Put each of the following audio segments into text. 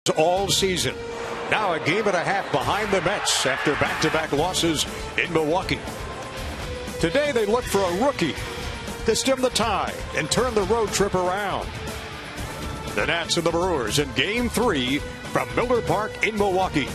all season. Now a game and a half behind the Mets after back-to-back losses in Milwaukee. Today they look for a rookie to stem the tide and turn the road trip around. The Nats and the Brewers in Game 3 from Miller Park in Milwaukee.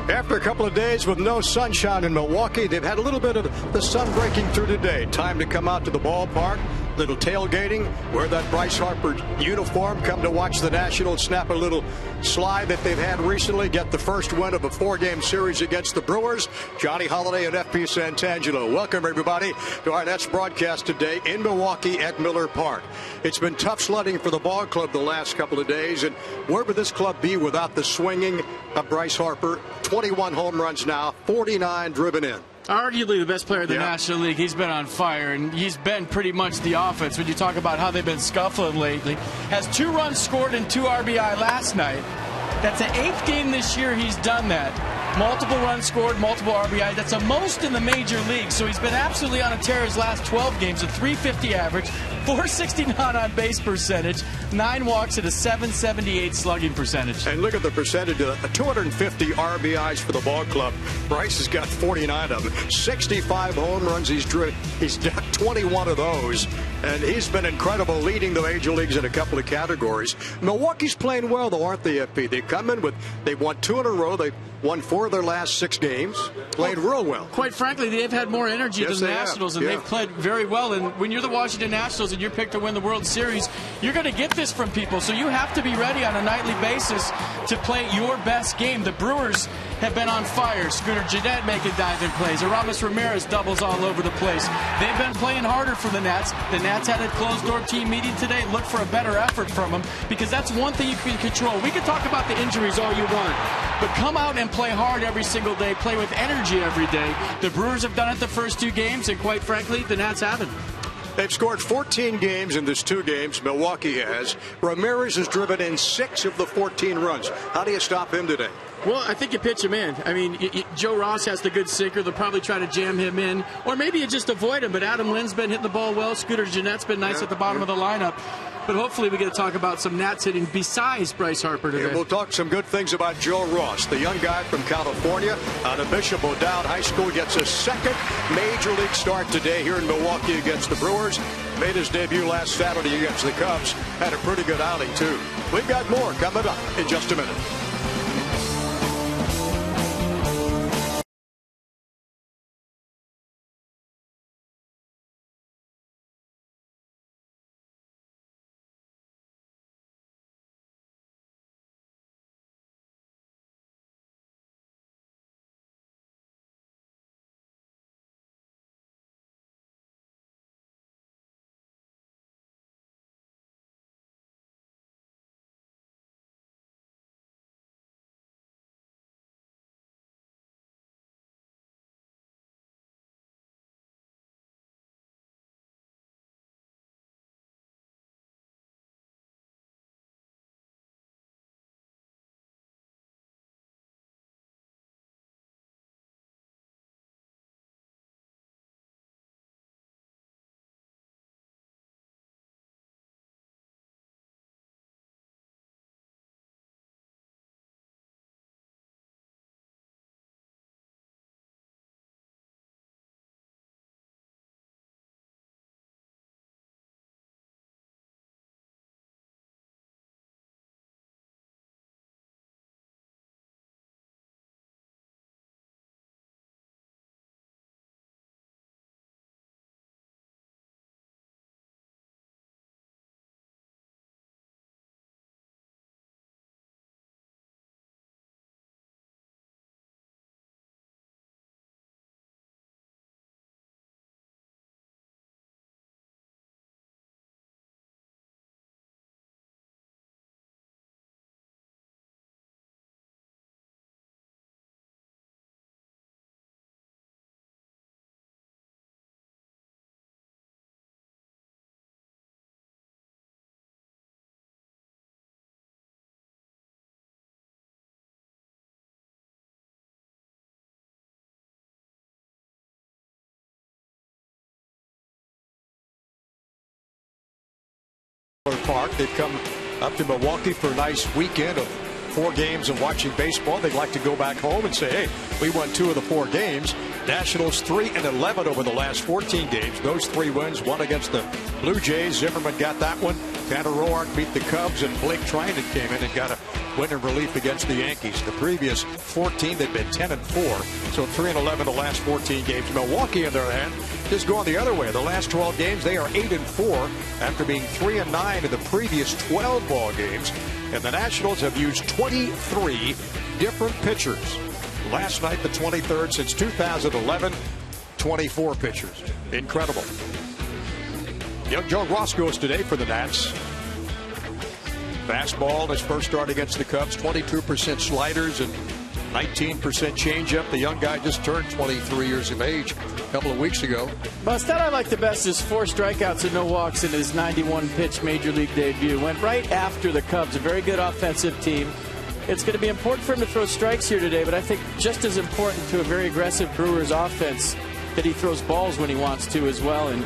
After a couple of days with no sunshine in Milwaukee, they've had a little bit of the sun breaking through today. Time to come out to the ballpark, little tailgating, wear that Bryce Harper uniform, come to watch the Nationals snap a little slide that they've had recently, get the first win of a 4-game series against the Brewers. Johnny Holiday and FP Santangelo. Welcome, everybody, to our Nets broadcast today in Milwaukee at Miller Park. It's been tough sledding for the ball club the last couple of days, and where would this club be without the swinging of Bryce Harper? 21 home runs now, 49 driven in. Arguably the best player in the National League. He's been on fire, and he's been pretty much the offense when you talk about how they've been scuffling lately. Has 2 runs scored and 2 RBI last night. That's the 8th game this year he's done that. Multiple runs scored, multiple RBI. That's the most in the major league. So he's been absolutely on a tear his last 12 games. A .350 average, .469 on base percentage, 9 walks, and a .778 slugging percentage. And look at the percentage of 250 RBIs for the ball club. Bryce has got 49 of them. 65 home runs he's driven. He's got 21 of those. And he's been incredible, leading the major leagues in a couple of categories. Milwaukee's playing well, though, aren't they, FP? They come in with, they've won 2 in a row. They've won 4 of their last 6 games. Played real well. Quite frankly, they've had more energy than the Nationals, and they've played very well. And when you're the Washington Nationals and you're picked to win the World Series, you're going to get this from people. So you have to be ready on a nightly basis to play your best game. The Brewers have been on fire. Scooter Gennett making diving plays. Aramis Ramirez doubles all over the place. They've been playing harder for the Nats. The Nats had a closed-door team meeting today. Look for a better effort from them, because that's one thing you can control. We can talk about the injuries all you want, but come out and play hard every single day. Play with energy every day. The Brewers have done it the first 2 games, and quite frankly, the Nats haven't. They've scored 14 games in this 2 games. Milwaukee has. Ramirez has driven in 6 of the 14 runs. How do you stop him today? Well, I think you pitch him in. I mean, Joe Ross has the good sinker. They'll probably try to jam him in. Or maybe you just avoid him. But Adam Lynn's been hitting the ball well. Scooter Gennett's been nice at the bottom of the lineup. But hopefully we get to talk about some Nats hitting besides Bryce Harper today. And we'll talk some good things about Joe Ross, the young guy from California out of Bishop O'Dowd High School. Gets his 2nd major league start today here in Milwaukee against the Brewers. Made his debut last Saturday against the Cubs. Had a pretty good outing, too. We've got more coming up in just a minute. ballpark. They've come up to Milwaukee for a nice weekend of 4 games and watching baseball. They'd like to go back home and say, hey, we won 2 of the 4 games. Nationals 3-11 over the last 14 games. Those 3 wins, one against the Blue Jays. Zimmerman got that one. Tanner Roark beat the Cubs, and Blake Trinan came in and got a win in relief against the Yankees. The previous 14, they'd been 10-4. So 3-11 the last 14 games. Milwaukee, on their hand, just going the other way. The last 12 games, they are 8-4 after being 3-9 in the previous 12 ball games. And the Nationals have used 23 different pitchers. Last night, the 23rd since 2011, 24 pitchers. Incredible. Young Joe Ross goes today for the Nats. Fastball in his first start against the Cubs, 22% sliders and 19% changeup. The young guy just turned 23 years of age a couple of weeks ago. Well, the stat I like the best is 4 strikeouts and no walks in his 91-pitch Major League debut. Went right after the Cubs, a very good offensive team. It's going to be important for him to throw strikes here today, but I think just as important to a very aggressive Brewers offense that he throws balls when he wants to as well. And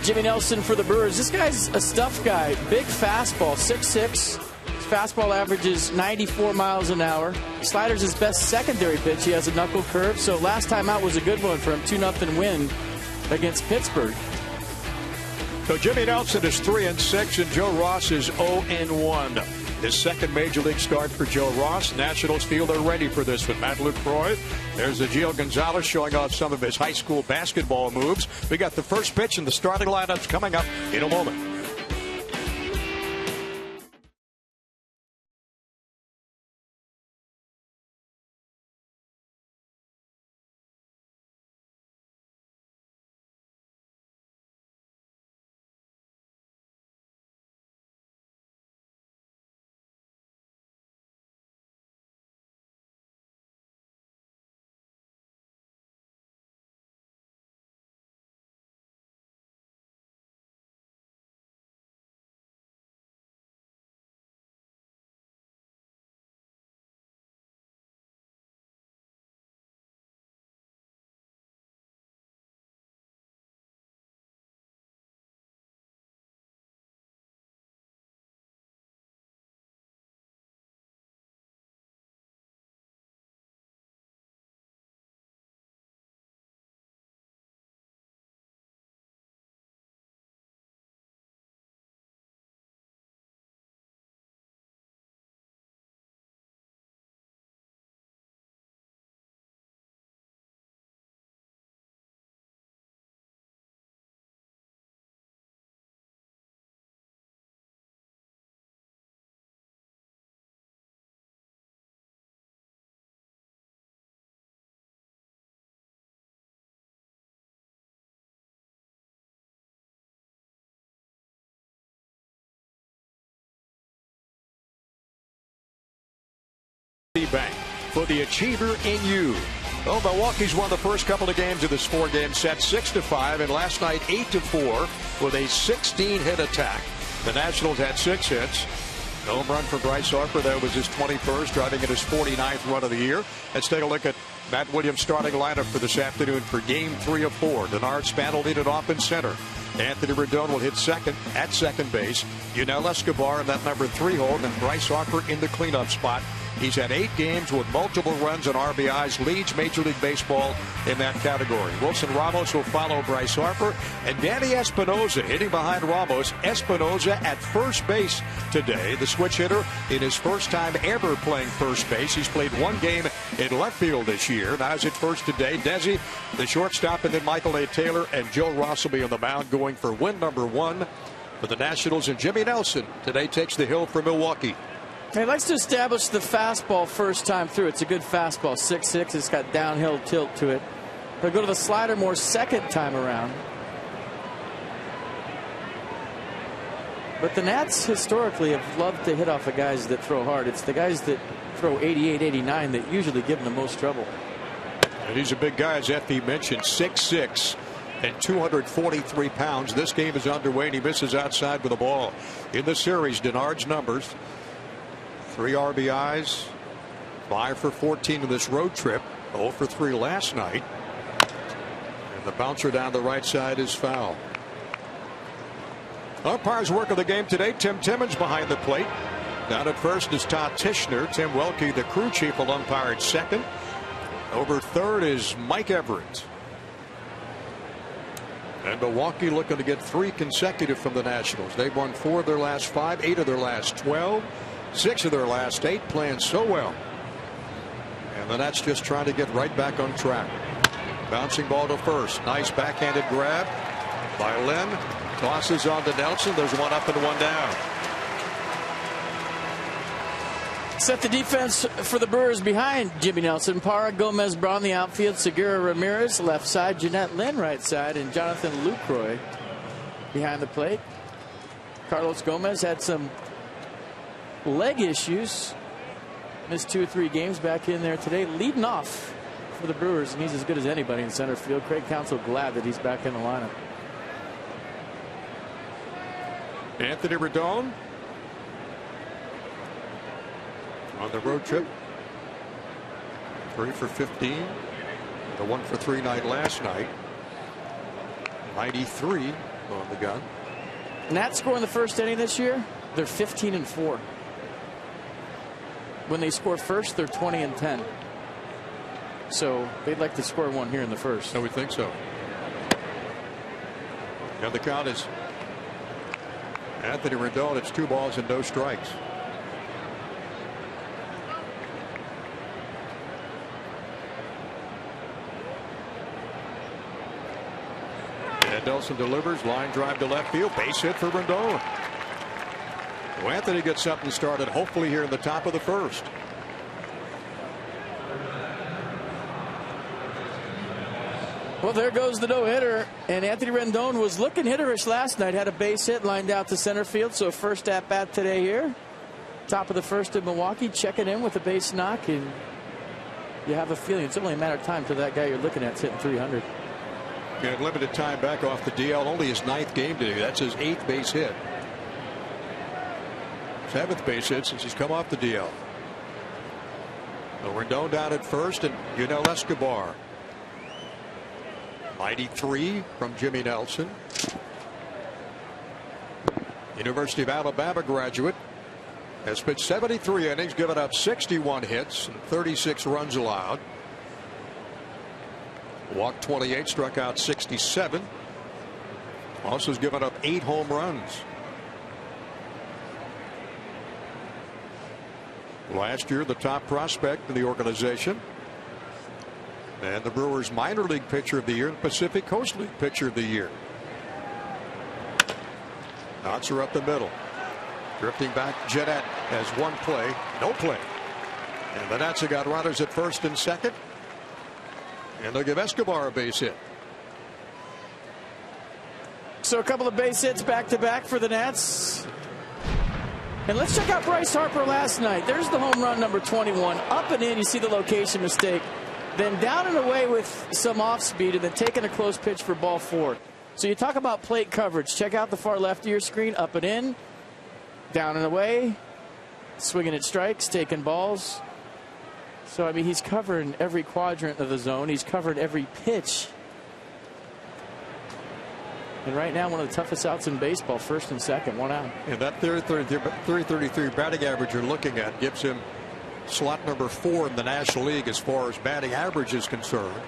Jimmy Nelson for the Brewers. This guy's a stuff guy. Big fastball, 6'6". His fastball averages 94 miles an hour. Slider's his best secondary pitch. He has a knuckle curve, so last time out was a good one for him. 2-0 win against Pittsburgh. So Jimmy Nelson is 3-6, and Joe Ross is 0-1. His second Major League start for Joe Ross. Nationals feel they're ready for this with Matt Lucroy. There's Gio Gonzalez showing off some of his high school basketball moves. We got the first pitch and the starting lineups coming up in a moment. Bank for the achiever in you. Well, Milwaukee's won the first couple of games of this 4-game set, 6-5, and last night 8-4 with a 16-hit attack. The Nationals had 6 hits. No run for Bryce Harper. That was his 21st, driving in his 49th run of the year. Let's take a look at Matt Williams' starting lineup for this afternoon for Game 3 of 4. Denard Span will lead it off in center. Anthony Rendon will hit second at second base. Yunel Escobar in that number 3 hole, and Bryce Harper in the cleanup spot. He's had 8 games with multiple runs and RBIs, leads Major League Baseball in that category. Wilson Ramos will follow Bryce Harper, and Danny Espinosa hitting behind Ramos. Espinosa at first base today, the switch hitter in his first time ever playing first base. He's played 1 game in left field this year. Now he's at first today. Desi, the shortstop, and then Michael A. Taylor and Joe Ross will be on the mound going for win number 1 for the Nationals. And Jimmy Nelson today takes the hill for Milwaukee. He likes to establish the fastball first time through. It's a good fastball, 6'6". It's got downhill tilt to it. He'll go to the slider more second time around. But the Nats historically have loved to hit off of guys that throw hard. It's the guys that throw 88, 89 that usually give them the most trouble. And he's a big guy, as Effie mentioned, 6'6". and 243 pounds. This game is underway, and he misses outside with the ball. In the series, Denard's numbers: 3 RBIs, 5 for 14 in this road trip, 0 for 3 last night. And the bouncer down the right side is foul. Umpire's work of the game today. Tim Timmons behind the plate. Down at first is Todd Tishner. Tim Welke, the crew chief, will umpire at second. Over third is Mike Everett. And Milwaukee looking to get 3 consecutive from the Nationals. They've won 4 of their last 5, 8 of their last 12, 6 of their last 8, playing so well. And the Nats just trying to get right back on track. Bouncing ball to first. Nice backhanded grab by Lynn. Tosses on to Nelson. There's one up and one down. Set the defense for the Brewers behind Jimmy Nelson. Parra, Gomez, Braun, the outfield. Segura, Ramirez, left side. Jeanette Lynn, right side. And Jonathan Lucroy behind the plate. Carlos Gomez had some leg issues. Missed 2 or 3 games. Back in there today. Leading off for the Brewers. And he's as good as anybody in center field. Craig Counsell glad that he's back in the lineup. Anthony Rendon on the road trip. 3 for 15. The 1 for 3 night last night. 93 on the gun. Nats score in the first inning this year. They're 15-4. When they score first, they're 20-10. So they'd like to score one here in the first. I would think so. And the count is Anthony Rendon. It's 2 balls and no strikes. And Nelson delivers. Line drive to left field. Base hit for Rendon. Well, Anthony gets something started hopefully here in the top of the first. Well, there goes the no-hitter, and Anthony Rendon was looking hitterish last night. Had a base hit lined out to center field, so first at bat today here. Top of the first in Milwaukee, checking in with a base knock, and you have a feeling it's only a matter of time till that guy you're looking at's hitting 300. And limited time back off the DL, only his 9th game today. That's his 8th base hit. 7th base hit since he's come off the DL. So Rendon down at first, and Yunel Escobar. 93 from Jimmy Nelson. University of Alabama graduate. Has pitched 73 innings, given up 61 hits and 36 runs allowed. Walked 28, struck out 67. Also has given up 8 home runs. Last year, the top prospect in the organization. And the Brewers minor league pitcher of the year and Pacific Coast League pitcher of the year. Knocks her up the middle. Drifting back, Jeanette has 1 play, no play. And the Nats have got runners at first and second. And they'll give Escobar a base hit. So a couple of base hits back to back for the Nats. And let's check out Bryce Harper last night. There's the home run, number 21. Up and in, you see the location mistake. Then down and away with some off speed, and then taking a close pitch for ball 4. So you talk about plate coverage. Check out the far left of your screen. Up and in, down and away, swinging at strikes, taking balls. So I mean, he's covering every quadrant of the zone. He's covered every pitch. And right now, one of the toughest outs in baseball, first and second, 1 out. And that 333 batting average you're looking at gives him slot number 4 in the National League as far as batting average is concerned.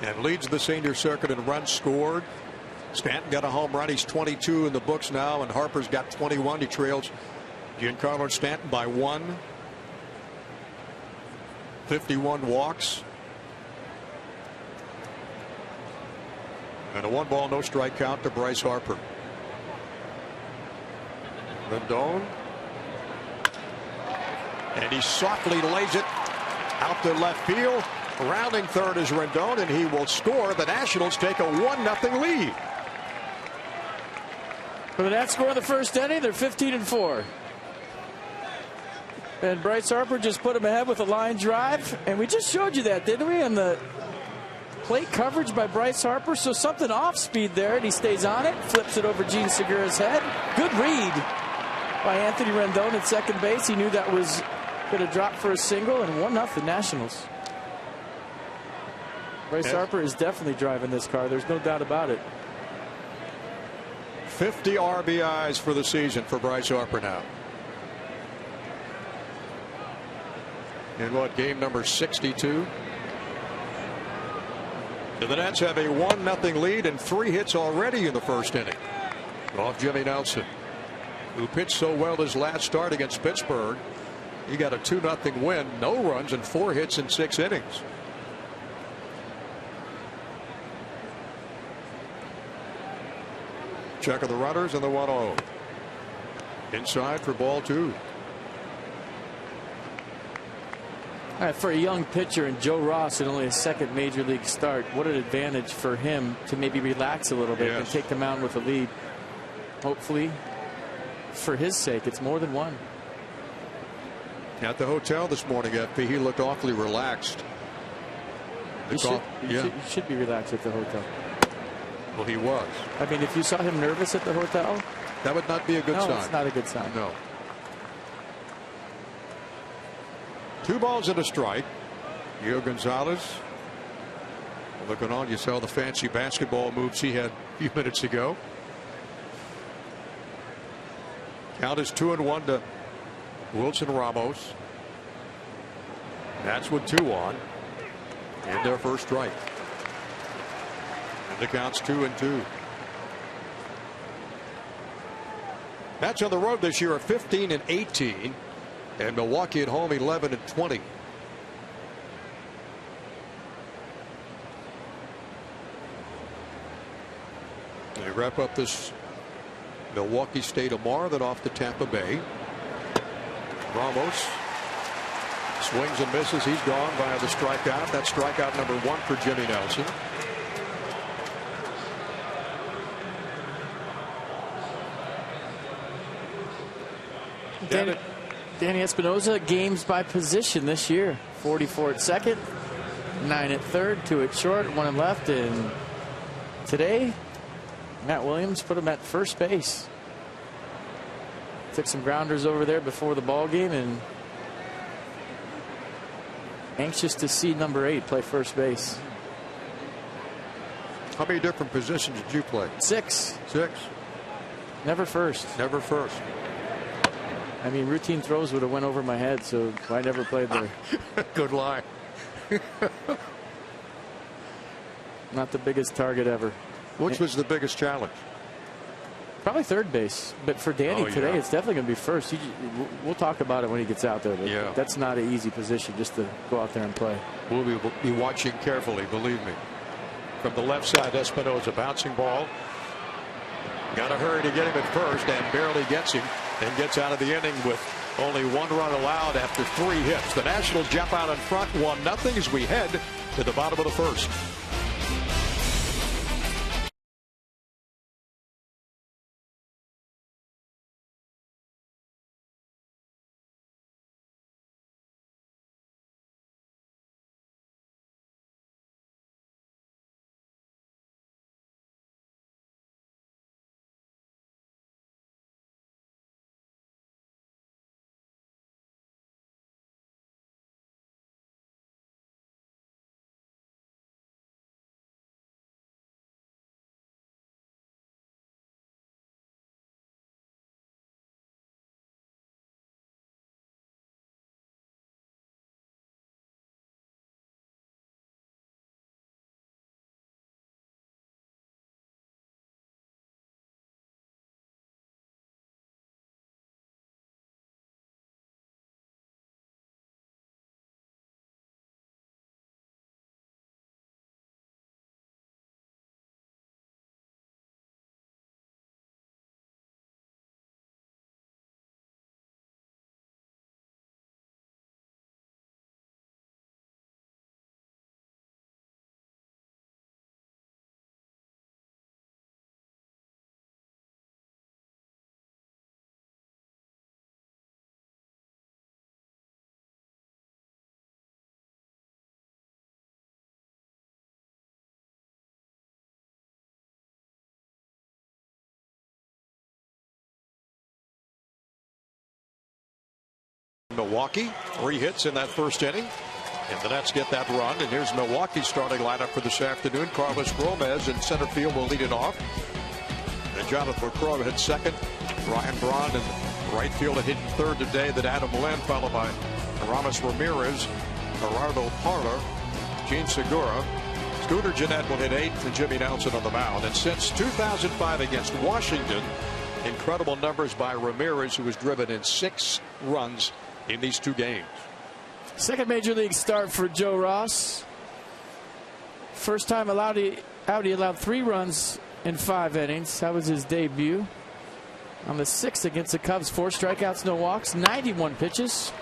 And leads the senior circuit in runs scored. Stanton got a home run. He's 22 in the books now, and Harper's got 21. He trails Giancarlo Stanton by 1. 51 walks. And a 1 ball, no strike count to Bryce Harper. Rendon. And he softly lays it out to left field. Rounding third is Rendon, and he will score. The Nationals take a 1-0 lead. For the Nats score in the first inning, they're 15-4. And Bryce Harper just put him ahead with a line drive. And we just showed you that, didn't we? On the plate coverage by Bryce Harper. So something off speed there, and he stays on it. Flips it over Gene Segura's head. Good read by Anthony Rendon at second base. He knew that was going to drop for a single, and 1-0 Nationals. Bryce Harper is definitely driving this car. There's no doubt about it. 50 RBIs for the season for Bryce Harper now. In what, game number 62? The Nats have a 1-0 lead and 3 hits already in the first inning off Jimmy Nelson, who pitched so well his last start against Pittsburgh. He got a 2-0 win, no runs, and 4 hits in 6 innings. Check of the runners and the 1-0. Inside for ball 2. All right, for a young pitcher and Joe Ross in only his second major league start, what an advantage for him to maybe relax a little bit and take the mound with a lead. Hopefully, for his sake, it's more than one. At the hotel this morning, FP, he looked awfully relaxed. You should be relaxed at the hotel. Well, he was. I mean, if you saw him nervous at the hotel, that would not be a good sign. No, it's not a good sign. No. 2 balls and a strike. Gio Gonzalez looking on. You saw the fancy basketball moves he had a few minutes ago. Count is 2-1 to Wilson Ramos. That's with 2 on. And their first strike. And the count's 2-2. Mets on the road this year are 15-18. And Milwaukee at home 11-20. They wrap up this Milwaukee stay tomorrow, then off to Tampa Bay. Ramos swings and misses. He's gone via the strikeout. That's strikeout number 1 for Jimmy Nelson. Danny Espinosa, games by position this year. 44 at second, 9 at third, 2 at short, 1 at left. And today, Matt Williams put him at first base. Took some grounders over there before the ball game, and anxious to see number 8 play first base. How many different positions did you play? 6. 6. Never first. Never first. I mean, routine throws would have went over my head, so I never played there. Good lie. Not the biggest target ever. Which was the biggest challenge? Probably third base. But for Danny today, it's definitely going to be first. We'll talk about it when he gets out there. But that's not an easy position just to go out there and play. We'll be watching carefully, believe me. From the left side, Espinosa, bouncing ball. Got to hurry to get him at first, and barely gets him. And gets out of the inning with only 1 run allowed after 3 hits. The Nationals jump out in front 1-0 as we head to the bottom of the first. Milwaukee, 3 hits in that first inning. And the Nets get that run. And here's Milwaukee's starting lineup for this afternoon. Carlos Gomez in center field will lead it off. Then Jonathan LaCroix hit second. Ryan Braun in right field hitting third today. That Adam Lynn, followed by Ramos Ramirez, Gerardo Parra, Gene Segura. Scooter Gennett will hit eighth, and Jimmy Nelson on the mound. And since 2005 against Washington, incredible numbers by Ramirez, who has driven in 6 runs in these 2 games. Second major league start for Joe Ross. First time out, he allowed 3 runs in 5 innings. That was his debut. On the 6th against the Cubs, 4 strikeouts, no walks, 91 pitches.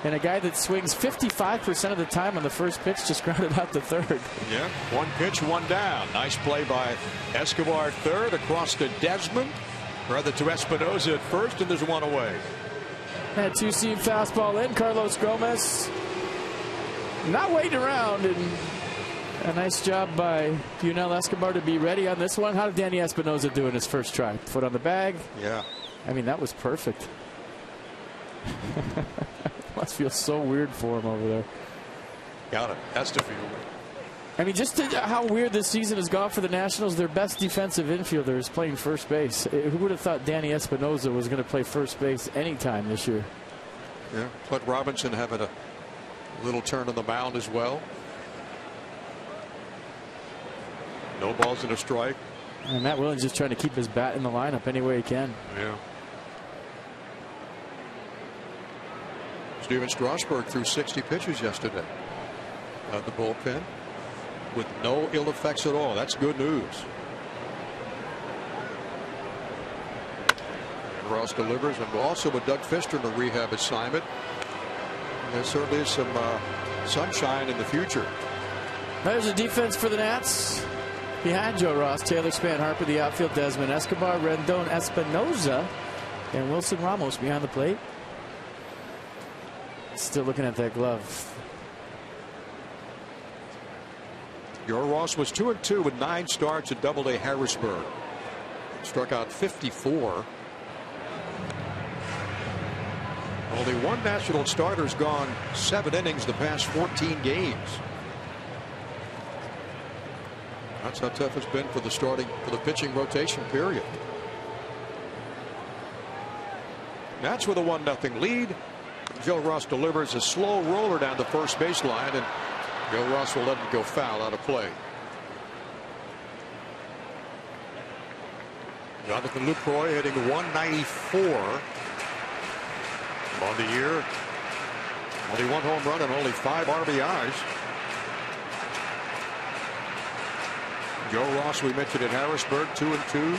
And a guy that swings 55% of the time on the first pitch just grounded out the third. Yeah, 1 pitch, 1 down. Nice play by Escobar at third, across to Desmond, rather to Espinosa at first, and there's 1 away. That 2-seam fastball in. Carlos Gomez not waiting around, and a nice job by Yunel Escobar to be ready on this one. How did Danny Espinosa do in his first try? Foot on the bag? Yeah. I mean, that was perfect. Must feel so weird for him over there. Got it. Has to feel. I mean, just how weird this season has gone for the Nationals. Their best defensive infielder is playing first base. Who would have thought Danny Espinosa was going to play first base anytime this year? Yeah. Clint Robinson having a little turn on the mound as well. No balls and a strike. And Matt Williams just trying to keep his bat in the lineup any way he can. Yeah. Steven Strasburg threw 60 pitches yesterday at the bullpen with no ill effects at all. That's good news. And Ross delivers, and also with Doug Fister in a rehab assignment. There certainly is some sunshine in the future. There's a defense for the Nats. Behind Joe Ross, Taylor Span-Harper, the outfield, Desmond Escobar, Rendon Espinosa, and Wilson Ramos behind the plate. Still looking at that glove. Joe Ross was 2-2 with 9 starts at Double-A Harrisburg. Struck out 54. Only 1 national starter's gone 7 innings the past 14 games. That's how tough it's been for the pitching rotation period. Nats with a 1-0 lead. Joe Ross delivers a slow roller down the first baseline, and Joe Ross will let it go foul out of play. Jonathan LaCroix hitting 194 on the year. Only 1 home run and only 5 RBIs. Joe Ross, we mentioned in Harrisburg, 2-2.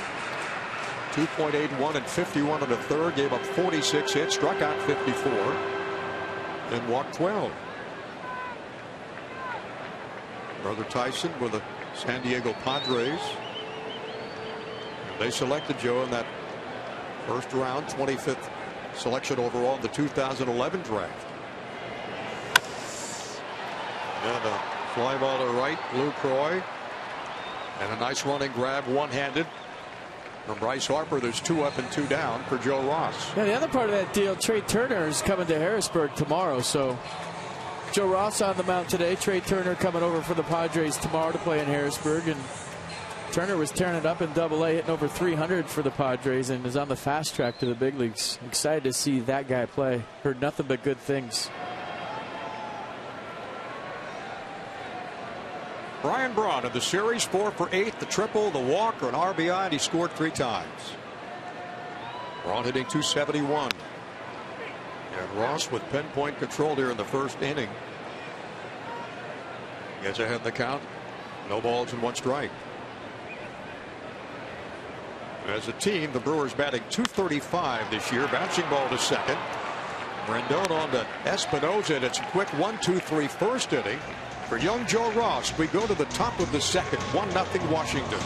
2.81 and 51 in the third. Gave up 46 hits, struck out 54, and walked 12. Brother Tyson with the San Diego Padres. They selected Joe in that first round, 25th selection overall in the 2011 draft. And a fly ball to right, LaCroix, and a nice running grab, one-handed. From Bryce Harper, there's 2 up and 2 down for Joe Ross. Yeah, the other part of that deal, Trey Turner is coming to Harrisburg tomorrow. So Joe Ross on the mound today. Trey Turner coming over for the Padres tomorrow to play in Harrisburg. And Turner was tearing it up in Double-A, hitting over 300 for the Padres, and is on the fast track to the big leagues. Excited to see that guy play. Heard nothing but good things. Brian Braun in the series, 4 for 8, the triple, the walk, or an RBI, and he scored 3 times. Braun hitting 271. And Ross with pinpoint control here in the first inning. Gets ahead in the count. No balls and 1 strike. As a team, the Brewers batting .235 this year. Bouncing ball to second. Rendon on to Espinosa, and it's a quick 1-2-3 first inning. For young Joe Ross, we go to the top of the second, 1-0 Washington.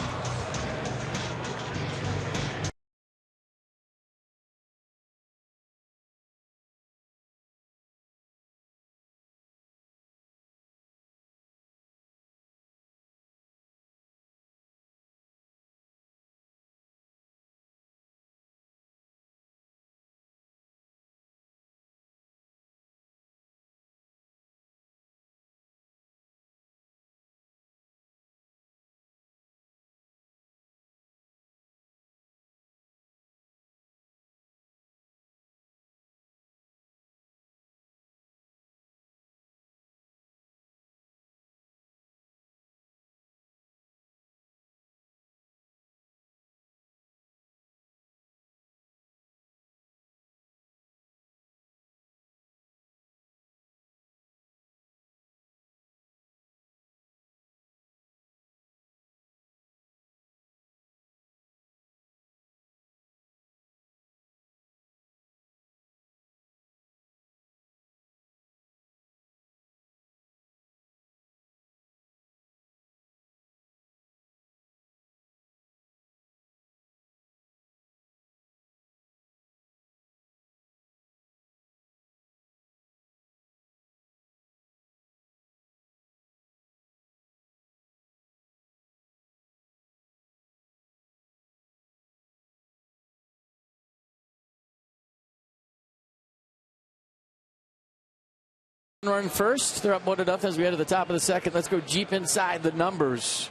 Run first. They're up 1-0 as we head to the top of the second. Let's go deep inside the numbers.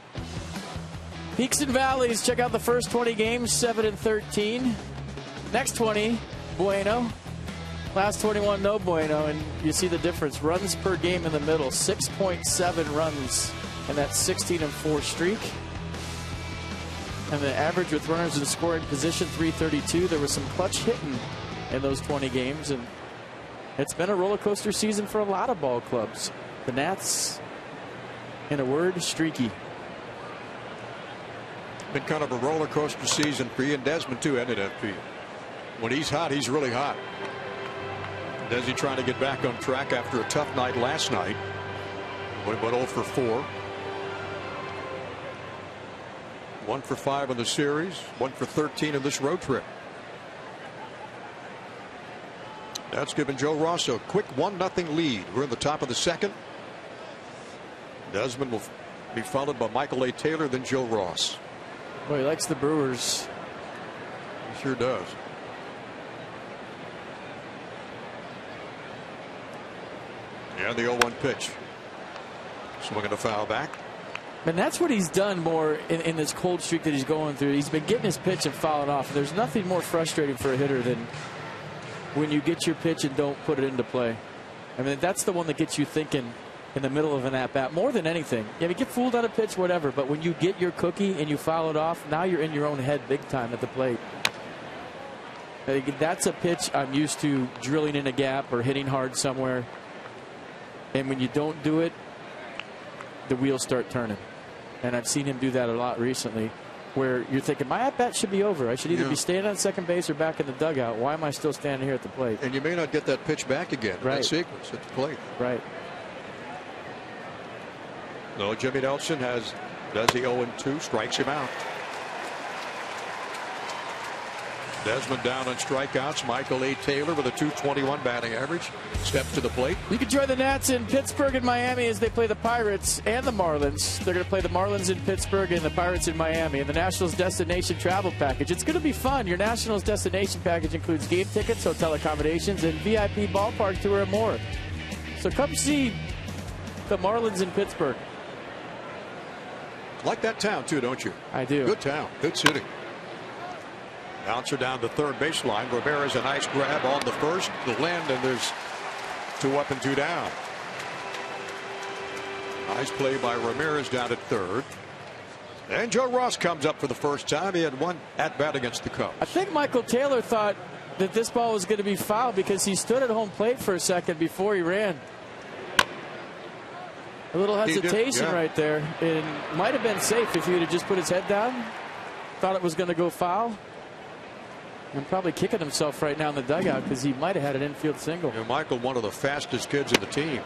Peaks and valleys. Check out the first 20 games, 7-13. Next 20, bueno. Last 21, no bueno. And you see the difference. Runs per game in the middle, 6.7 runs in that 16-4 streak. And the average with runners in scoring position, 332. There was some clutch hitting in those 20 games. And it's been a roller coaster season for a lot of ball clubs. The Nats, in a word, streaky. Been kind of a roller coaster season for Ian Desmond too, hasn't it, FP? When he's hot, he's really hot. Desi trying to get back on track after a tough night last night. Went 0 for 4. 1 for 5 in the series. 1 for 13 in this road trip. That's given Joe Ross a quick 1-0 lead. We're in the top of the second. Desmond will be followed by Michael A. Taylor, then Joe Ross. Well, he likes the Brewers. He sure does. And the 0-1 pitch. Swinging a foul back. And that's what he's done more in this cold streak that he's going through. He's been getting his pitch and fouling off. There's nothing more frustrating for a hitter than when you get your pitch and don't put it into play. I mean, that's the one that gets you thinking in the middle of an at-bat more than anything. Yeah, you get fooled on a pitch, whatever, but when you get your cookie and you foul it off, now you're in your own head big time at the plate. That's a pitch I'm used to drilling in a gap or hitting hard somewhere. And when you don't do it, the wheels start turning. And I've seen him do that a lot recently, where you're thinking, my at-bat should be over. I should either be staying on second base or back in the dugout. Why am I still standing here at the plate? And you may not get that pitch back again in that sequence at the plate. Right. No, Jimmy Nelson does the 0-2, strikes him out. Desmond down on strikeouts. Michael A. Taylor with a .221 batting average steps to the plate. You can join the Nats in Pittsburgh and Miami as they play the Pirates and the Marlins. They're going to play the Marlins in Pittsburgh and the Pirates in Miami. And the Nationals destination travel package. It's going to be fun. Your Nationals destination package includes game tickets, hotel accommodations, and VIP ballpark tour and more. So come see the Marlins in Pittsburgh. Like that town too, don't you? I do. Good town, good city. Bouncer down the third baseline. Ramirez a nice grab on the first. The land, and there's 2 up and 2 down. Nice play by Ramirez down at third. And Joe Ross comes up for the first time. He had 1 at bat against the Cubs. I think Michael Taylor thought that this ball was going to be foul because he stood at home plate for a second before he ran. A little hesitation right there. It might have been safe if he would have just put his head down. Thought it was going to go foul. And probably kicking himself right now in the dugout because he might have had an infield single. And Michael, one of the fastest kids in the team.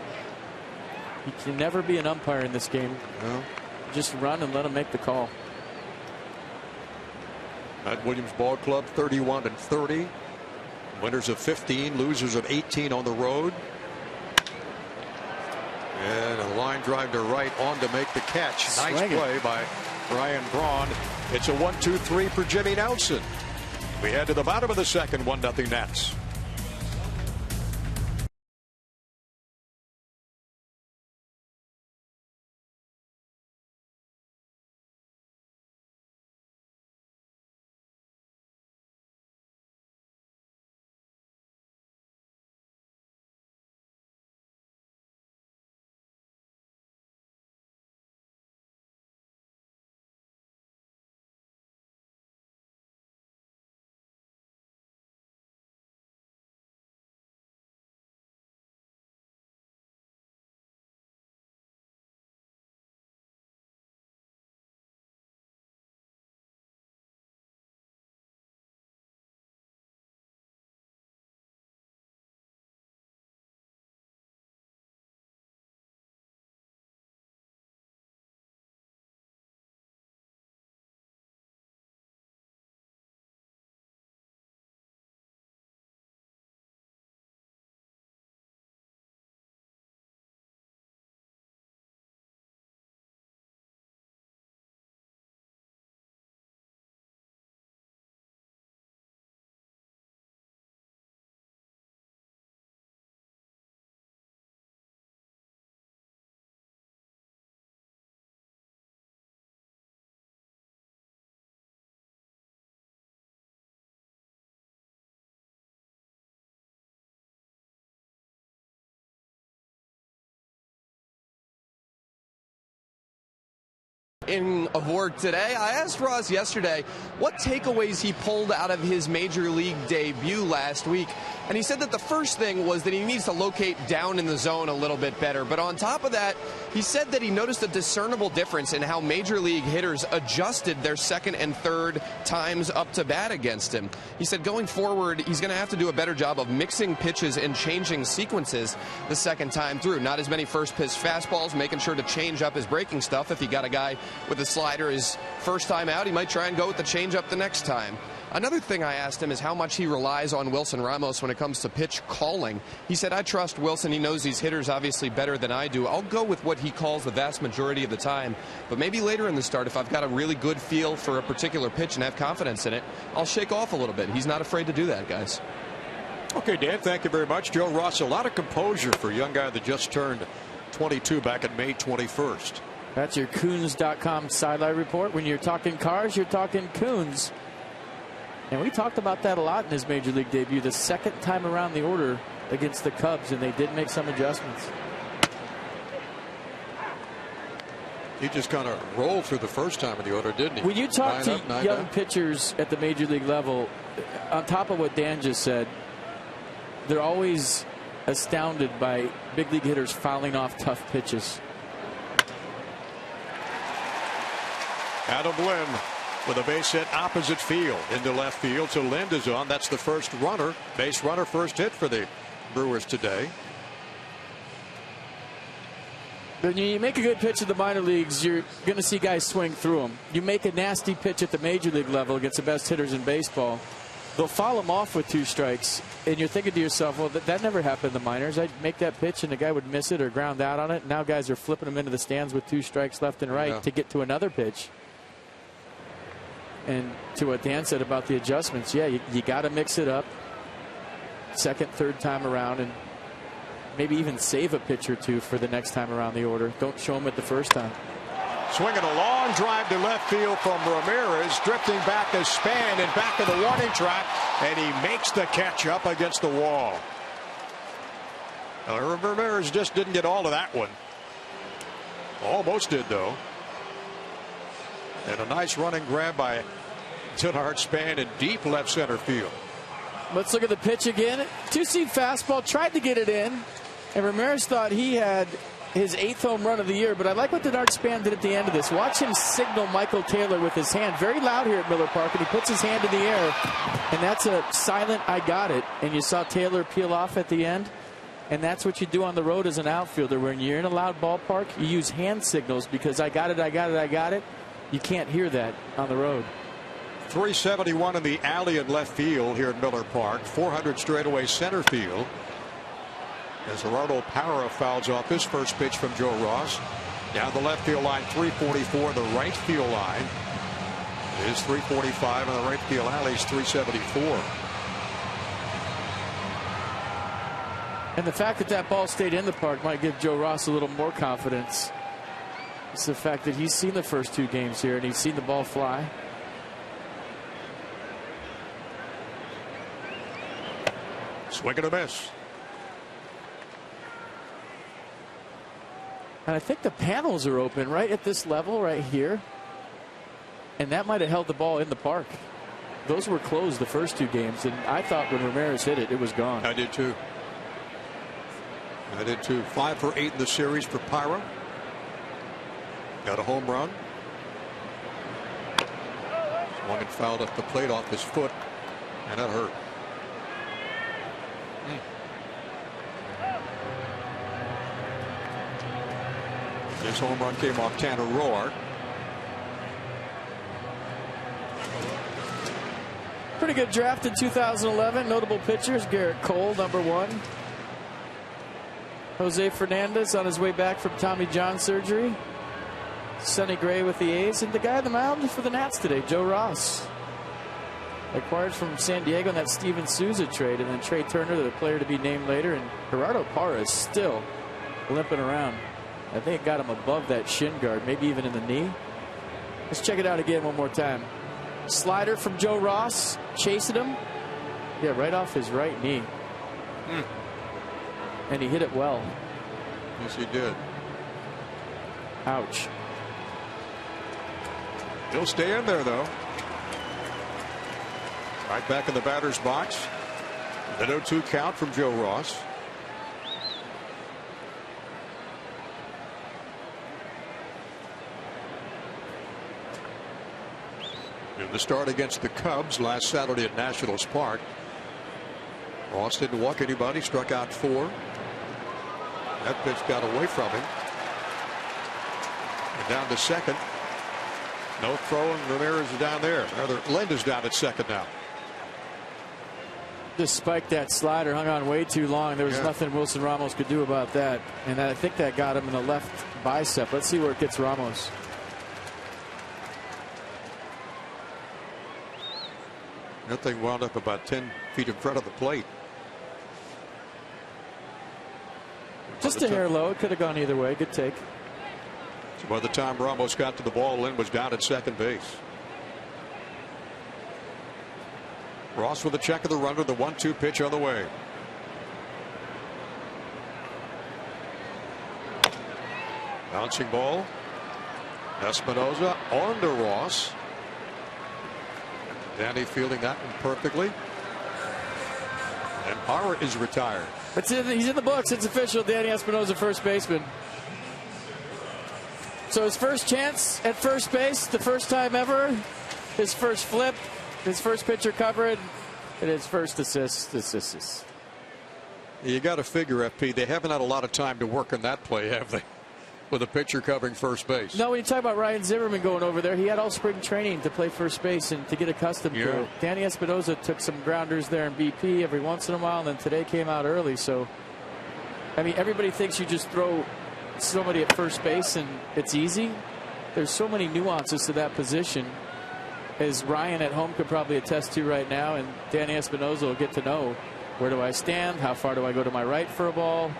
He can never be an umpire in this game. No. Just run and let him make the call. At Williams Ball Club, 31-30. Winners of 15, losers of 18 on the road. And a line drive to right on to make the catch. Nice play by Brian Braun. It's a 1-2-3 for Jimmy Nelson. We head to the bottom of the second, 1-0 Nats. of work today. I asked Ross yesterday what takeaways he pulled out of his major league debut last week, and he said that the first thing was that he needs to locate down in the zone a little bit better. But on top of that, he said that he noticed a discernible difference in how major league hitters adjusted their second and third times up to bat against him. He said going forward, he's going to have to do a better job of mixing pitches and changing sequences the second time through. Not as many first pitch fastballs, making sure to change up his breaking stuff. If he got a guy with a slider his first time out, he might try and go with the changeup the next time. Another thing I asked him is how much he relies on Wilson Ramos when it comes to pitch calling. He said, I trust Wilson. He knows these hitters obviously better than I do. I'll go with what he calls the vast majority of the time. But maybe later in the start, if I've got a really good feel for a particular pitch and have confidence in it, I'll shake off a little bit. He's not afraid to do that, guys. Okay, Dan, thank you very much. Joe Ross, a lot of composure for a young guy that just turned 22 back on May 21st. That's your Coons.com sideline report. When you're talking cars, you're talking Coons. And we talked about that a lot in his major league debut, the second time around the order against the Cubs, and they did make some adjustments. He just kind of rolled through the first time in the order, didn't he? When you talk to young pitchers at the major league level, on top of what Dan just said, they're always astounded by big league hitters fouling off tough pitches. Adam Lind with a base hit opposite field into left field. So Lind is on. That's the first runner, base runner, first hit for the Brewers today. When you make a good pitch in the minor leagues, you're going to see guys swing through them. You make a nasty pitch at the major league level against the best hitters in baseball, they'll foul them off with 2 strikes. And you're thinking to yourself, well, that never happened in the minors. I'd make that pitch and the guy would miss it or ground out on it. Now guys are flipping them into the stands with 2 strikes left and right to get to another pitch. And to what Dan said about the adjustments, yeah, you got to mix it up second, third time around, and maybe even save a pitch or 2 for the next time around the order. Don't show them it the first time. Swinging a long drive to left field from Ramirez, drifting back to Span and back of the warning track, and he makes the catch up against the wall. Ramirez just didn't get all of that one. Almost did, though. And a nice running grab by Tillard Span in deep left center field. Let's look at the pitch again. 2-seam fastball, tried to get it in, and Ramirez thought he had his 8th home run of the year. But I like what Tillard Span did at the end of this. Watch him signal Michael Taylor with his hand. Very loud here at Miller Park, and he puts his hand in the air, and that's a silent "I got it." And you saw Taylor peel off at the end. And that's what you do on the road as an outfielder. When you're in a loud ballpark, you use hand signals because I got it, I got it, I got it. You can't hear that on the road. 371 in the alley in left field here at Miller Park. 400 straightaway center field. As Gerardo Parra fouls off his first pitch from Joe Ross. Down the left field line, 344. The right field line is 345, and the right field alley is 374. And the fact that that ball stayed in the park might give Joe Ross a little more confidence. It's the fact that he's seen the first 2 games here and he's seen the ball fly. Swing and a miss. And I think the panels are open right at this level right here. And that might have held the ball in the park. Those were closed the first 2 games. And I thought when Ramirez hit it, it was gone. I did too. 5 for 8 in the series for Parra. Got a home run. Swung and fouled up the plate off his foot, and that hurt. This home run came off Tanner Roark. Pretty good draft in 2011. Notable pitchers: Garrett Cole, number 1. Jose Fernandez on his way back from Tommy John surgery. Sonny Gray with the A's, and the guy on the mound for the Nats today, Joe Ross. Acquired from San Diego in that Steven Souza trade, and then Trey Turner, the player to be named later, and Gerardo Parra is still limping around. I think it got him above that shin guard, maybe even in the knee. Let's check it out again one more time. Slider from Joe Ross, chasing him. Yeah, right off his right knee. And he hit it well. Yes, he did. Ouch. He'll stay in there, though. Right back in the batter's box. The 0-2 count from Joe Ross. In the start against the Cubs last Saturday at Nationals Park, Ross didn't walk anybody, struck out 4. That pitch got away from him. And down to second. No throw, and Ramirez is down there. Rather, Linda's down at second now. Just spiked that slider, hung on way too long. There was nothing Wilson Ramos could do about that. And I think that got him in the left bicep. Let's see where it gets Ramos. That thing wound up about 10 feet in front of the plate. Just a hair low. It could have gone either way. Good take. So by the time Ramos got to the ball, Lynn was down at second base. Ross with a check of the runner, the 1-2 pitch on the way. Bouncing ball. Espinosa on to Ross. Danny fielding that one perfectly. And Power is retired. He's in the books. It's official. Danny Espinosa, first baseman. So his first chance at first base, the first time ever. His first flip, his first pitcher covered, and his first assist. You got to figure, FP, they haven't had a lot of time to work on that play, have they? With a pitcher covering first base. No, when you talk about Ryan Zimmerman going over there, he had all spring training to play first base and to get accustomed to it. Danny Espinosa took some grounders there in BP every once in a while, and then today came out early. So, I mean, everybody thinks you just throw somebody at first base and it's easy. There's so many nuances to that position, as Ryan at home could probably attest to right now, and Danny Espinosa will get to know, where do I stand? How far do I go to my right for a ball?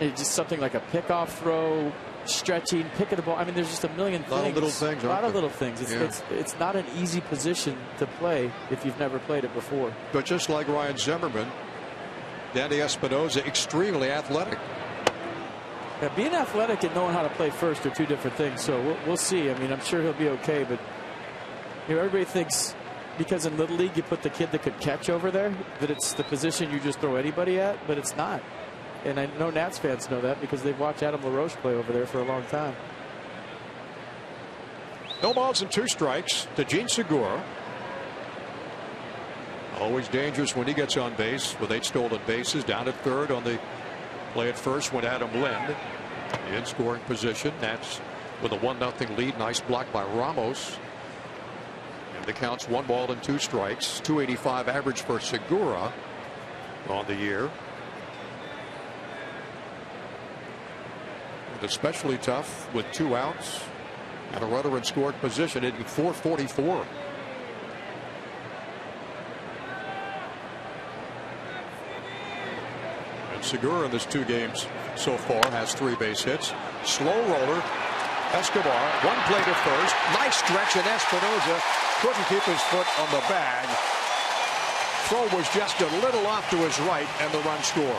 It's just something like a pickoff throw, stretching, picking the ball. I mean, there's just a million things. A lot of little things. A lot of little things. It's not an easy position to play if you've never played it before. But just like Ryan Zimmerman, Danny Espinosa, extremely athletic. Yeah, being athletic and knowing how to play first are two different things. So we'll see. I mean, I'm sure he'll be okay. But everybody thinks because in Little League you put the kid that could catch over there, that it's the position you just throw anybody at, but it's not. And I know Nats fans know that because they've watched Adam LaRoche play over there for a long time. No balls and 2 strikes to Gene Segura. Always dangerous when he gets on base with 8 stolen bases. Down at third on the play at first went Adam Lind in scoring position. Nats with a 1-0 lead. Nice block by Ramos. And the count's 1 ball and 2 strikes. .285 average for Segura on the year. Especially tough with 2 outs and a runner in scored position in .444. And Segura in this 2 games so far has 3 base hits. Slow roller. Escobar, 1 play to first. Nice stretch, and Espinosa couldn't keep his foot on the bag. Throw was just a little off to his right, and the run scores.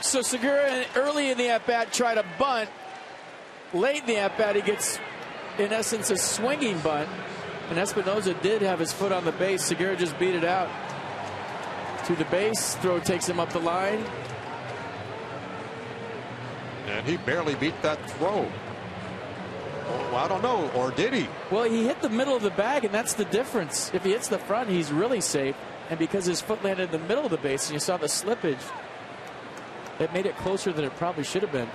So Segura early in the at-bat tried a bunt. Late in the at-bat he gets, in essence, a swinging bunt. And Espinosa did have his foot on the base. Segura just beat it out to the base. Throw takes him up the line. And he barely beat that throw. Oh, I don't know. Or did he? Well, he hit the middle of the bag, and that's the difference. If he hits the front, he's really safe. And because his foot landed in the middle of the base, and you saw the slippage, it made it closer than it probably should have been.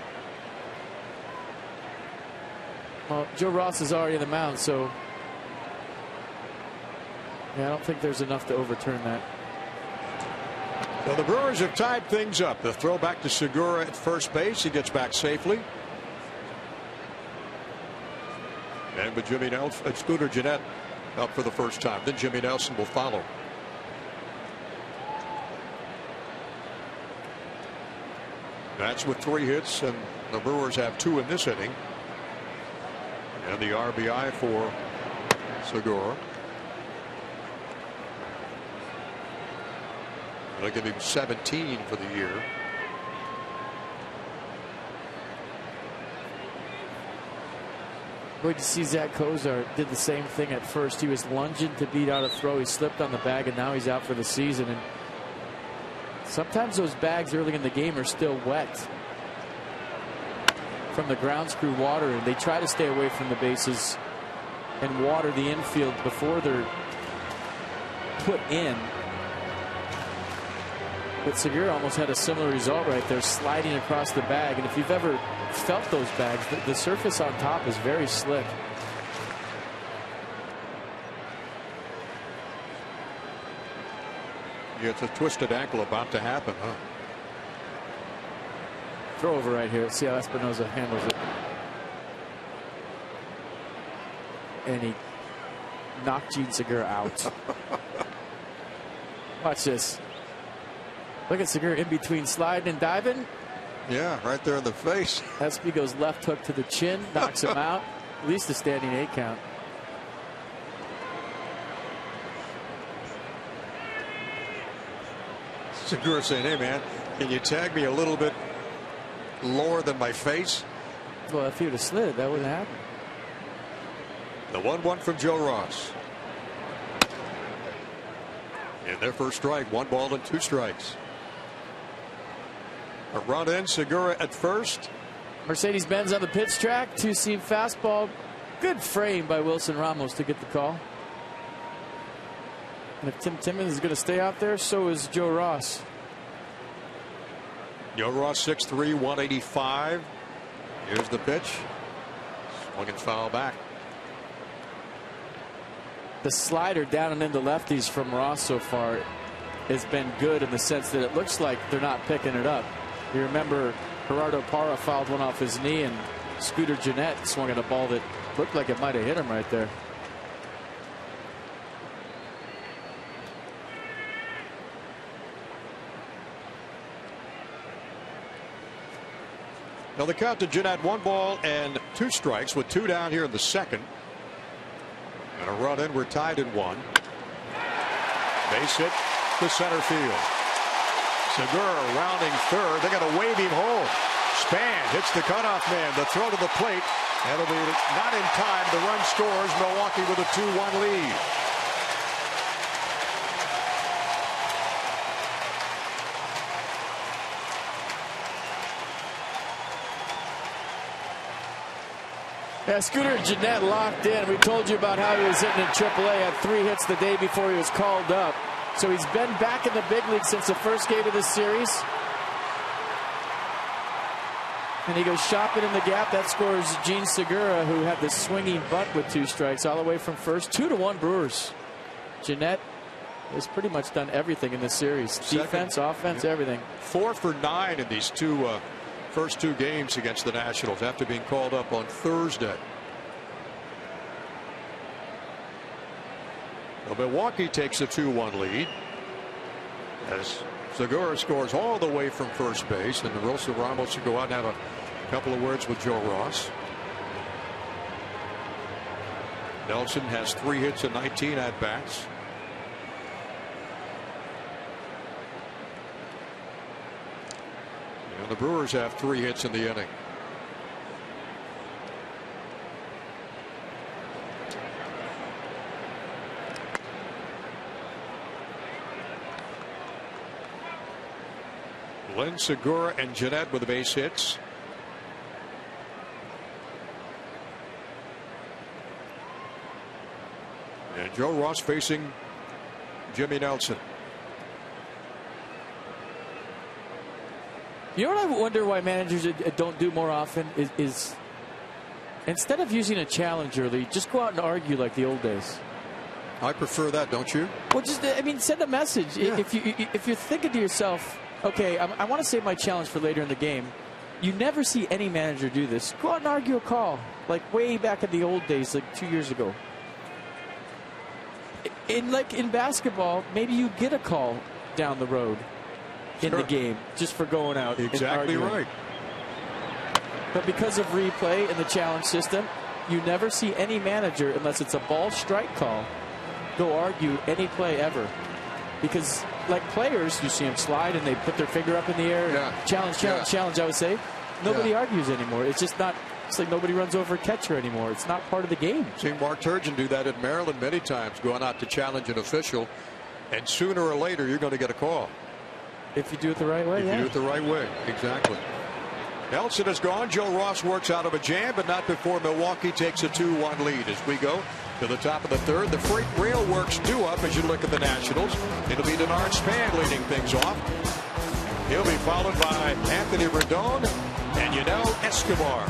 Well, Joe Ross is already in the mound, so yeah, I don't think there's enough to overturn that. Well, the Brewers have tied things up. The throw back to Segura at first base. He gets back safely. And with Jimmy Nelson, Scooter Gennett up for the first time. Then Jimmy Nelson will follow. That's with 3 hits, and the Brewers have 2 in this inning. And the RBI for Segura. They'll give him 17 for the year. Wait to see Zach Kozar did the same thing at first. He was lunging to beat out a throw. He slipped on the bag, and now he's out for the season. And sometimes those bags early in the game are still wet from the ground screw water, and they try to stay away from the bases and water the infield before they're put in. But Segura almost had a similar result right there, sliding across the bag. And if you've ever felt those bags, the surface on top is very slick. Yeah, it's a twisted ankle about to happen, huh? Throw over right here. Let's see how Espinosa handles it. And he knocked Gene Segura out. Watch this. Look at Segura in between sliding and diving. Yeah, right there in the face. Espy goes left hook to the chin, knocks him out. At least a standing 8 count. Segura saying, hey man, can you tag me a little bit lower than my face? Well, if he would have slid, that wouldn't happen. The 1-1 from Joe Ross. In their first strike, 1 ball and 2 strikes. A run in, Segura at first. Mercedes-Benz on the pitch track, 2-seam fastball. Good frame by Wilson Ramos to get the call. And if Tim Timmons is going to stay out there, so is Joe Ross. Joe Ross 6'3", 185. Here's the pitch. Swing and foul back. The slider down and into lefties from Ross so far has been good in the sense that it looks like they're not picking it up. You remember Gerardo Parra fouled one off his knee, and Scooter Gennett swung at a ball that looked like it might have hit him right there. Now the count to Gennett, 1 ball and 2 strikes with 2 down here in the second. And a run in. We're tied at 1. Base hit to center field. Segura rounding third. They got to wave him home. Span hits the cutoff man. The throw to the plate. That'll be not in time. The run scores. Milwaukee with a 2-1 lead. Yeah, Scooter Gennett locked in. We told you about how he was hitting in AAA. Had 3 hits the day before he was called up. So he's been back in the big league since the first game of this series. And he goes shopping in the gap. That scores Gene Segura, who had the swinging bunt with 2 strikes all the way from first. 2-1 Brewers. Gennett has pretty much done everything in this series. Defense, offense, everything. 4 for 9 in these first 2 games against the Nationals after being called up on Thursday. Well, Milwaukee takes a 2-1 lead as Segura scores all the way from first base, and Wilson Ramos will go out and have a couple of words with Joe Ross. Nelson has 3 hits and 19 at bats. And the Brewers have 3 hits in the inning. Len, Segura, and Gennett with the base hits. And Joe Ross facing Jimmy Nelson. You know what I wonder why managers don't do more often is instead of using a challenge early, just go out and argue like the old days. I prefer that, don't you? Well, just send a message. Yeah. If you're thinking to yourself, okay, I want to save my challenge for later in the game. You never see any manager do this. Go out and argue a call, like way back in the old days, like 2 years ago. In basketball, maybe you get a call down the road in the game just for going out. Exactly and right. But because of replay and the challenge system, you never see any manager, unless it's a ball strike call, go argue any play ever. Because like players, you see them slide and they put their finger up in the air. Yeah. Challenge, I would say. Nobody argues anymore. It's just not It's like nobody runs over a catcher anymore. It's not part of the game. Seen Mark Turgeon do that in Maryland many times, going out to challenge an official, and sooner or later you're going to get a call. If you do it the right way, If you do it the right way, exactly. Nelson is gone. Joe Ross works out of a jam, but not before Milwaukee takes a 2-1 lead. As we go to the top of the third, the freight rail works due up as you look at the Nationals. It'll be Denard Span leading things off. He'll be followed by Anthony Rendon and Yunel Escobar.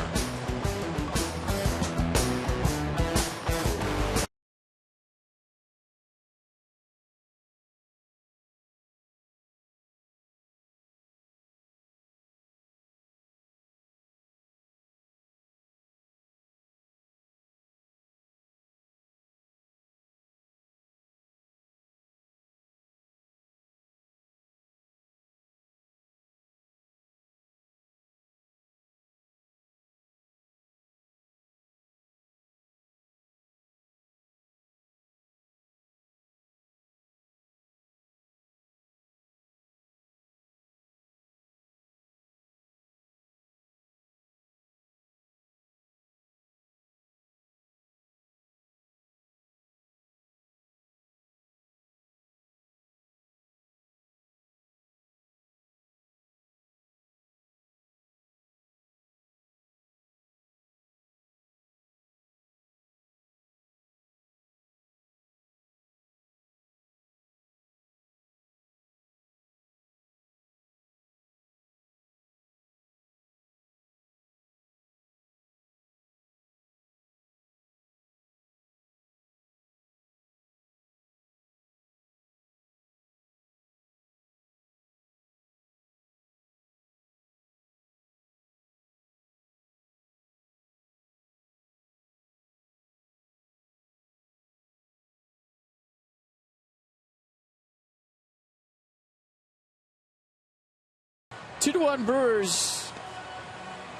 Two to 1 Brewers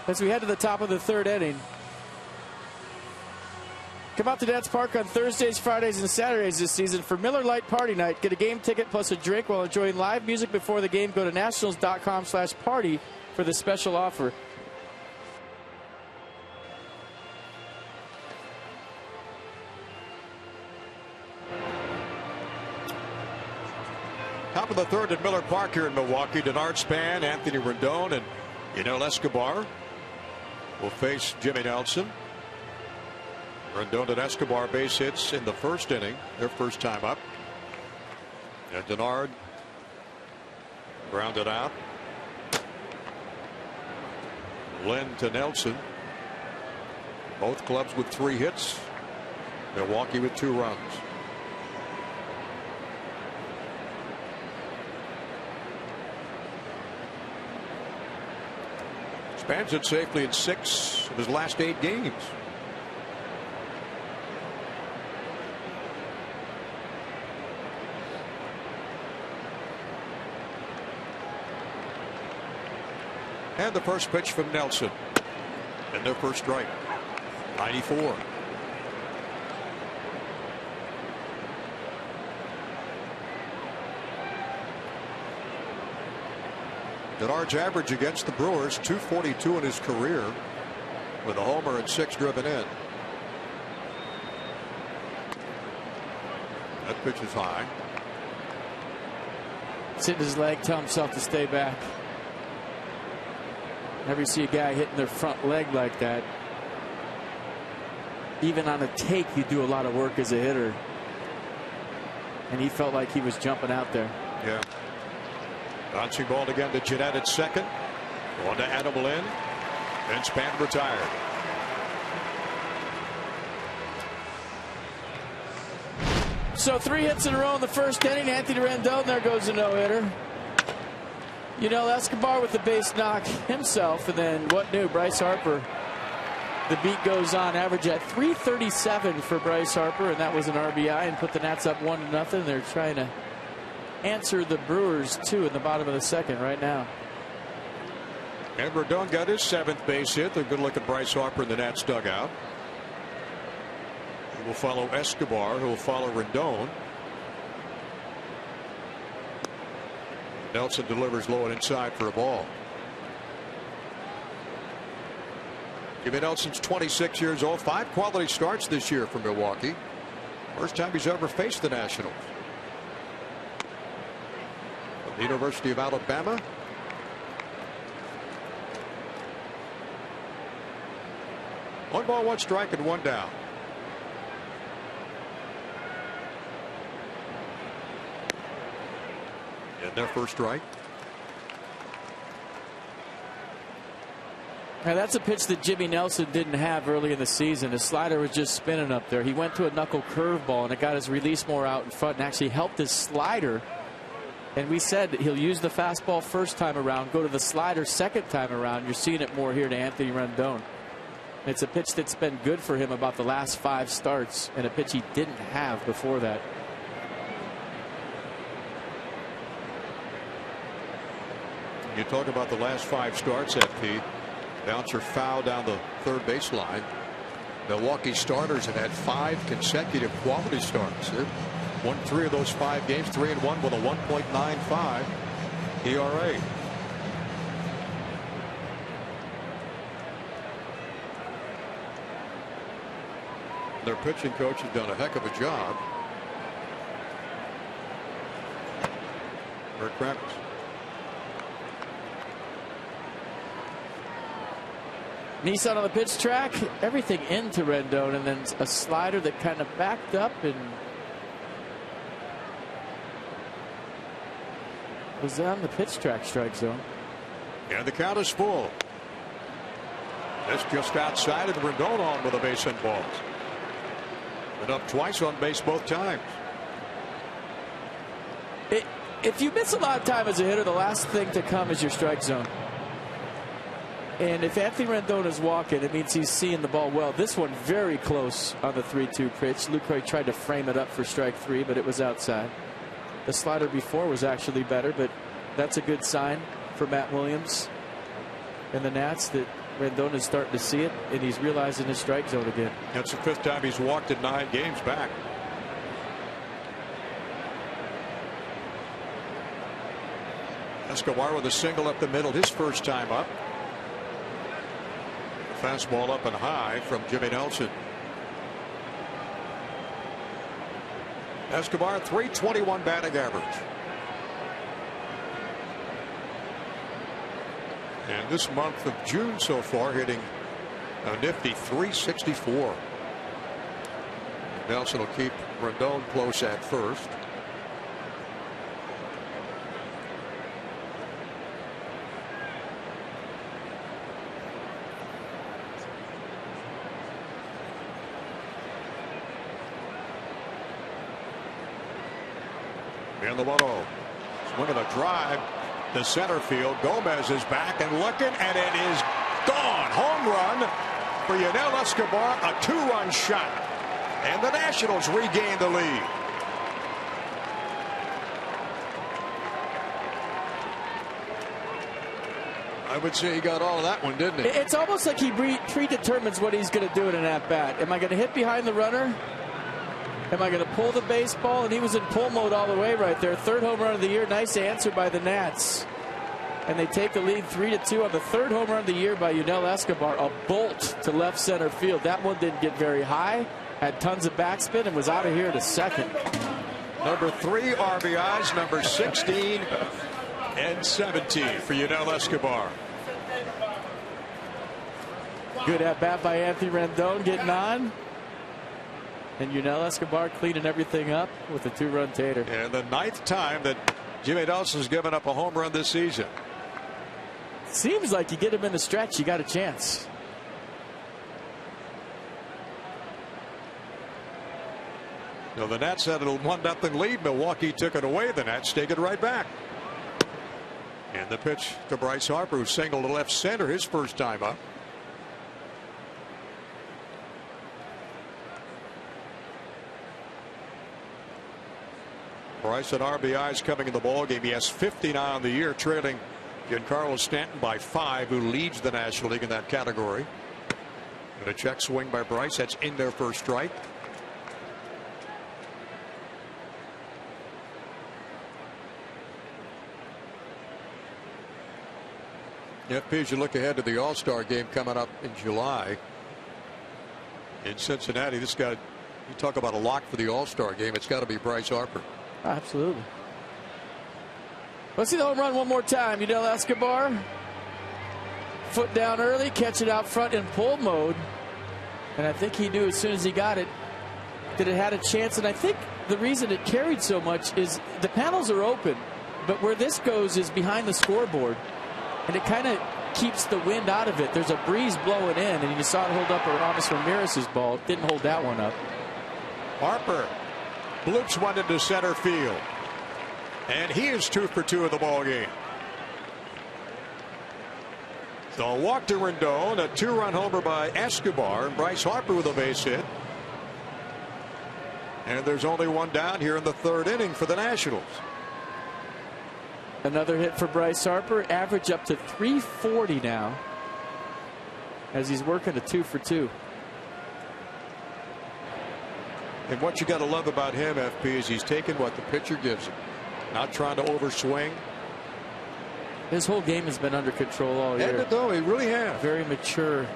as we head to the top of the third inning. Come out to Nats Park on Thursdays, Fridays, and Saturdays this season for Miller Lite Party Night. Get a game ticket plus a drink while enjoying live music before the game. Go to nationals.com/party for the special offer. Top of the third at Miller Park here in Milwaukee. Denard Span, Anthony Rendon, and Yunel Escobar will face Jimmy Nelson. Rendon and Escobar base hits in the first inning, their first time up. And Denard grounded out. Lynn to Nelson. Both clubs with 3 hits. Milwaukee with 2 runs. Spans it safely in 6 of his last 8 games. And the first pitch from Nelson. And their first strike. 94. Denard's average against the Brewers, .242 in his career, with a homer and 6 driven in. That pitch is high. Sitting his leg, tell himself to stay back. Never see a guy hitting their front leg like that. Even on a take, you do a lot of work as a hitter. And he felt like he was jumping out there. Yeah. Bouncing ball again to Jeanette at second. On to Adam Lynn. And Span retired. So 3 hits in a row in the first inning. Anthony Rendon, there goes a no-hitter. Yunel Escobar with the base knock himself. And then what new? Bryce Harper. The beat goes on. Average at .337 for Bryce Harper. And that was an RBI and put the Nats up 1-0. They're trying to answer the Brewers 2 in the bottom of the second right now. And Rendon got his 7th base hit. A good look at Bryce Harper in the Nats dugout. He will follow Escobar, who will follow Rendon. Nelson delivers low and inside for a ball. Jimmy Nelson's 26 years old. 5 quality starts this year for Milwaukee. First time he's ever faced the Nationals. From the University of Alabama. One ball, one strike, and one down. And their first strike. Now that's a pitch that Jimmy Nelson didn't have early in the season. His slider was just spinning up there. He went to a knuckle curveball, and it got his release more out in front and actually helped his slider. And we said that he'll use the fastball first time around, go to the slider second time around. You're seeing it more here to Anthony Rendon. It's a pitch that's been good for him about the last 5 starts, and a pitch he didn't have before that. You talk about the last 5 starts, FP. Bouncer foul down the third baseline. Milwaukee starters have had 5 consecutive quality starts. They've won 3 of those 5 games, 3-1 with a 1.95 ERA. Their pitching coach has done a heck of a job. Bert Krampus. Nissan on the pitch track, everything into Rendon, and then a slider that kind of backed up and was on the pitch track strike zone. And the count is full. That's just outside, and Rendon on with a base hit balls. Been up twice on base both times. If you miss a lot of time as a hitter, the last thing to come is your strike zone. And if Anthony Rendon is walking, it means he's seeing the ball well. This one very close on the 3-2 pitch. Lucroy tried to frame it up for strike 3, but it was outside. The slider before was actually better, but that's a good sign for Matt Williams and the Nats that Rendon is starting to see it, and he's realizing his strike zone again. That's the 5th time he's walked in 9 games back. Escobar with a single up the middle, his first time up. Fastball up and high from Jimmy Nelson. Escobar, .321 batting average. And this month of June so far, hitting a nifty .364. Nelson will keep Rendon close at first. In the 1-0. Swing of a drive to center field. Gomez is back and looking, and it is gone. Home run for Yunel Escobar, a 2-run shot. And the Nationals regain the lead. I would say he got all of that one, didn't he? It's almost like he predetermines what he's going to do in an at-bat. Am I going to hit behind the runner? Am I going to pull the baseball? And he was in pull mode all the way right there. 3rd home run of the year. Nice answer by the Nats. And they take the lead 3-2 on the 3rd home run of the year by Yunel Escobar. A bolt to left center field. That one didn't get very high. Had tons of backspin and was out of here to second. Number 3 RBIs, number 16 and 17 for Yunel Escobar. Good at bat by Anthony Rendon getting on. And Yunel Escobar cleaning everything up with a 2-run tater. And the 9th time that Jimmy Nelson's given up a home run this season. Seems like you get him in the stretch, you got a chance. Now the Nats had a 1-0 lead. Milwaukee took it away. The Nats take it right back. And the pitch to Bryce Harper, who singled to left center his first time up. Bryce at RBIs coming in the ballgame. He has 59 on the year, trailing Giancarlo Stanton by 5, who leads the National League in that category. And a check swing by Bryce. That's in there for a strike. FP, as you look ahead to the All-Star game coming up in July in Cincinnati, this guy, you talk about a lock for the All-Star game, it's got to be Bryce Harper. Absolutely. Let's see the home run one more time. Yudel Escobar. Foot down early, catch it out front in pull mode. And I think he knew as soon as he got it that it had a chance. And I think the reason it carried so much is the panels are open, but where this goes is behind the scoreboard. And it kind of keeps the wind out of it. There's a breeze blowing in, and you saw it hold up Aramis Ramirez's ball. It didn't hold that one up. Harper bloops one into center field. And he is 2 for 2 in the ball game. The walk to Rendon, a 2-run homer by Escobar, and Bryce Harper with a base hit. And there's only one down here in the 3rd inning for the Nationals. Another hit for Bryce Harper, average up to 340 now, as he's working a 2 for 2. And what you got to love about him, FP, is he's taking what the pitcher gives him. Not trying to overswing. His whole game has been under control all year. And though he really has. Very mature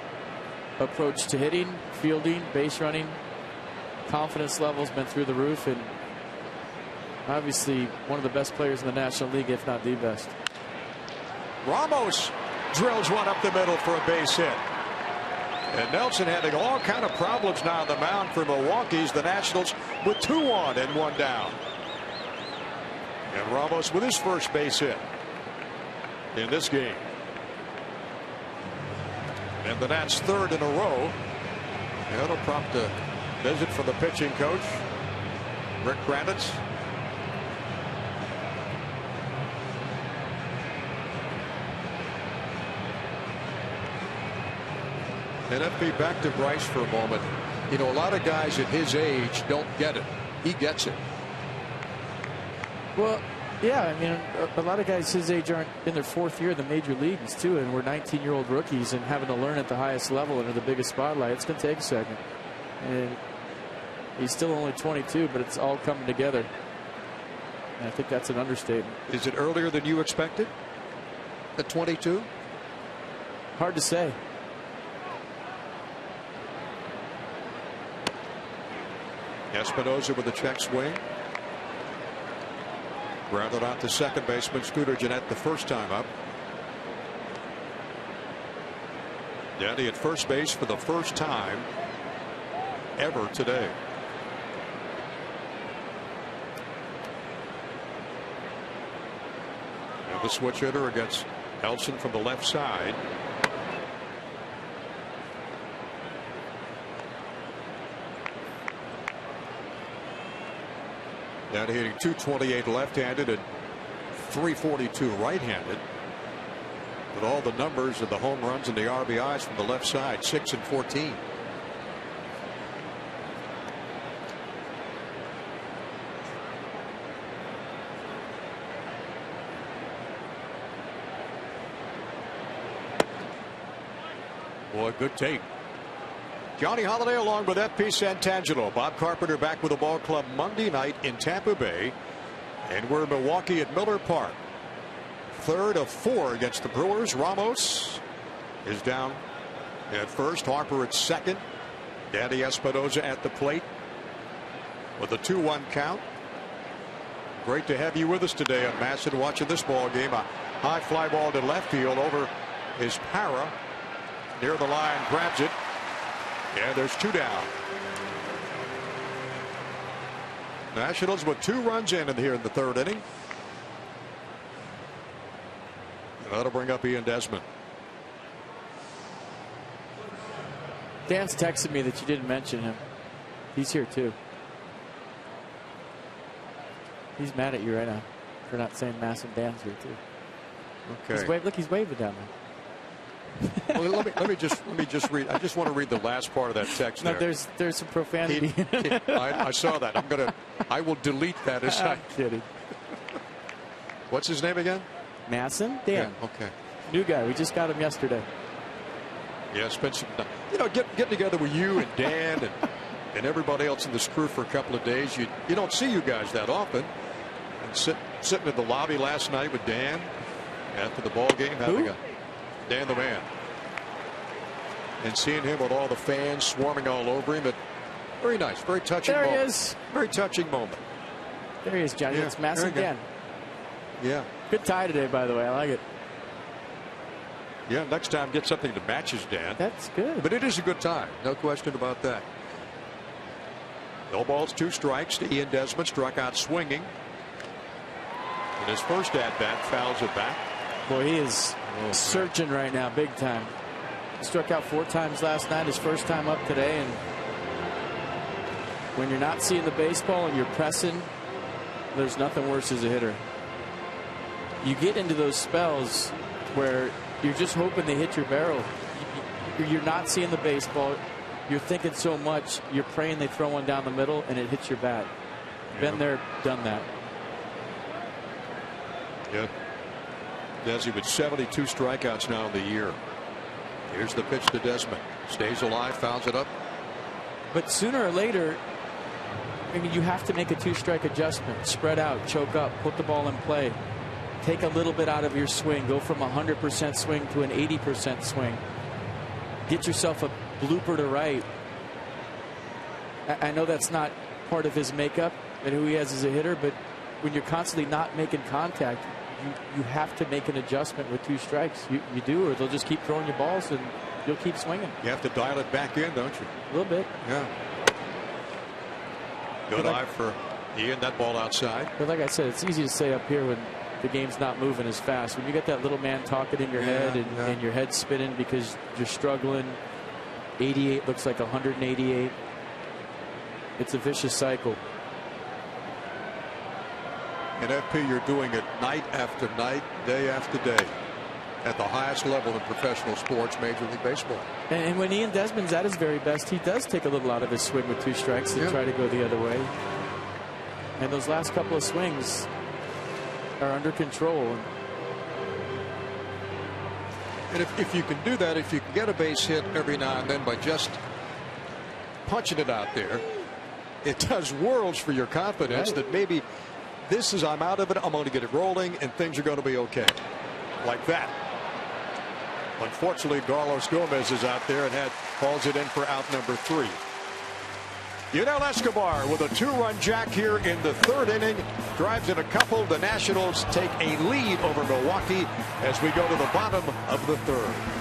approach to hitting, fielding, base running. Confidence level's been through the roof, and obviously one of the best players in the National League, if not the best. Ramos drills one up the middle for a base hit. And Nelson having all kind of problems now on the mound for Milwaukee's the Nationals with 2 on and 1 down. And Ramos with his first base hit in this game. And the Nats 3rd in a row. And that'll prompt a visit from the pitching coach, Rick Kravitz. And FP, back to Bryce for a moment. You know, a lot of guys at his age don't get it. He gets it. Well, yeah, I mean, a lot of guys his age aren't in their 4th year in the major leagues, too, and we're 19-year-old rookies and having to learn at the highest level under the biggest spotlight. It's going to take a second. And he's still only 22, but it's all coming together. And I think that's an understatement. Is it earlier than you expected at 22? Hard to say. Espinosa with a check swing. Grounded out to second baseman Scooter Gennett the first time up. Danny at first base for the first time ever today. And the switch hitter against Elson from the left side. Down hitting .228 left-handed and .342 right-handed. But all the numbers of the home runs and the RBIs from the left side, 6 and 14. Boy, good take. Johnny Holiday along with FP Santangelo. Bob Carpenter back with the ball club Monday night in Tampa Bay. And we're in Milwaukee at Miller Park. 3rd of 4 against the Brewers. Ramos is down at first. Harper at second. Danny Espinosa at the plate with a 2-1 count. Great to have you with us today on Masson watching this ball game. A high fly ball to left field over is Para. Near the line, grabs it. And there's 2 down. Nationals with 2 runs in here in the 3rd inning. And that'll bring up Ian Desmond. Dan's texted me that you didn't mention him. He's here too. He's mad at you right now for not saying Masson. Dan's here too. Okay. Look, he's waving down there. Well, let me just read. I just want to read the last part of that text. No, there's some profanity. I saw that. I will delete that. I'm kidding. What's his name again? Masson? Dan. Yeah, okay. New guy. We just got him yesterday. Yeah, spent some time. You know, get together with you and Dan and everybody else in this crew for a couple of days. You don't see you guys that often. And sitting in the lobby last night with Dan after the ball game, having Dan the Man. And seeing him with all the fans swarming all over him, very nice, very touching moment. There he is. Very touching moment. There he is, Johnny. Yeah, It's Mass again. Yeah. Good tie today, by the way. I like it. Yeah, next time get something that matches, Dan. That's good. But it is a good time. No question about that. No balls, 2 strikes to Ian Desmond. Struck out swinging. In his first at-bat, fouls it back. Boy, he is searching right now, big time. He struck out 4 times last night, his first time up today. And when you're not seeing the baseball and you're pressing, there's nothing worse as a hitter. You get into those spells where you're just hoping they hit your barrel. You're not seeing the baseball. You're thinking so much. You're praying they throw one down the middle and it hits your bat. Been there, done that. Yeah. Desi with 72 strikeouts now in the year. Here's the pitch to Desmond. Stays alive, fouls it up. But sooner or later, I mean, you have to make a 2-strike adjustment. Spread out, choke up, put the ball in play. Take a little bit out of your swing. Go from 100% swing to an 80% swing. Get yourself a blooper to right. I know that's not part of his makeup and who he has as a hitter, but when you're constantly not making contact, you have to make an adjustment with 2 strikes. You do, or they'll just keep throwing you balls and you'll keep swinging. You have to dial it back in, don't you? A little bit. Yeah. Good eye for Ian. That ball outside. But like I said, it's easy to say up here when the game's not moving as fast. When you get that little man talking in your head and your head spinning because you're struggling, 88 looks like 188. It's a vicious cycle. And FP, you're doing it night after night, day after day, at the highest level in professional sports, Major League Baseball. And when Ian Desmond's at his very best, he does take a little out of his swing with 2 strikes and try to go the other way. And those last couple of swings are under control. And if you can do that, if you can get a base hit every now and then by just punching it out there, it does worlds for your confidence that maybe this is, I'm out of it, I'm going to get it rolling, and things are going to be okay. Like that. Unfortunately, Carlos Gomez is out there and calls it in for out number 3. Yunel Escobar with a 2-run jack here in the 3rd inning. Drives in a couple. The Nationals take a lead over Milwaukee as we go to the bottom of the 3rd.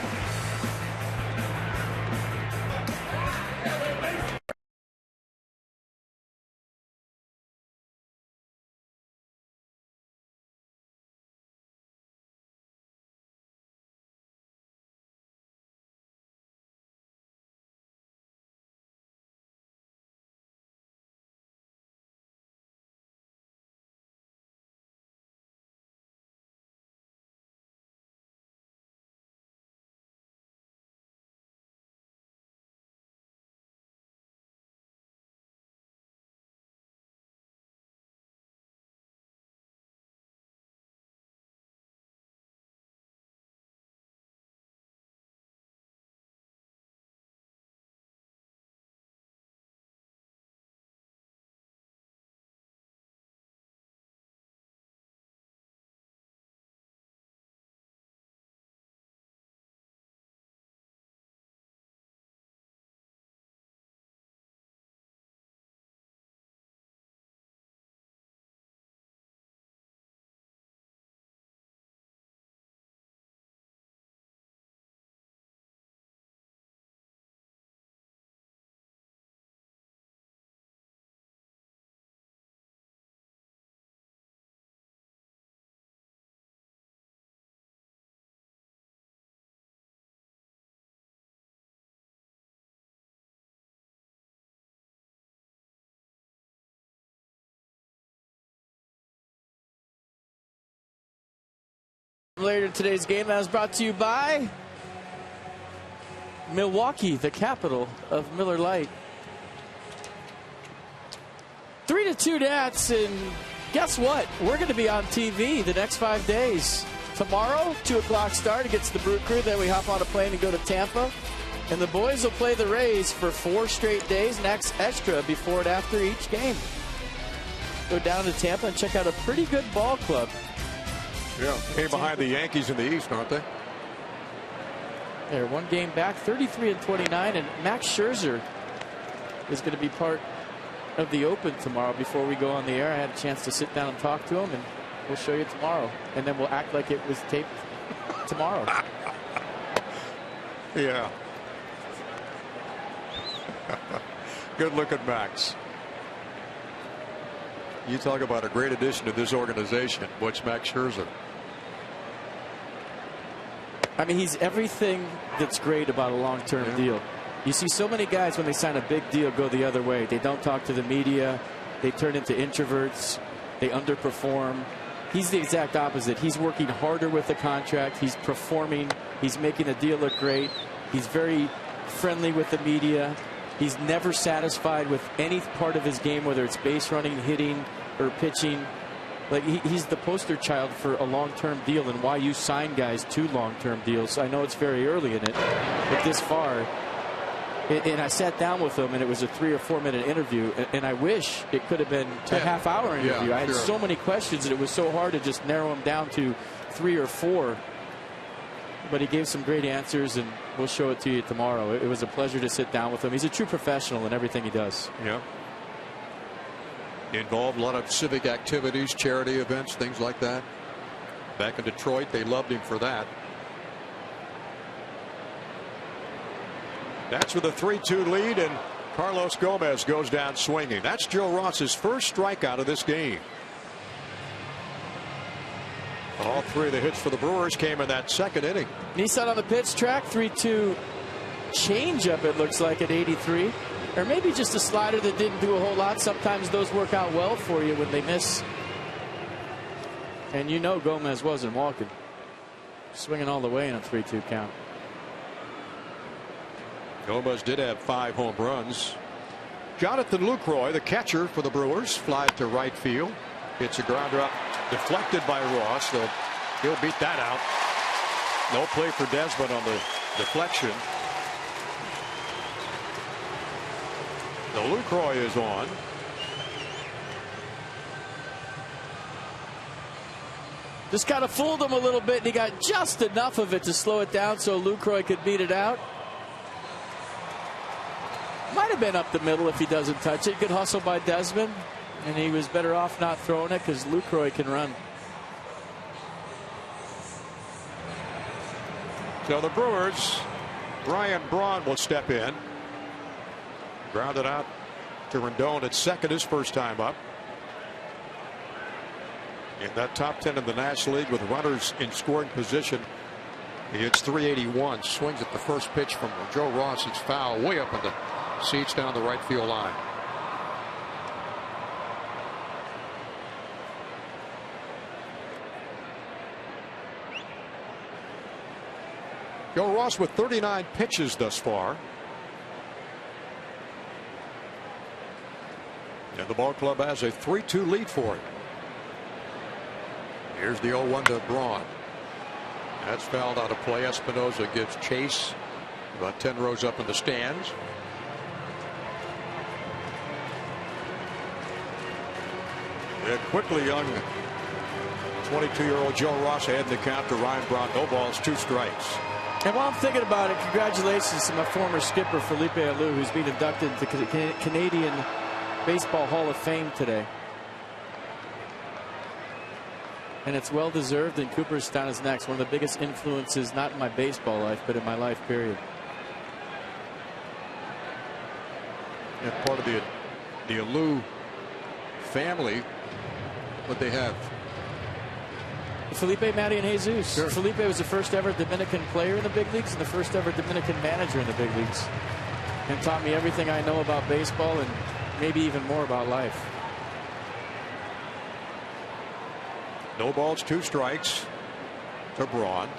Later today's game that was brought to you by Milwaukee, the capital of Miller Lite. 3-2 Nats, and guess what? We're going to be on TV the next 5 days. Tomorrow, 2 o'clock start against the Brew Crew. Then we hop on a plane and go to Tampa. And the boys will play the Rays for 4 straight days, next extra before and after each game. Go down to Tampa and check out a pretty good ball club. Yeah, came behind the Yankees in the East, aren't they? They're one game back, 33-29, and Max Scherzer is going to be part of the Open tomorrow. Before we go on the air, I had a chance to sit down and talk to him, and we'll show you tomorrow, and then we'll act like it was taped tomorrow. Yeah. Good look at Max. You talk about a great addition to this organization. What's Max Scherzer? I mean, he's everything that's great about a long-term deal. You see so many guys when they sign a big deal go the other way. They don't talk to the media. They turn into introverts. They underperform. He's the exact opposite. He's working harder with the contract. He's performing. He's making the deal look great. He's very friendly with the media. He's never satisfied with any part of his game, whether it's base running, hitting, or pitching. Like he's the poster child for a long-term deal and why you sign guys to long-term deals. I know it's very early in it, but this far. And I sat down with him, and it was a 3 or 4 minute interview. And I wish it could have been a half-hour interview. Yeah, I had so many questions, and it was so hard to just narrow them down to 3 or 4. But he gave some great answers, and we'll show it to you tomorrow. It was a pleasure to sit down with him. He's a true professional in everything he does. Yeah. Involved a lot of civic activities, charity events, things like that. Back in Detroit, they loved him for that. That's with a 3-2 lead, and Carlos Gomez goes down swinging. That's Joe Ross's first strikeout of this game. All 3 of the hits for the Brewers came in that second inning. Nissan on the pitch track, 3-2 changeup, it looks like, at 83. Or maybe just a slider that didn't do a whole lot. Sometimes those work out well for you when they miss. And you know Gomez wasn't walking. Swinging all the way in a 3-2 count. Gomez did have 5 home runs. Jonathan Lucroy, the catcher for the Brewers, flied to right field. It's a grounder up, deflected by Ross. He'll beat that out. No play for Desmond on the deflection. The Lucroy is on. Just kind of fooled him a little bit, and he got just enough of it to slow it down so Lucroy could beat it out. Might have been up the middle if he doesn't touch it. Good hustle by Desmond, and he was better off not throwing it because Lucroy can run. So the Brewers, Brian Braun will step in. Grounded out to Rendon at second, his first time up. In that top 10 in the National League with runners in scoring position. He hits .381, swings at the first pitch from Joe Ross. It's foul way up in the seats down the right field line. Joe Ross with 39 pitches thus far. And the ball club has a 3-2 lead for it. Here's the 0-1 to Braun. That's fouled out of play. Espinosa gives chase about 10 rows up in the stands. And quickly, young 22-year-old Joe Ross ahead in the count to Ryan Braun. No balls, 2 strikes. And while I'm thinking about it, congratulations to my former skipper Felipe Alou, who's been inducted into the Canadian Baseball Hall of Fame today. And it's well deserved, and Cooperstown is next. One of the biggest influences, not in my baseball life, but in my life, period. And part of the Alou family, what they have. Felipe, Matty, and Jesus. Sure. Felipe was the first ever Dominican player in the big leagues and the first ever Dominican manager in the big leagues. And taught me everything I know about baseball and maybe even more about life. No balls, 2 strikes to Braun.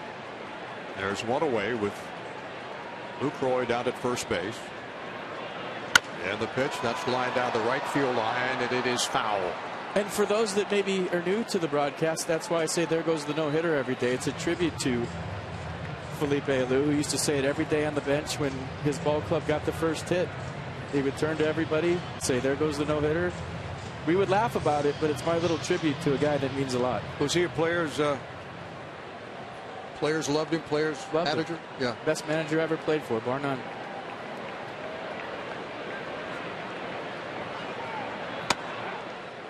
There's one away with Lucroy down at first base. And the pitch, that's lined down the right field line, and it is foul. And for those that maybe are new to the broadcast, that's why I say there goes the no-hitter every day. It's a tribute to Felipe Alou, who used to say it every day on the bench when his ball club got the first hit. He would turn to everybody, say, there goes the no-hitter. We would laugh about it, but it's my little tribute to a guy that means a lot. Was he a player's Players loved him. Players loved manager. him. Yeah. Best manager ever played for, bar none.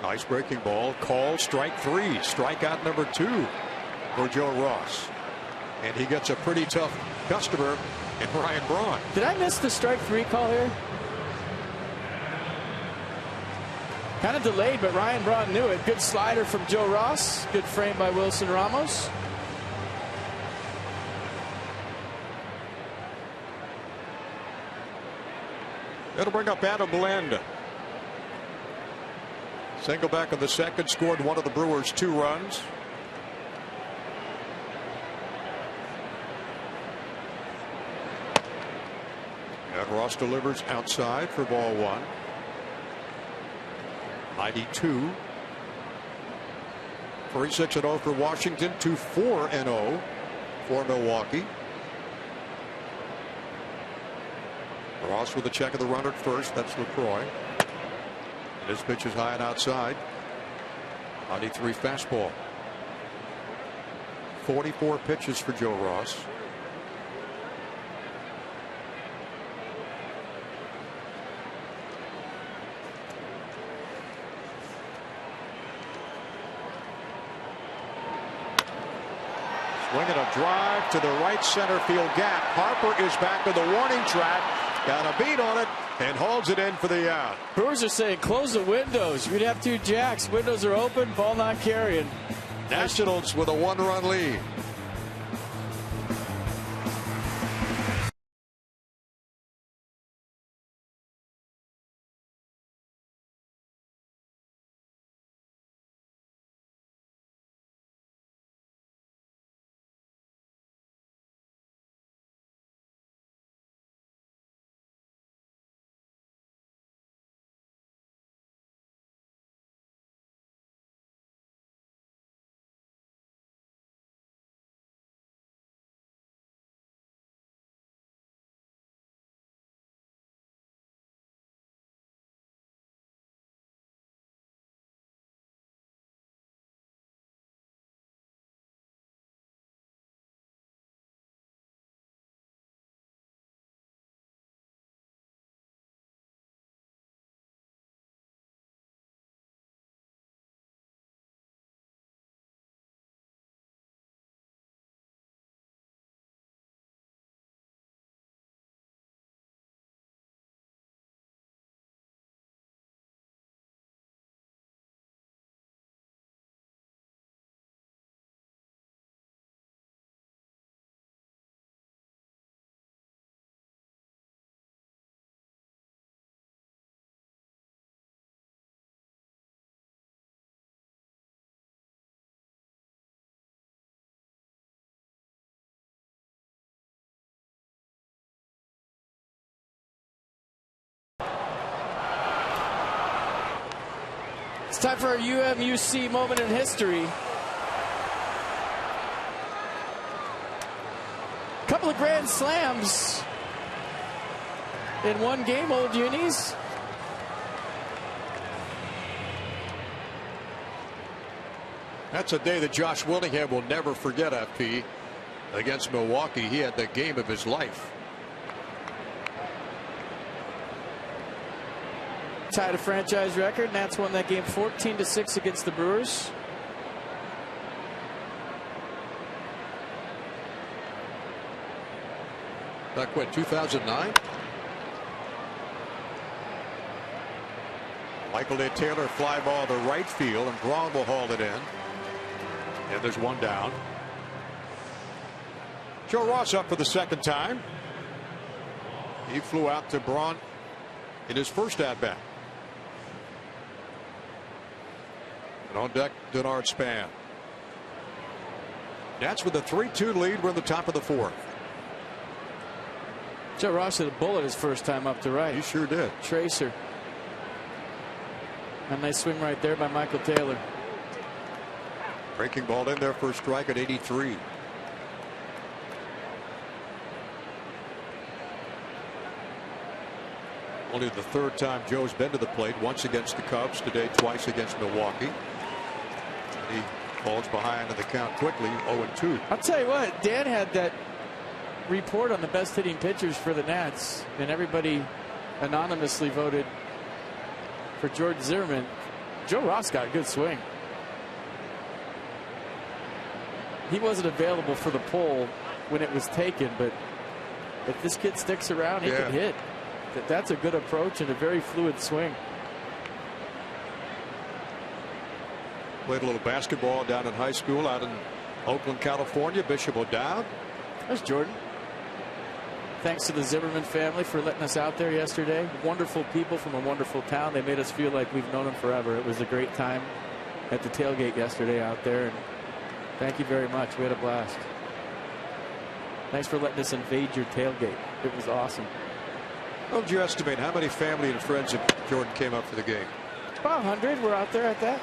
Nice breaking ball. Call strike 3. Strikeout number 2 for Joe Ross. And he gets a pretty tough customer in Ryan Braun. Did I miss the strike 3 call here? Kind of delayed, but Ryan Braun knew it. Good slider from Joe Ross. Good frame by Wilson Ramos. It'll bring up Adam Blend. Single back in the second, scored one of the Brewers' 2 runs. And Ross delivers outside for ball 1. 92. 3-6-0 for Washington. 2-4-0 for Milwaukee. Ross with a check of the runner at first. That's LaCroix. His pitch is high and outside. 93 fastball. 44 pitches for Joe Ross. Swinging a drive to the right center field gap. Harper is back in the warning track. Got a beat on it and holds it in for the out. Brewers are saying close the windows. We'd have 2 jacks. Windows are open. Ball not carrying. Nationals with a 1-run lead. It's time for our UMUC moment in history. Couple of grand slams in one game, old unis. That's a day that Josh Willingham will never forget, FP. Against Milwaukee, he had the game of his life. Tied a franchise record. Nats won that game 14-6 against the Brewers. Back when, 2009? Michael A. Taylor fly ball to right field, and Braun will haul it in. And there's one down. Joe Ross up for the second time. He flew out to Braun in his first at-bat. And on deck, Denard Span. Nats with a 3-2 lead. We're in the top of the 4th. Joe Ross hit a bullet his first time up to right. He sure did. Tracer. A nice swing right there by Michael Taylor. Breaking ball in there for a strike at 83. Only the third time Joe's been to the plate. Once against the Cubs, today twice against Milwaukee. He Falls behind in the count quickly, 0-2. I'll tell you what, Dan had that report on the best hitting pitchers for the Nats, and everybody anonymously voted for George Zimmerman. Joe Ross got a good swing. He wasn't available for the poll when it was taken, but if this kid sticks around, he can hit. That's a good approach and a very fluid swing. Played a little basketball down in high school out in Oakland, California. Bishop O'Dowd. There's Jordan. Thanks to the Zimmerman family for letting us out there yesterday. Wonderful people from a wonderful town. They made us feel like we've known them forever. It was a great time at the tailgate yesterday out there. And thank you very much. We had a blast. Thanks for letting us invade your tailgate. It was awesome. What would you estimate how many family and friends of Jordan came up for the game? About 100 were out there at that.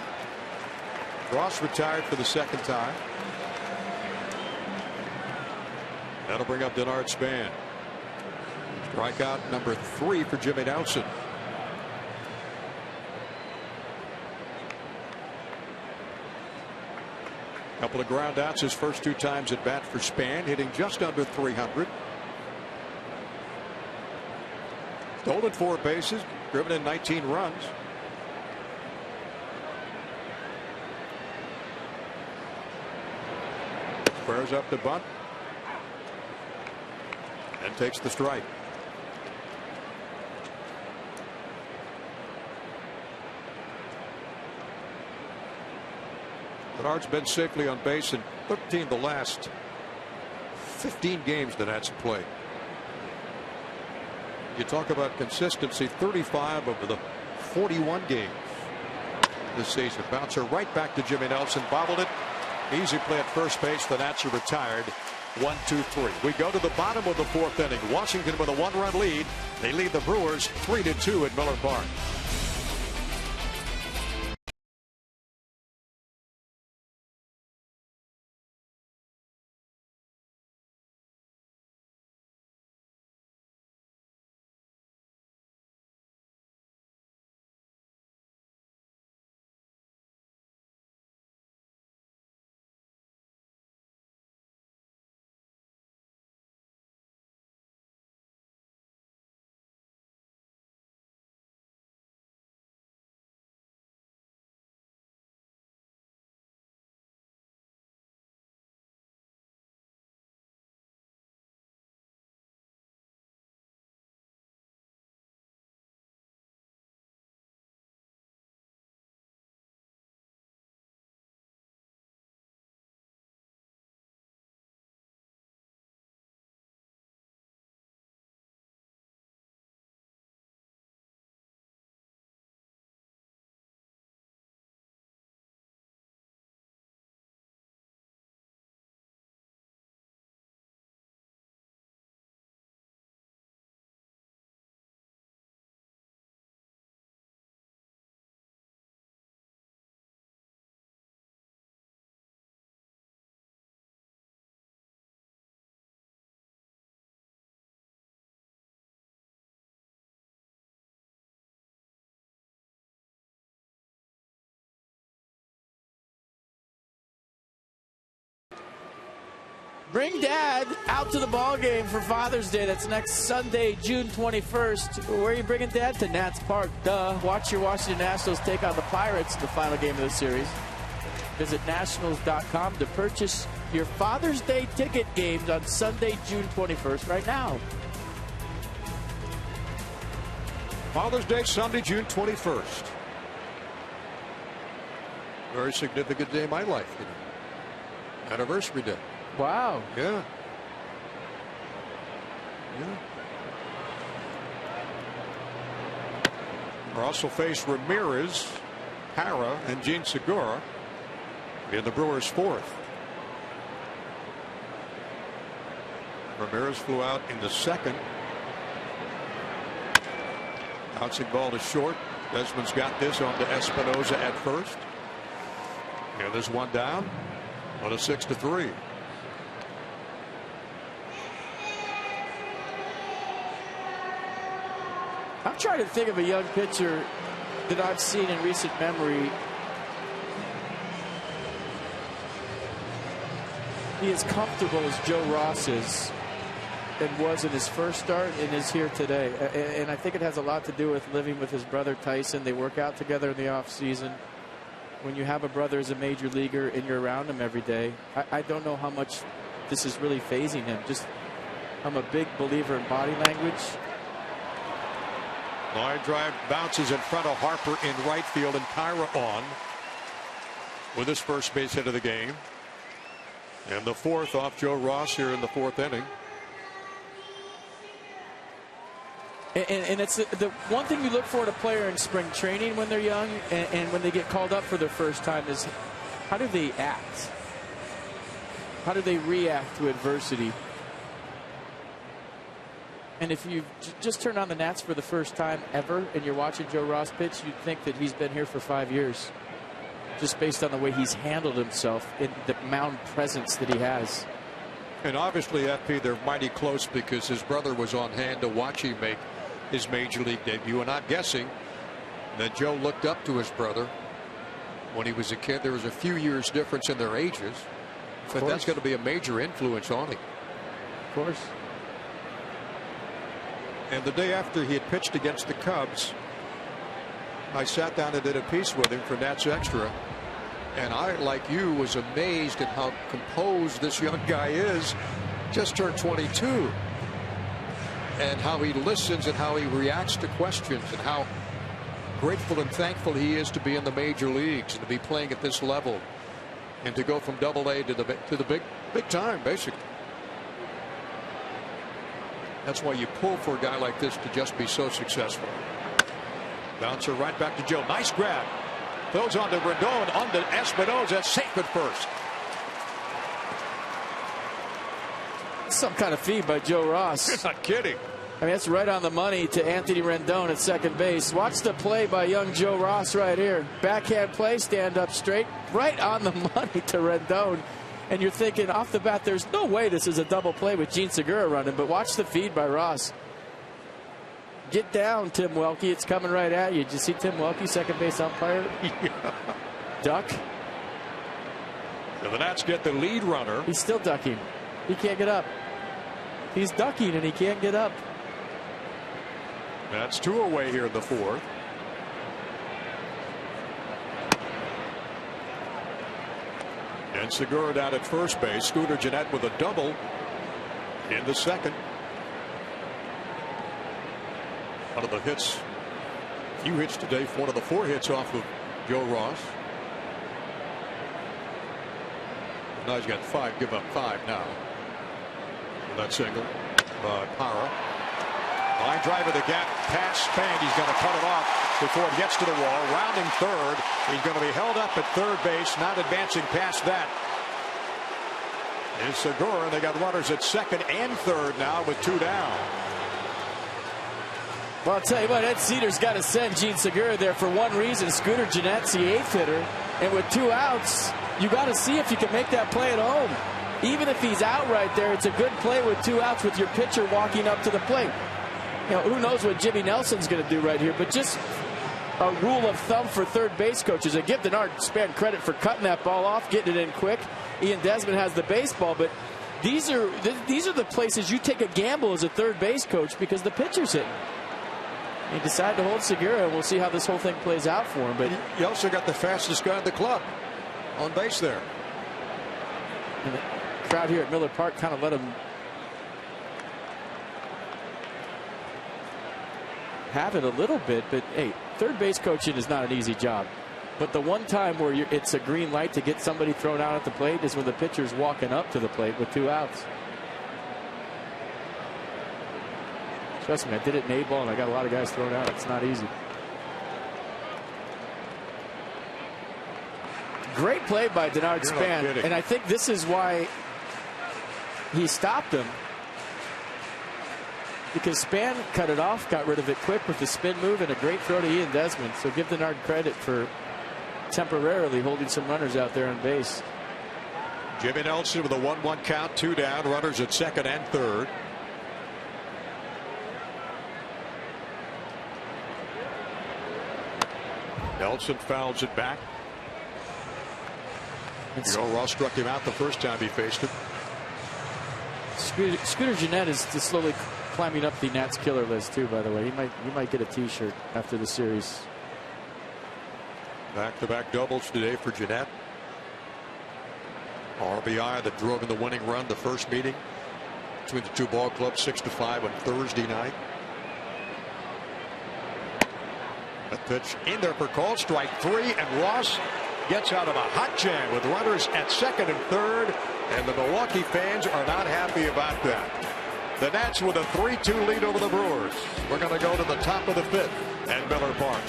Ross retired for the second time. That'll bring up Denard Span. Strikeout number 3 for Jimmy Nelson. Couple of ground outs his first 2 times at bat for Span, hitting just under 300. Stolen 4 bases, driven in 19 runs. Squares up the bunt and takes the strike. Bernard's been safely on base in 13 the last 15 games the Nats have played. You talk about consistency, 35 over the 41 games this season. Bouncer right back to Jimmy Nelson, bobbled it. Easy play at first base. The Nats are retired. 1-2-3. We go to the bottom of the 4th inning. Washington with a 1-run lead. They lead the Brewers 3-2 at Miller Park. Bring Dad out to the ball game for Father's Day. That's next Sunday, June 21st. Where are you bringing Dad? To Nats Park. Duh. Watch your Washington Nationals take on the Pirates in the final game of the series. Visit nationals.com to purchase your Father's Day ticket games on Sunday, June 21st right now. Father's Day, Sunday, June 21st. Very significant day in my life. You know. Anniversary day. Wow. Yeah. Ross will face Ramirez, Hara, and Gene Segura in the Brewers' 4th. Ramirez flew out in the 2nd. Bouncing ball to short. Desmond's got this on to Espinoza at first. And there's one down on a 6-3. I'm trying to think of a young pitcher that I've seen in recent memory be as comfortable as Joe Ross is and was in his first start and is here today. And I think it has a lot to do with living with his brother Tyson. They work out together in the offseason. When you have a brother as a major leaguer and you're around him every day, I don't know how much this is really phasing him. I'm a big believer in body language. Line drive bounces in front of Harper in right field, and Kyra on with his first base hit of the game. And the fourth off Joe Ross here in the fourth inning. And it's the one thing you look for in a player in spring training when they're young and when they get called up for their first time is how do they act? How do they react to adversity? And if you just turn on the Nats for the first time ever and you're watching Joe Ross pitch, you'd think that he's been here for 5 years, just based on the way he's handled himself in the mound presence that he has. And obviously, FP, they're mighty close because his brother was on hand to watch him make his major league debut. And I'm guessing that Joe looked up to his brother when he was a kid. There was a few years difference in their ages, but that's going to be a major influence on him. Of course. And the day after he had pitched against the Cubs, I sat down and did a piece with him for Nats Extra. And I, like you, was amazed at how composed this young guy is. Just turned 22. And how he listens and how he reacts to questions and how grateful and thankful he is to be in the major leagues and to be playing at this level and to go from Double-A to the big time, basically. That's why you pull for a guy like this to just be so successful. Bouncer right back to Joe. Nice grab. Throws on to Rendon, on to Espinosa. Safe at first. Some kind of feed by Joe Ross. You're not kidding. I mean, that's right on the money to Anthony Rendon at second base. Watch the play by young Joe Ross right here. Backhand play, stand up straight, right on the money to Rendon. And you're thinking off the bat, there's no way this is a double play with Gene Segura running, but watch the feed by Ross. Get down, Tim Welke. It's coming right at you. Did you see Tim Welke, second base umpire? Yeah. Duck. And the Nats get the lead runner. He's still ducking. He can't get up. He's ducking and he can't get up. That's 2 away here in the fourth. And Segura down at first base. Scooter Gennett with a double in the second. One of the hits, few hits today, one of the 4 hits off of Joe Ross. Now he's got 5, give up 5 now. And that single by Parra. Line drive of the gap, pass Span. He's going to cut it off before it gets to the wall. Rounding third. He's going to be held up at third base, not advancing past that. And Segura, and they got runners at second and third now with 2 down. Well, I'll tell you what, Ed Cedar's got to send Gene Segura there for one reason. Scooter Gennett's the 8th hitter, and with 2 outs, you got to see if you can make that play at home. Even if he's out right there, it's a good play with 2 outs with your pitcher walking up to the plate. You know, who knows what Jimmy Nelson's going to do right here, but just a rule of thumb for third base coaches. I give Denard Span credit for cutting that ball off, getting it in quick. Ian Desmond has the baseball, but these are the places you take a gamble as a third base coach because the pitcher's hitting. He decided to hold Segura, and we'll see how this whole thing plays out for him. But you also got the fastest guy in the club on base there. And the crowd here at Miller Park kind of let him have it a little bit. But hey, third base coaching is not an easy job. But the one time where it's a green light to get somebody thrown out at the plate is when the pitcher's walking up to the plate with 2 outs. Trust me, I did it in A-ball, and I got a lot of guys thrown out. It's not easy. Great play by Denard Span, and I think this is why he stopped him. Because Span cut it off, got rid of it quick with the spin move, and a great throw to Ian Desmond. So give Denard credit for temporarily holding some runners out there on base. Jimmy Nelson with a 1-1 count, 2 down, runners at second and third. Nelson fouls it back. Joe Ross struck him out the first time he faced him. Scooter Gennett is slowly climbing up the Nats killer list too. By the way, he might get a T-shirt after the series. Back-to-back doubles today for Gennett. RBI that drove in the winning run the first meeting between the two ball clubs, 6-5 on Thursday night. A pitch in there for call, strike 3, and Ross gets out of a hot jam with runners at second and third, and the Milwaukee fans are not happy about that. The Nats with a 3-2 lead over the Brewers. We're going to go to the top of the 5th at Miller Park.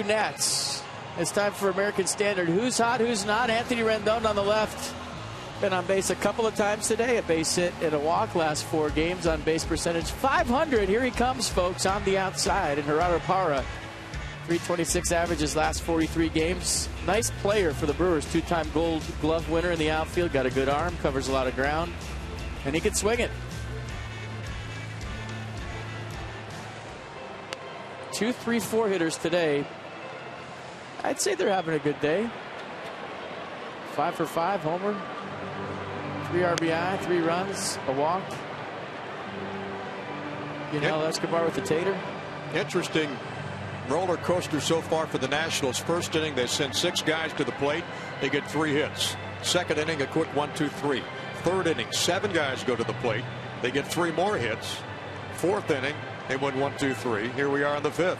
Nats. It's time for American Standard. Who's hot, who's not? Anthony Rendon on the left. Been on base a couple of times today. A base hit and a walk. Last 4 games on base percentage. .500. Here he comes, folks, on the outside. And Gerardo Parra, .326 averages last 43 games. Nice player for the Brewers. 2-time Gold Glove winner in the outfield. Got a good arm. Covers a lot of ground. And he can swing it. 2, 3, 4 hitters today. I'd say they're having a good day. 5 for 5, homer. 3 RBI, 3 runs, a walk. Escobar with the tater. Interesting roller coaster so far for the Nationals. First inning, they send 6 guys to the plate. They get 3 hits. Second inning, a quick 1-2-3. Third inning, 7 guys go to the plate. They get 3 more hits. Fourth inning, they win 1-2-3. Here we are in the 5th.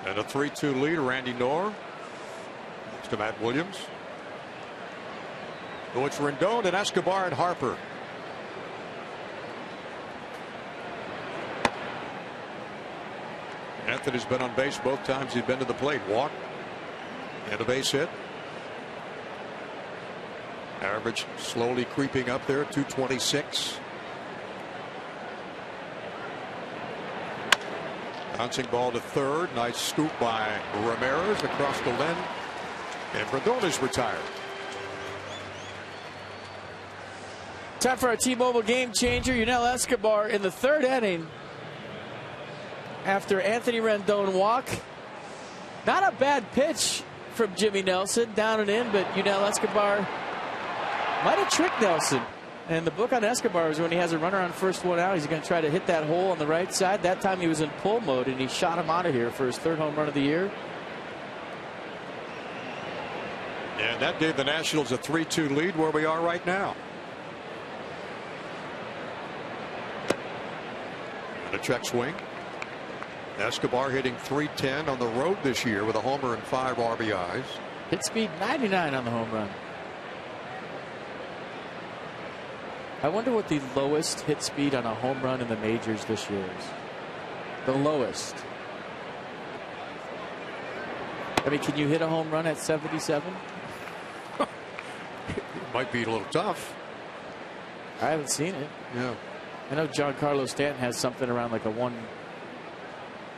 And a 3-2 lead, Randy Knorr. Next to Matt Williams. So it's Rendon and Escobar and Harper. Anthony's been on base both times he's been to the plate. Walk and a base hit. Average slowly creeping up there, 226. Bouncing ball to third. Nice scoop by Ramirez across the limb. And Rendon is retired. Time for our T-Mobile game changer. Yunel Escobar in the 3rd inning. After Anthony Rendon walk. Not a bad pitch from Jimmy Nelson. Down and in, but Yunel Escobar might have tricked Nelson. And the book on Escobar is when he has a runner on first, 1 out, he's going to try to hit that hole on the right side. That time he was in pull mode, and he shot him out of here for his 3rd home run of the year. And that gave the Nationals a 3-2 lead where we are right now. And a check swing. Escobar hitting .310 on the road this year with a homer and 5 RBIs. Hit speed 99 on the home run. I wonder what the lowest hit speed on a home run in the majors this year is. The lowest. I mean, can you hit a home run at 77? It might be a little tough. I haven't seen it. Yeah. I know Giancarlo Stanton has something around like a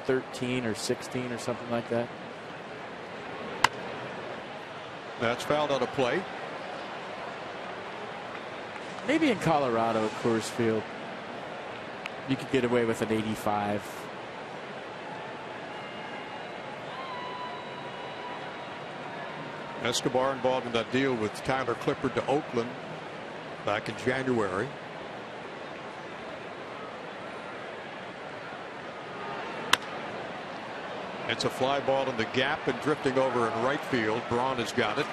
13 or 16 or something like that. That's fouled on a play. Maybe in Colorado at Coors Field, you could get away with an 85. Escobar involved in that deal with Tyler Clippard to Oakland back in January. It's a fly ball in the gap and drifting over in right field. Braun has got it.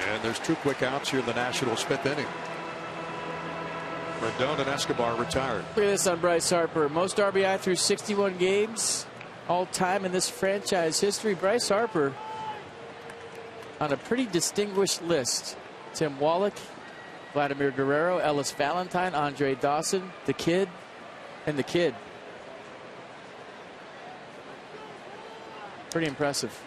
And there's 2 quick outs here in the Nationals' 5th inning. Rendon and Escobar retired. Look at this on Bryce Harper. Most RBI through 61 games all time in this franchise history. Bryce Harper on a pretty distinguished list. Tim Wallach, Vladimir Guerrero, Ellis Valentine, Andre Dawson, the Kid, and the Kid. Pretty impressive.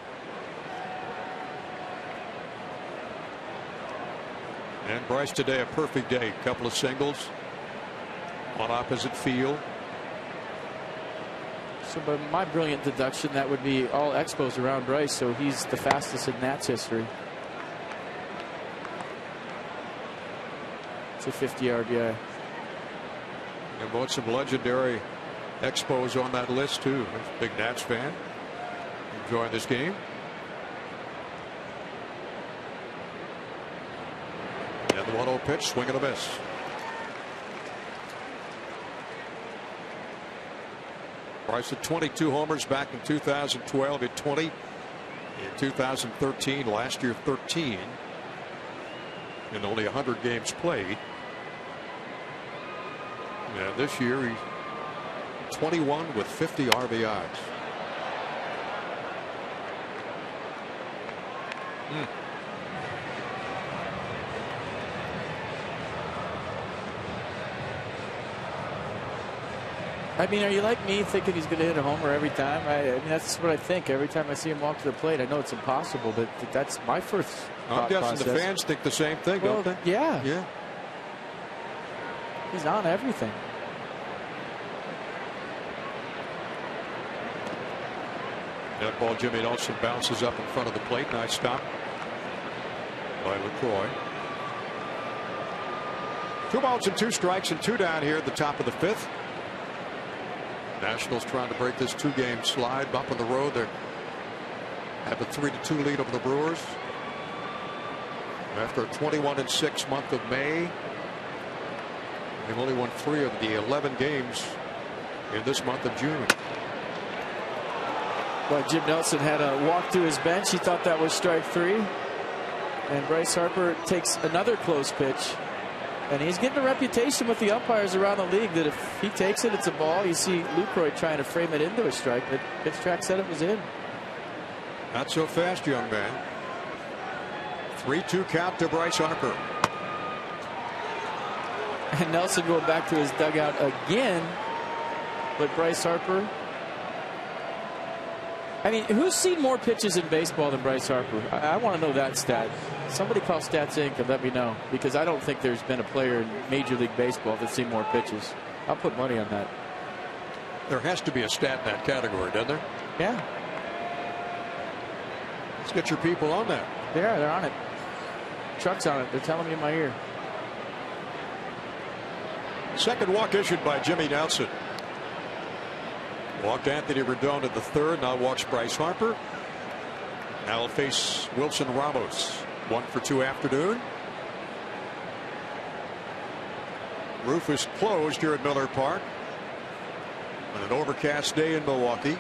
And Bryce today a perfect day. A couple of singles on opposite field. So by my brilliant deduction, that would be all expos around Bryce, so he's the fastest in Nats history. It's a 50 RBI. And both some legendary expos on that list too. Big Nats fan. Enjoying this game. And the 1-0 pitch, swing and a miss. Bryce had 22 homers back in 2012, hit 20 in 2013, last year 13, and only 100 games played. And this year he's 21 with 50 RBIs. I mean, are you like me thinking he's going to hit a homer every time? I mean, that's what I think every time I see him walk to the plate. I know it's impossible, but that's my first I'm guessing process. The fans think the same thing, don't they? Yeah. Yeah. He's on everything. That ball, Jimmy Nelson bounces up in front of the plate. Nice stop by LaCroix. 2 balls and 2 strikes and 2 down here at the top of the 5th. Nationals trying to break this 2-game slide. Up on the road, they have a 3-2 lead over the Brewers. After a 21-6 month of May, they've only won 3 of the 11 games in this month of June. Well, Jim Nelson had a walk to his bench. He thought that was strike 3. And Bryce Harper takes another close pitch. And he's getting a reputation with the umpires around the league that if he takes it, it's a ball. You see LaCroix trying to frame it into a strike, but pitch track said it was in. Not so fast, young man. 3-2 count to Bryce Harper. And Nelson going back to his dugout again. But Bryce Harper, I mean, who's seen more pitches in baseball than Bryce Harper? I want to know that stat. Somebody call Stats Inc. and let me know, because I don't think there's been a player in Major League Baseball that's seen more pitches. I'll put money on that. There has to be a stat in that category, doesn't there? Yeah. Let's get your people on that. They're on it. Truck's on it. They're telling me in my ear. Second walk issued by Jimmy Nelson. Walked Anthony Rendon at the 3rd. Now walks Bryce Harper. Now he'll face Wilson Ramos. 1 for 2 afternoon. Roof is closed here at Miller Park on an overcast day in Milwaukee.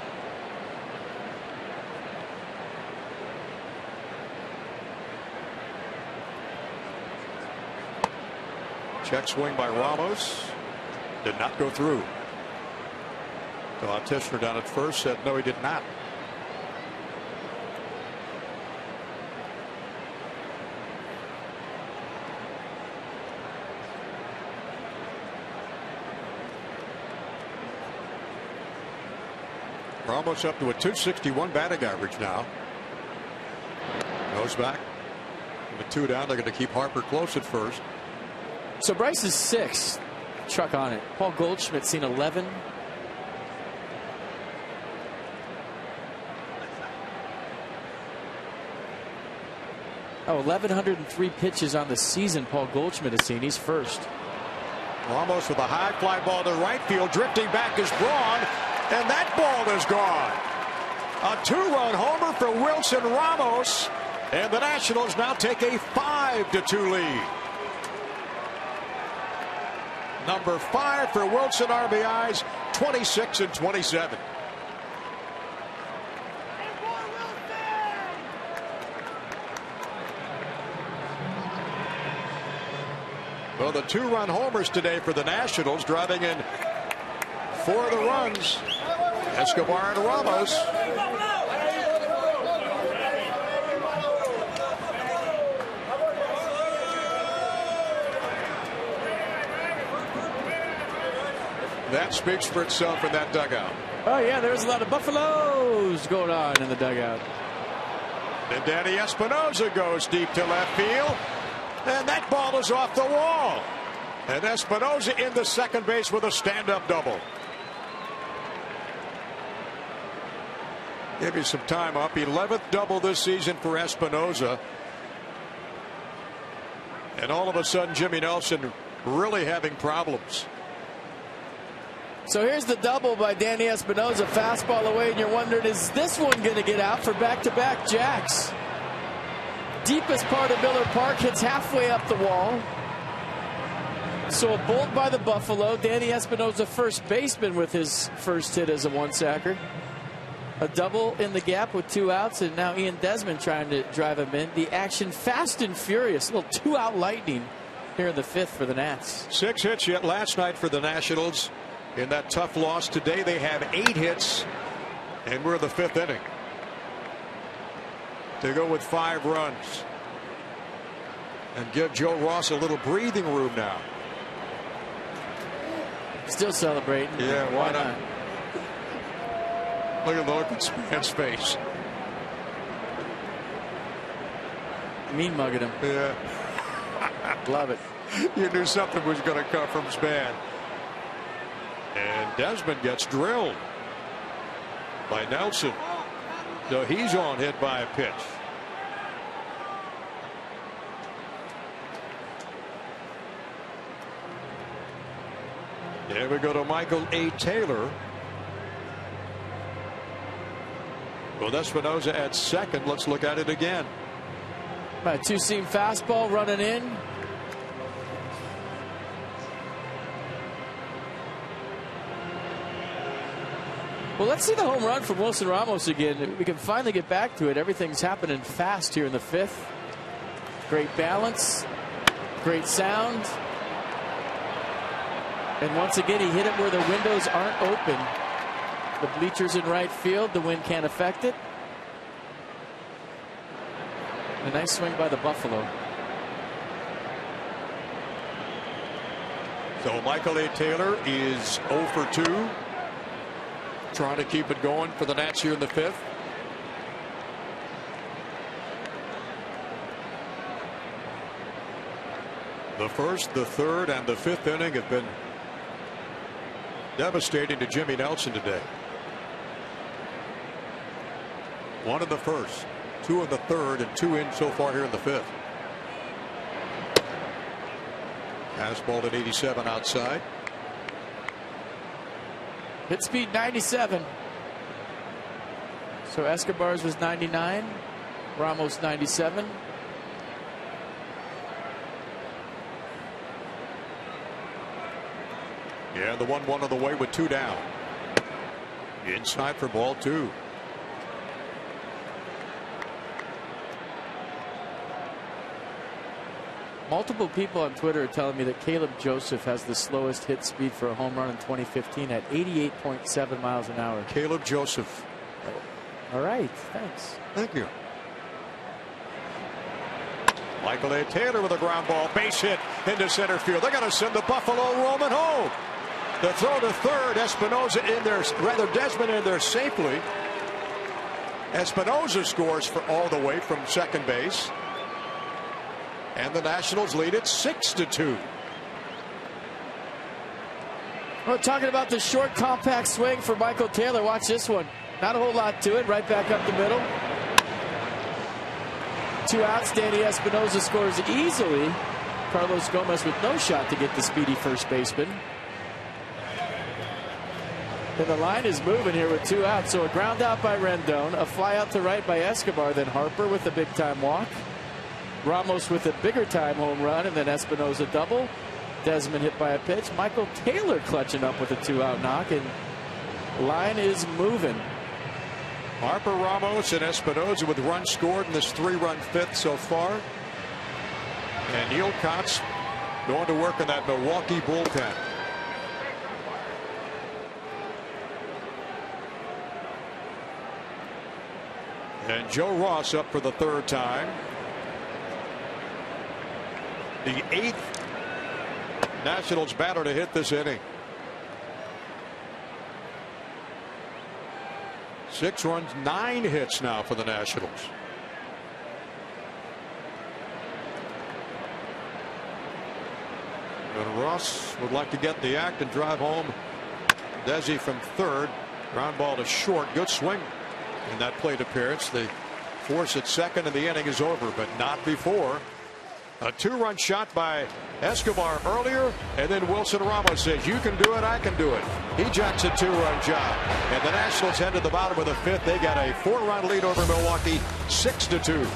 Check swing by Ramos. Did not go through. Todd Tishner down at first said no, he did not. Ramos up to a .261 batting average now. Goes back. With 2 down, they're going to keep Harper close at first. So Bryce is 6. Truck on it. Paul Goldschmidt's seen 11. Oh, 1,103 pitches on the season Paul Goldschmidt has seen. He's first. Ramos with a high fly ball to right field. Drifting back is Braun, and that ball is gone. A 2-run homer for Wilson Ramos, and the Nationals now take a 5-2 lead. Number 5 for Wilson RBIs, 26 and 27. Well, the 2-run homers today for the Nationals, driving in 4 of the runs. Escobar and Ramos. That speaks for itself in that dugout. Oh, yeah, there's a lot of Buffaloes going on in the dugout. And Danny Espinosa goes deep to left field. And that ball is off the wall. And Espinosa in the second base with a stand-up double. Give you some time up. 11th double this season for Espinosa. And all of a sudden, Jimmy Nelson really having problems. So here's the double by Danny Espinosa. Fastball away, and you're wondering, is this one going to get out for back-to-back jacks? Deepest part of Miller Park, hits halfway up the wall. So a bolt by the Buffalo. Danny Espinosa, first baseman, with his first hit as a one-sacker. A double in the gap with 2 outs, and now Ian Desmond trying to drive him in. The action fast and furious. A little 2-out lightning here in the 5th for the Nats. 6 hits yet last night for the Nationals in that tough loss. Today they have 8 hits, and we're in the 5th inning. To go with 5 runs and give Joe Ross a little breathing room now. Still celebrating. Yeah, why not? Look at the look in Span's face. Mean mugging him. Yeah. Love it. You knew something was going to come from Span. And Desmond gets drilled by Nelson. So he's on hit by a pitch. There we go to Michael A. Taylor. Well, Espinosa at second. Let's look at it again. A 2-seam fastball running in. Well, let's see the home run from Wilson Ramos again. We can finally get back to it. Everything's happening fast here in the 5th. Great balance. Great sound. And once again, he hit it where the windows aren't open. The bleachers in right field. The wind can't affect it. A nice swing by the Buffalo. So Michael A. Taylor is 0 for 2. Trying to keep it going for the Nats here in the 5th. The 1st, the 3rd, and the 5th inning have been devastating to Jimmy Nelson today. 1 in the 1st, 2 in the 3rd, and 2 in so far here in the 5th. Fastball at 87 outside. Hit speed 97. So Escobar's was 99. Ramos 97. Yeah, the 1-1 on the way with 2 down. Inside for ball 2. Multiple people on Twitter are telling me that Caleb Joseph has the slowest hit speed for a home run in 2015 at 88.7 miles an hour. Caleb Joseph. All right, thanks. Thank you. Michael A. Taylor with a ground ball, base hit into center field. They're going to send the Buffalo Roman home. The throw to third. Espinosa in there, rather Desmond in there safely. Espinosa scores for all the way from second base. And the Nationals lead it 6-2. We're talking about the short, compact swing for Michael Taylor. Watch this one. Not a whole lot to it. Right back up the middle. With 2 outs, Danny Espinosa scores easily. Carlos Gomez with no shot to get the speedy first baseman. And the line is moving here with 2 outs. So a ground out by Rendon, a fly out to right by Escobar, then Harper with a big time walk. Ramos with a bigger time home run, and then Espinosa double. Desmond hit by a pitch. Michael Taylor clutching up with a 2-out knock, and line is moving. Harper, Ramos, and Espinosa with runs scored in this 3-run fifth so far. And Neil Kotz going to work in that Milwaukee bullpen. And Joe Ross up for the 3rd time. The 8th Nationals batter to hit this inning. 6 runs, 9 hits now for the Nationals. And Ross would like to get the act and drive home Desi from 3rd. Ground ball to short. Good swing in that plate appearance. They force it 2nd and the inning is over, but not before. A 2-run shot by Escobar earlier, and then Wilson Ramos says, you can do it, I can do it. He jacks a 2-run job, and the Nationals head to the bottom of the 5th. They got a 4-run lead over Milwaukee, 6-2.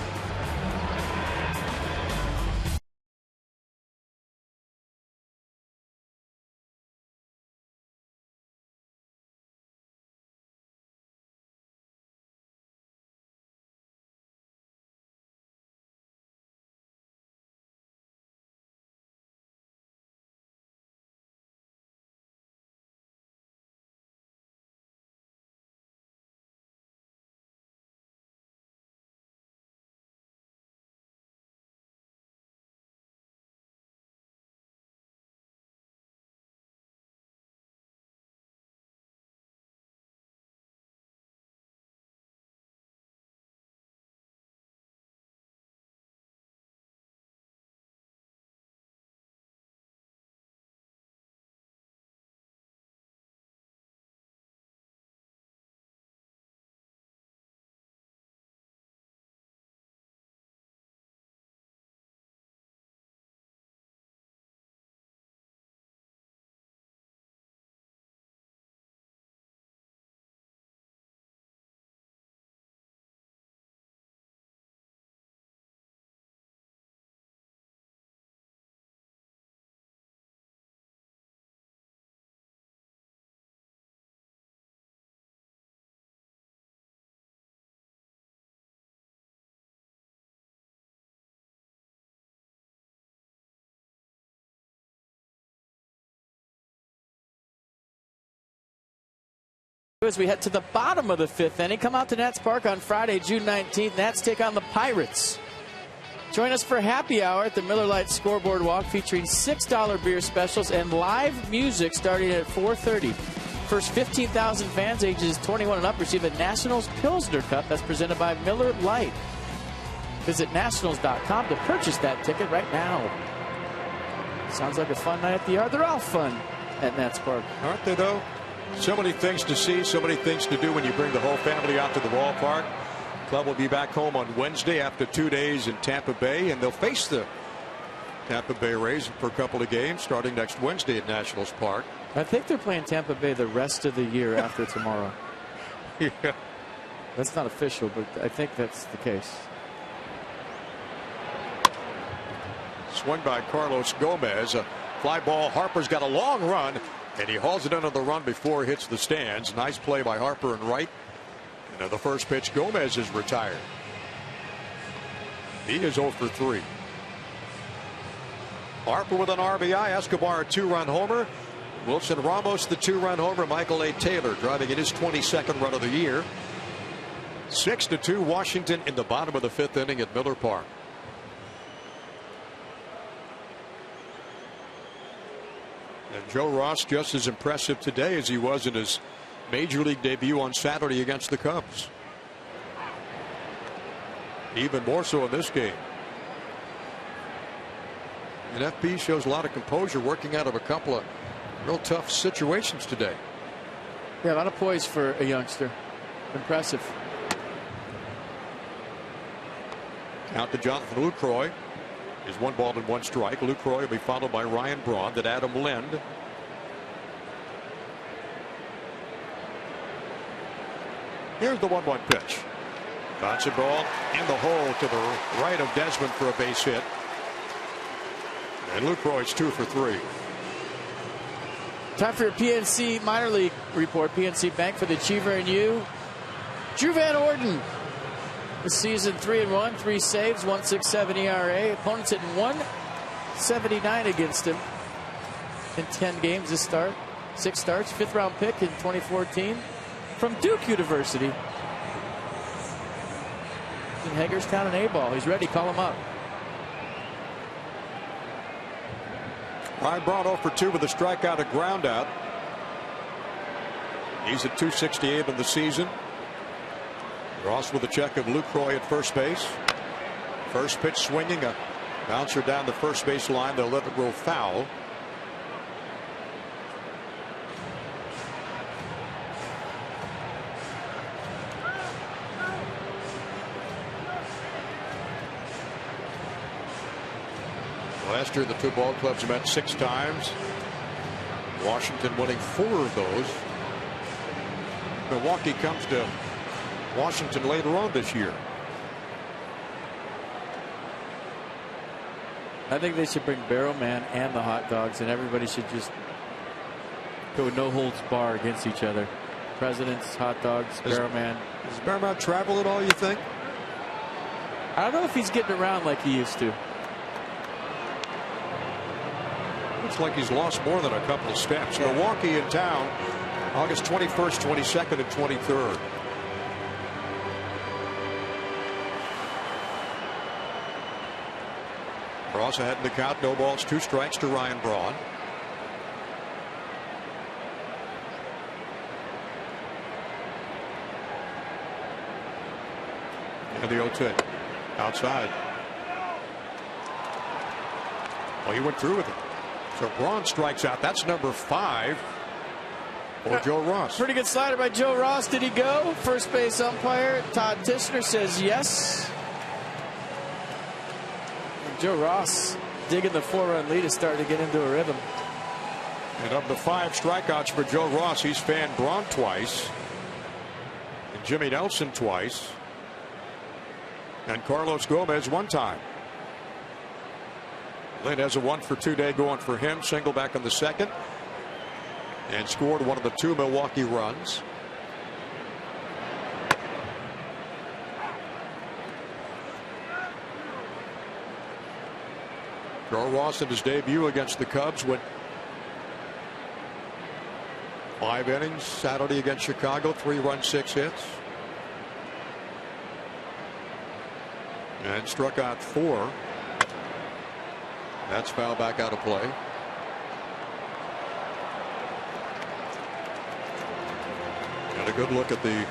As we head to the bottom of the 5th inning, come out to Nats Park on Friday, June 19th. Nats take on the Pirates. Join us for happy hour at the Miller Lite Scoreboard Walk, featuring $6 beer specials and live music starting at 4:30. First 15,000 fans ages 21 and up receive a Nationals Pilsner Cup that's presented by Miller Lite. Visit nationals.com to purchase that ticket right now. Sounds like a fun night at the yard. They're all fun at Nats Park. Aren't they, though? So many things to see, so many things to do when you bring the whole family out to the ballpark. Club will be back home on Wednesday after 2 days in Tampa Bay, and they'll face the Tampa Bay Rays for a couple of games starting next Wednesday at Nationals Park. I think they're playing Tampa Bay the rest of the year after tomorrow. Yeah. That's not official, but I think that's the case. Swung by Carlos Gomez. A fly ball. Harper's got a long run, and he hauls it under the run before it hits the stands. Nice play by Harper and right. And the first pitch, Gomez is retired. He is 0 for 3. Harper with an RBI. Escobar a 2-run homer. Wilson Ramos the 2-run homer. Michael A. Taylor driving in his 22nd run of the year. 6-2 Washington in the bottom of the 5th inning at Miller Park. And Joe Ross just as impressive today as he was in his major league debut on Saturday against the Cubs. Even more so in this game. And FP shows a lot of composure working out of a couple of real tough situations today. Yeah, a lot of poise for a youngster. Impressive. Count to Jonathan Lucroy is 1 ball and 1 strike. Lucroy will be followed by Ryan Braun, then Adam Lind. Here's the 1-1 pitch. Bouncing ball in the hole to the right of Desmond for a base hit. And Lucroy's 2 for 3. Time for your PNC minor league report. PNC Bank for the Achiever and you. Drew Van Orden. This season 3-1, 3 saves, 1.67 ERA. Opponents hitting 179 against him in 10 games this start. 6 starts. 5th round pick in 2014 from Duke University. In Hagerstown and A-ball. He's ready. Call him up. Ryan Braun 0 for 2 with a strikeout, a ground out. He's at 268 in the season. Ross with a check of Lucroy at first base. First pitch swinging, a bouncer down the first base line. They'll let it roll foul. Last year the 2 ball clubs met 6 times. Washington winning 4 of those. Milwaukee comes to Washington later on this year. I think they should bring Barrel Man and the hot dogs, and everybody should just go no holds bar against each other. Presidents, hot dogs, Barrel Man. Does Barrel Man travel at all, you think? I don't know if he's getting around like he used to. Looks like he's lost more than a couple of steps. Yeah. Milwaukee in town August 21st, 22nd, and 23rd. Ross ahead in the count. No balls, 2 strikes to Ryan Braun. And the 0-2 outside. Well, he went through with it. So Braun strikes out. That's number 5 for Joe Ross. Pretty good slider by Joe Ross. Did he go? First base umpire Todd Tishner says yes. And Joe Ross digging the 4-run lead is starting to get into a rhythm. And of the 5 strikeouts for Joe Ross, he's fanned Braun twice, and Jimmy Nelson twice, and Carlos Gomez 1 time. Lynn has a 1 for 2 day going for him. Single back in the 2nd. And scored one of the 2 Milwaukee runs. Joe Ross in his debut against the Cubs went 5 innings Saturday against Chicago. 3 runs, 6 hits. And struck out 4. That's foul back out of play. And a good look at the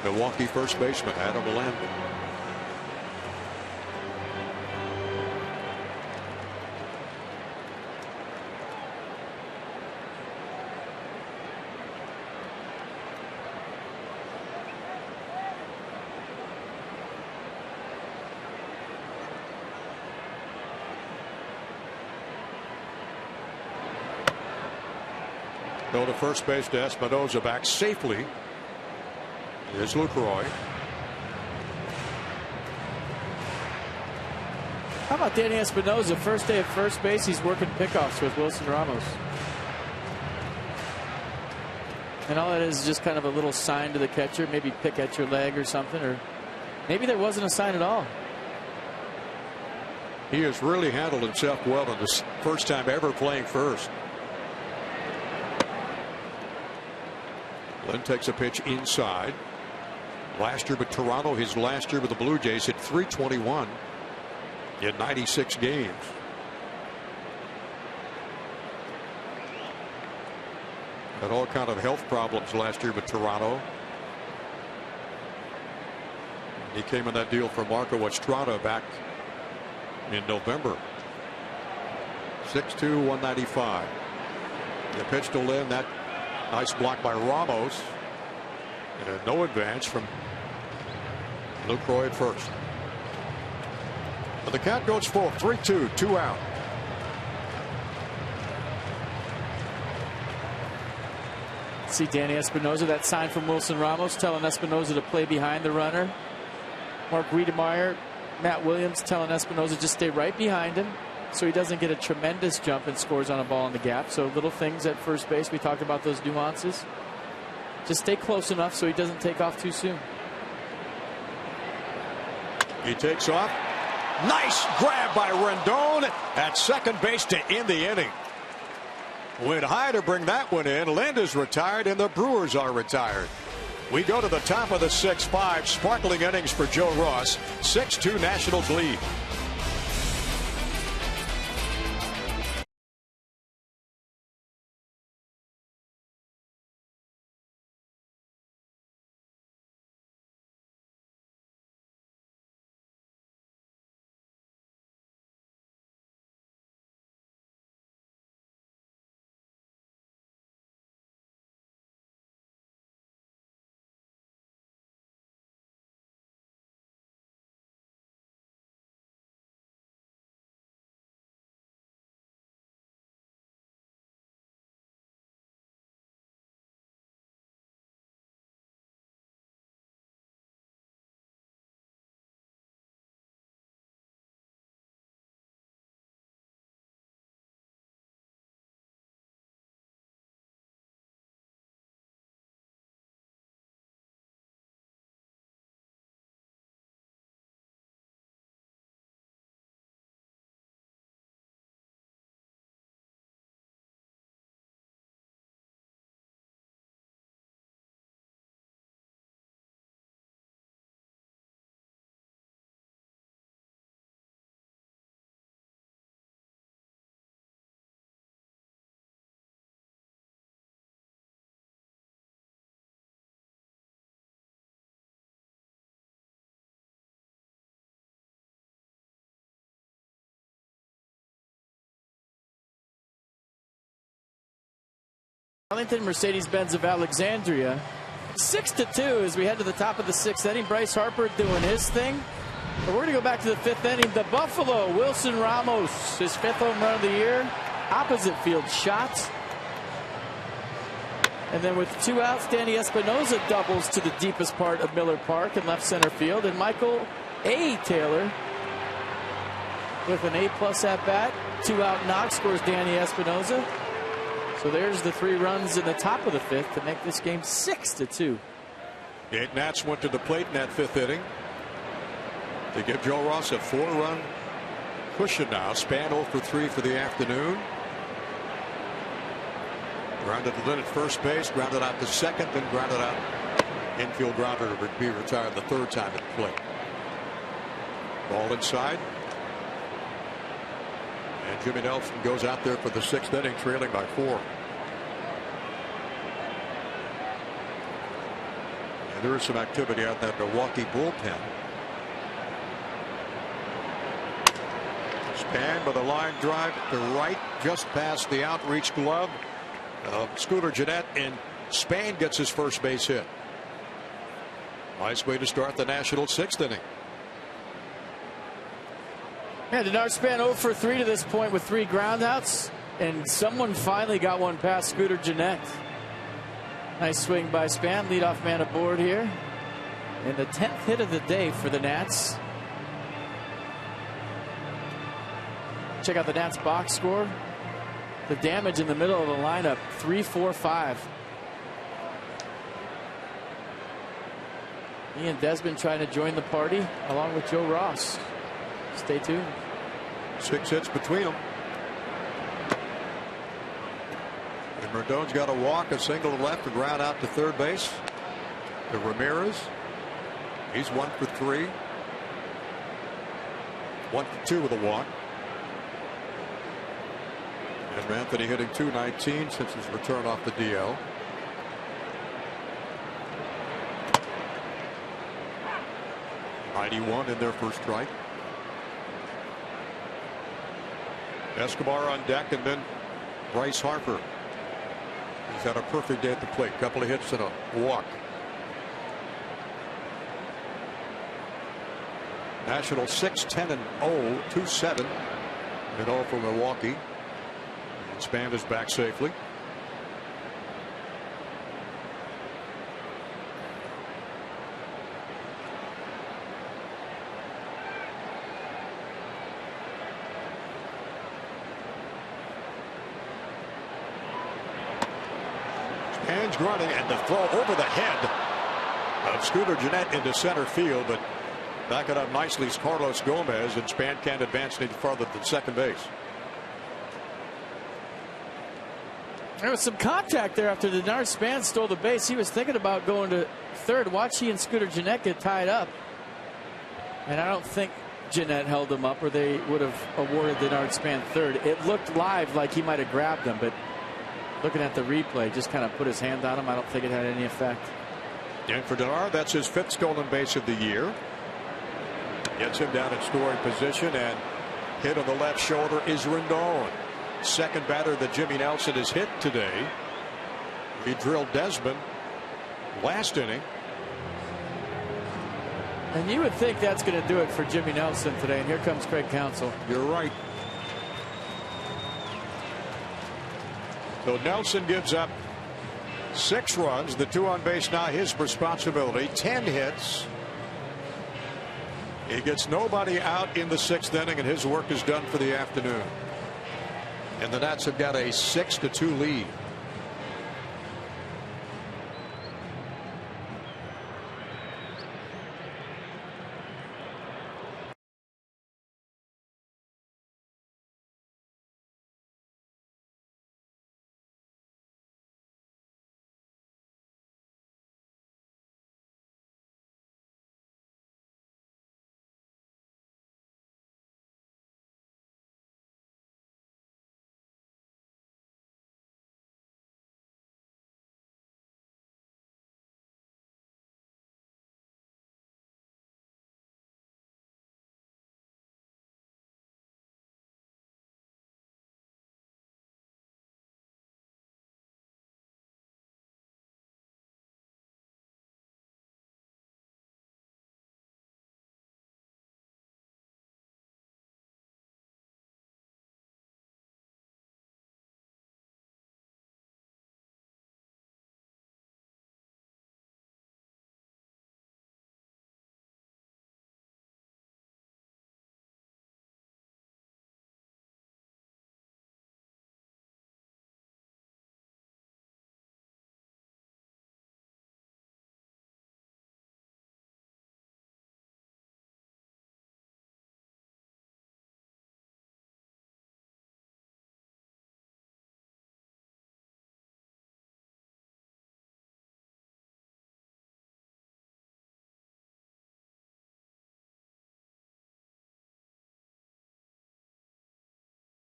Milwaukee first baseman, Adam Lind. Go to first base to Espinosa. Back safely is Lucroy. How about Danny Espinosa? First day at first base, he's working pickoffs with Wilson Ramos. And all that is just kind of a little sign to the catcher, maybe pick at your leg or something, or maybe there wasn't a sign at all. He has really handled himself well in this first time ever playing first. Lynn takes a pitch inside. Last year with Toronto, his last year with the Blue Jays, hit .321 in 96 games. Had all kind of health problems last year with Toronto. He came in that deal for Marco Estrada back in November. 6'2", 195. The pitch to Lynn, that nice block by Ramos. And no advance from Lucroy at first. But the count goes full. 3-2, 2 out. See Danny Espinosa, that sign from Wilson Ramos telling Espinosa to play behind the runner. Mark Wiedemeyer, Matt Williams telling Espinosa just stay right behind him so he doesn't get a tremendous jump and scores on a ball in the gap. So little things at first base. We talked about those nuances. Just stay close enough so he doesn't take off too soon. He takes off. Nice grab by Rendon at second base to end the inning. Went high to bring that one in. Lind is retired and the Brewers are retired. We go to the top of the 6-5. Sparkling innings for Joe Ross. 6-2 Nationals lead. Arlington Mercedes-Benz of Alexandria. 6-2 as we head to the top of the 6th inning. Bryce Harper doing his thing. But we're going to go back to the 5th inning. The Buffalo, Wilson Ramos, his 5th home run of the year. Opposite field shot. And then with 2 outs, Danny Espinosa doubles to the deepest part of Miller Park in left center field. And Michael A. Taylor with an A+ at bat. 2-out knock scores Danny Espinosa. So there's the 3 runs in the top of the 5th to make this game 6-2. 8 Nats went to the plate in that 5th inning to give Joe Ross a 4-run cushion now. Span 0 for 3 for the afternoon. Grounded to Lynn at first base, grounded out to second, then grounded out infield grounder to be retired the 3rd time at the plate. Ball inside. And Jimmy Nelson goes out there for the 6th inning, trailing by 4. And there is some activity out that Milwaukee bullpen. Span with a line drive to right, just past the outreach glove of Scooter Gennett, and Span gets his first base hit. Nice way to start the National 6th inning. Yeah, Denard Span 0 for 3 to this point with 3 groundouts, and someone finally got one past Scooter Gennett. Nice swing by Span, leadoff man aboard here. And the 10th hit of the day for the Nats. Check out the Nats box score. The damage in the middle of the lineup, 3-4-5. Ian Desmond trying to join the party along with Joe Ross. Stay tuned. 6 hits between them. And Rendon's got a walk, a single to left, and ground out to 3rd base. To Ramirez. He's 1 for 3. 1 for 2 with a walk. And Anthony hitting .219 since his return off the DL. .91 in their first strike. Escobar on deck, and then Bryce Harper. He's had a perfect day at the plate. Couple of hits and a walk. Nationals 6-10-0, 2-7 and 0 for Milwaukee. Span is back safely. Span's running, and the throw over the head of Scooter Gennett into center field, but back it up nicely is Carlos Gomez, and Span can't advance any farther than second base. There was some contact there after Denard Span stole the base. He was thinking about going to third. Watch he and Scooter Gennett get tied up. And I don't think Gennett held him up, or they would have awarded Denard Span third. It looked live like he might have grabbed him, but looking at the replay, just kind of put his hand on him. I don't think it had any effect. And for Denard, that's his 5th stolen base of the year. Gets him down in scoring position, and hit on the left shoulder is Rendon. Second batter that Jimmy Nelson has hit today. He drilled Desmond last inning. And you would think that's going to do it for Jimmy Nelson today. And here comes Craig Counsell. You're right. So Nelson gives up 6 runs. The 2 on base now his responsibility. 10 hits. He gets nobody out in the 6th inning, and his work is done for the afternoon. And the Nats have got a 6-2 lead.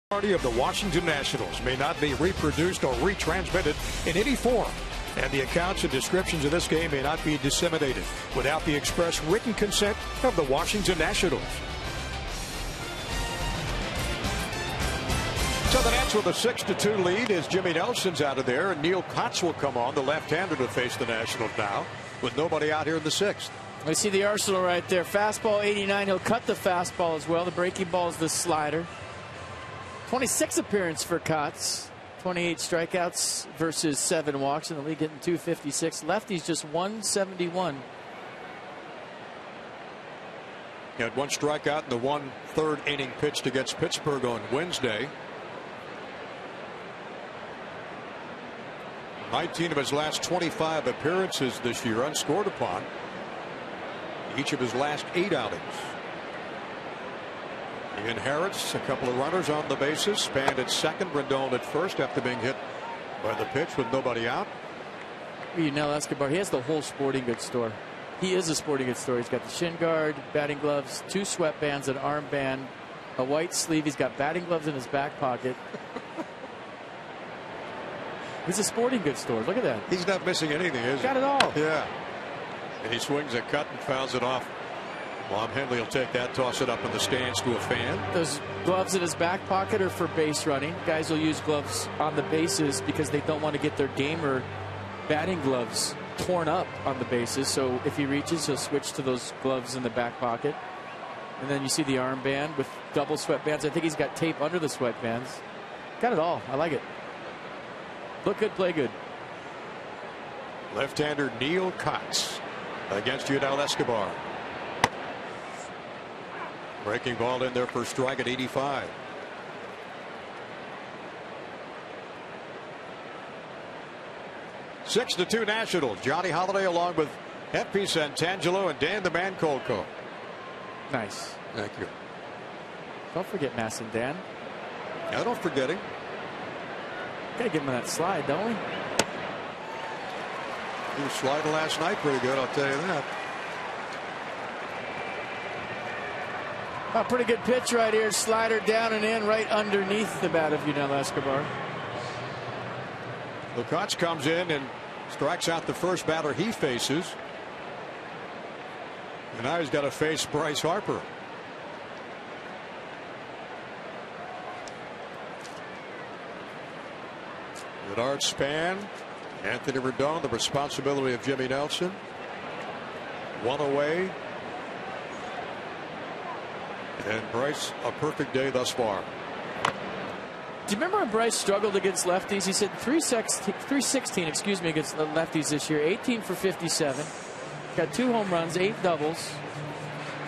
Party of the Washington Nationals may not be reproduced or retransmitted in any form, and the accounts and descriptions of this game may not be disseminated without the express written consent of the Washington Nationals. So the Nats with a 6-2 lead as Jimmy Nelson's out of there, and Neil Kotz will come on, the left-hander, to face the Nationals now with nobody out here in the 6th. I see the arsenal right there. Fastball 89. He'll cut the fastball as well. The breaking ball is the slider. 26 appearance for Kotz. 28 strikeouts versus 7 walks in the league, getting 256. Lefty's just 171. He had 1 strikeout in the 1/3 inning pitched against Pittsburgh on Wednesday. 19 of his last 25 appearances this year unscored upon. Each of his last 8 outings. He inherits a couple of runners on the bases. Span at second, Rendon at first after being hit by the pitch with nobody out. You know, Escobar, he has the whole sporting goods store. He is a sporting goods store. He's got the shin guard, batting gloves, 2 sweatbands, an armband, a white sleeve. He's got batting gloves in his back pocket. He's a sporting goods store. Look at that. He's not missing anything, is he? Got it all. Yeah. And he swings a cut and fouls it off. Bob Henley will take that, toss it up in the stands to a fan. Those gloves in his back pocket are for base running. Guys will use gloves on the bases because they don't want to get their gamer batting gloves torn up on the bases. So if he reaches, he'll switch to those gloves in the back pocket. And then you see the armband with double sweatbands. I think he's got tape under the sweatbands. Got it all. I like it. Look good, play good. Left-hander Neil Kotz against Yudel Escobar. Breaking ball in there for strike at 85. Six to 2 Nationals. Johnny Holiday along with F.P. Santangelo and Dan the Man Colco. Nice. Thank you. Don't forget Mass and Dan. I don't forget him. Gotta give him that slide, don't we? He was sliding last night pretty good, I'll tell you that. A pretty good pitch right here. Slider down and in right underneath the bat of Yudel Escobar. Kotz comes in and strikes out the first batter he faces. And now he's got to face Bryce Harper. Bernard Span, Anthony Rendon, the responsibility of Jimmy Nelson. One away. And Bryce, a perfect day thus far. Do you remember when Bryce struggled against lefties? He said 316 against the lefties this year. 18 for 57. Got 2 home runs, 8 doubles.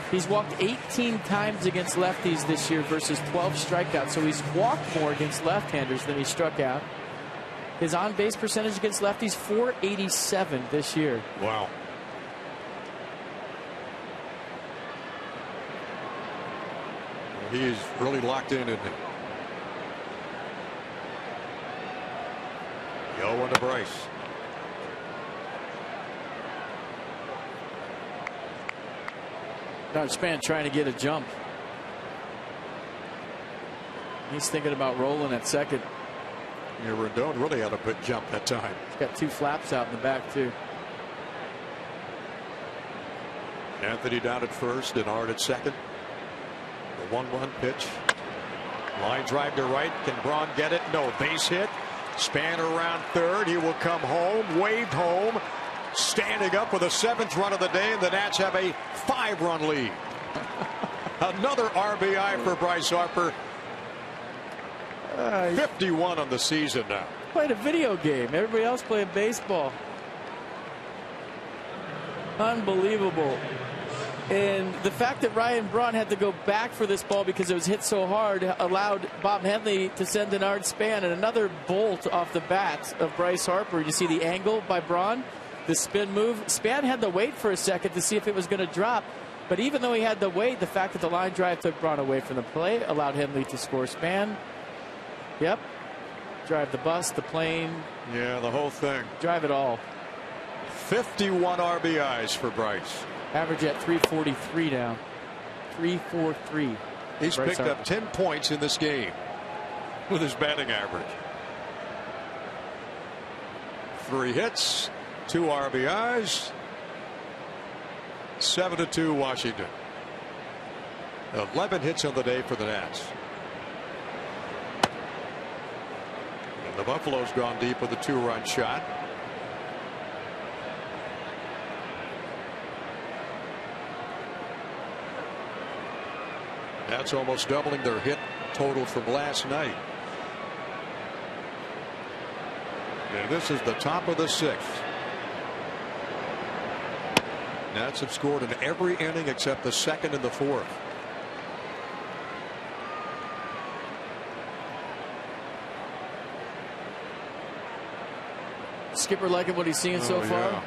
He's walked 18 times against lefties this year versus 12 strikeouts. So he's walked more against left-handers than he struck out. His on-base percentage against lefties, .487 this year. Wow. He's really locked in, isn't he? 0-1 to Bryce. Now Span trying to get a jump. He's thinking about rolling at second. Yeah, Rendon really had a good jump that time. He's got 2 flaps out in the back, too. Anthony down at first and Art at second. The 1-1 pitch. Line drive to right. Can Braun get it? No. Base hit. Span around third. He will come home. Waved home. Standing up with a 7th run of the day, and the Nats have a 5-run lead. Another RBI for Bryce Harper. 51 on the season now. Played a video game. Everybody else playing baseball. Unbelievable. And the fact that Ryan Braun had to go back for this ball because it was hit so hard allowed Bob Henley to send an Art Span and another bolt off the bat of Bryce Harper. You see the angle by Braun, the spin move. Span had to wait for a second to see if it was going to drop. But even though he had to wait, the fact that the line drive took Braun away from the play allowed Henley to score. Span. Yep. Drive the bus, the plane. Yeah, the whole thing. Drive it all. 51 RBIs for Bryce. Average at 343 now. 343. He's Bryce picked Harper. up 10 points in this game with his batting average. 3 hits, 2 RBIs. 7-2 Washington. 11 hits on the day for the Nats. And the Buffalo's gone deep with a 2-run shot. That's almost doubling their hit total from last night. And this is the top of the 6th. Nats have scored in every inning except the 2nd and the 4th. Skipper liking what he's seeing so far? Yeah.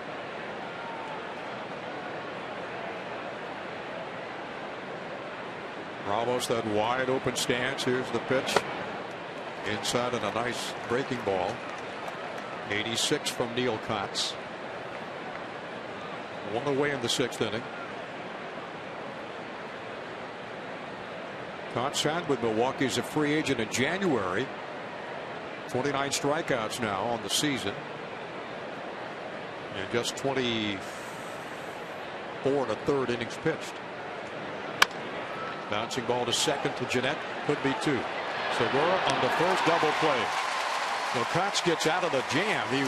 Ramos, that wide open stance. Here's the pitch. Inside and a nice breaking ball. 86 from Neil Kotz. 1 away in the 6th inning. Kotz signed with Milwaukee as a free agent in January. 29 strikeouts now on the season. And just 24 1/3 innings pitched. Bouncing ball to second to Jeanette. Could be 2. Segura on the first double play. So Kotz gets out of the jam he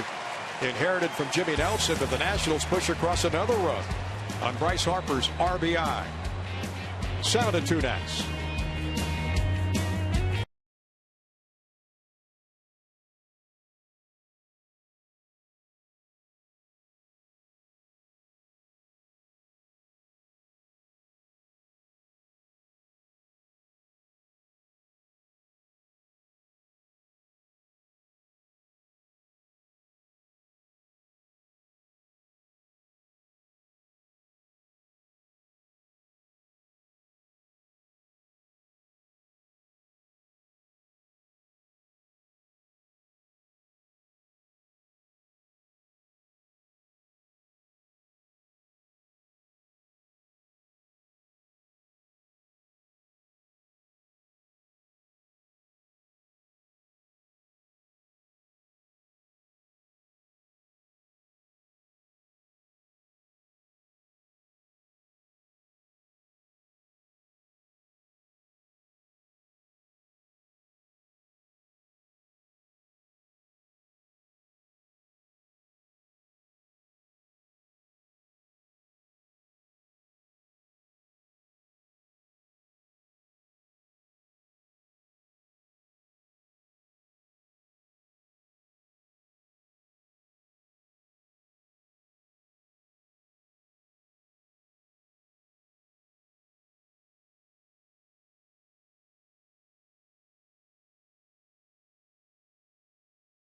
inherited from Jimmy Nelson, but the Nationals push across another run on Bryce Harper's RBI. 7-2 Nats.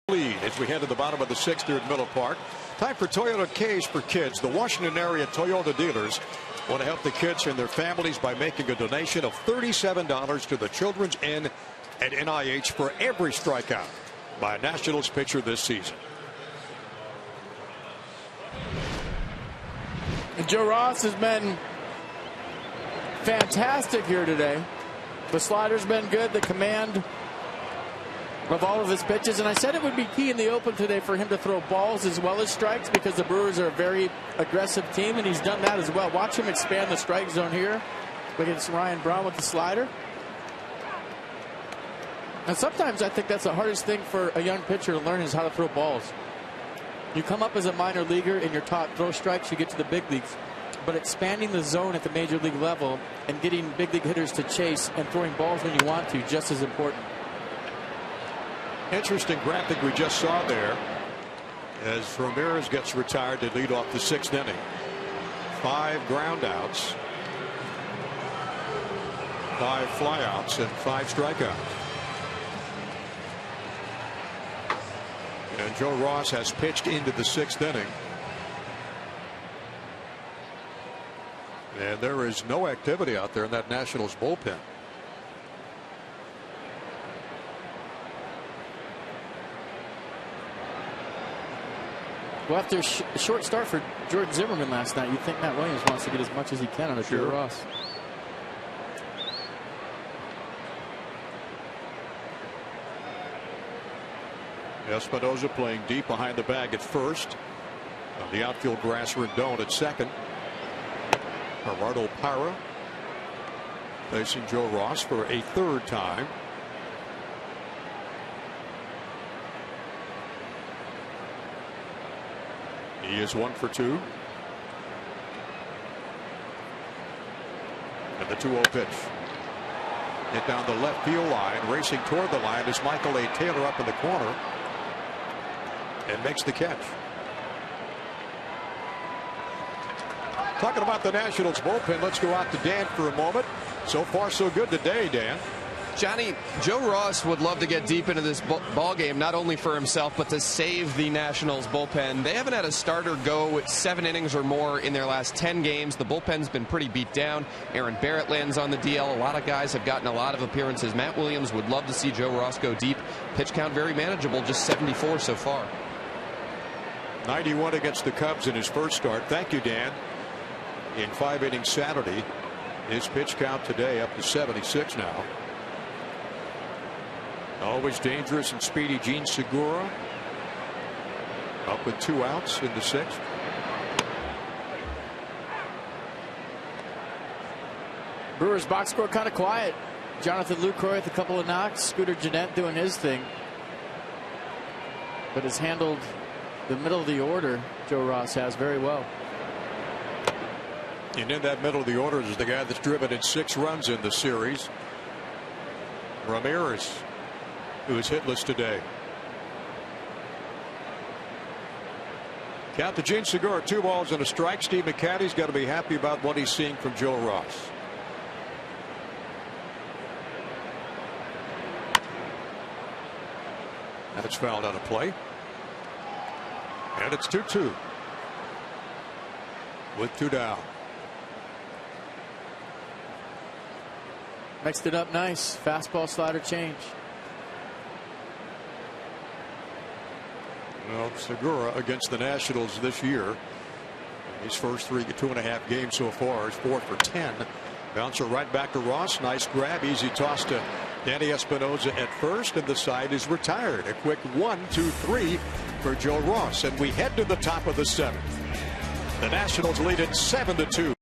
Lead as we head to the bottom of the 6th here at Miller Park. Time for Toyota K's for Kids. The Washington area Toyota dealers want to help the kids and their families by making a donation of $37 to the Children's Inn at NIH for every strikeout by a Nationals pitcher this season. Joe Ross has been fantastic here today. The slider's been good. The command of all of his pitches, and I said it would be key in the open today for him to throw balls as well as strikes, because the Brewers are a very aggressive team, and he's done that as well. Watch him expand the strike zone here against Ryan Braun with the slider. And sometimes I think that's the hardest thing for a young pitcher to learn, is how to throw balls. You come up as a minor leaguer and you're taught throw strikes, you get to the big leagues, but expanding the zone at the major league level and getting big league hitters to chase and throwing balls when you want to, just as important. Interesting graphic we just saw there as Ramirez gets retired to lead off the 6th inning. 5 ground outs, 5 flyouts, and 5 strikeouts. And Joe Ross has pitched into the 6th inning. And there is no activity out there in that Nationals bullpen. Well, after a short start for Jordan Zimmerman last night, you'd think Matt Williams wants to get as much as he can out of Joe Ross. Espinosa playing deep behind the bag at first. On the outfield grass, Rendon at second. Gerardo Parra facing Joe Ross for a 3rd time. He is 1 for 2. And the 2-0 pitch. Hit down the left field line. Racing toward the line is Michael A. Taylor up in the corner. And makes the catch. Talking about the Nationals bullpen, let's go out to Dan for a moment. So far so good today, Dan. Johnny, Joe Ross would love to get deep into this ball game, not only for himself, but to save the Nationals bullpen. They haven't had a starter go 7 innings or more in their last 10 games. The bullpen's been pretty beat down. Aaron Barrett lands on the DL. A lot of guys have gotten a lot of appearances. Matt Williams would love to see Joe Ross go deep. Pitch count very manageable, just 74 so far. 91 against the Cubs in his first start. Thank you, Dan. In 5 innings Saturday, his pitch count today up to 76 now. Always dangerous and speedy Gene Segura up with 2 outs in the 6th. Brewers box score kind of quiet. Jonathan Lucroy with a couple of knocks. Scooter Gennett doing his thing, but has handled the middle of the order. Joe Ross has very well. And in that middle of the order is the guy that's driven in 6 runs in the series, Ramirez, who is hitless today. Count to Gene Segura, 2 balls and a strike. Steve McCatty's got to be happy about what he's seeing from Joe Ross. That's fouled out of play. And it's 2-2 with 2 down. Mixed it up nice. Fastball, slider, change. Well, Segura against the Nationals this year, his first 2.5 games so far is 4 for 10. Bouncer right back to Ross. Nice grab. Easy toss to Danny Espinosa at first, and the side is retired. A quick 1-2-3 for Joe Ross, and we head to the top of the 7th. The Nationals lead it 7-2.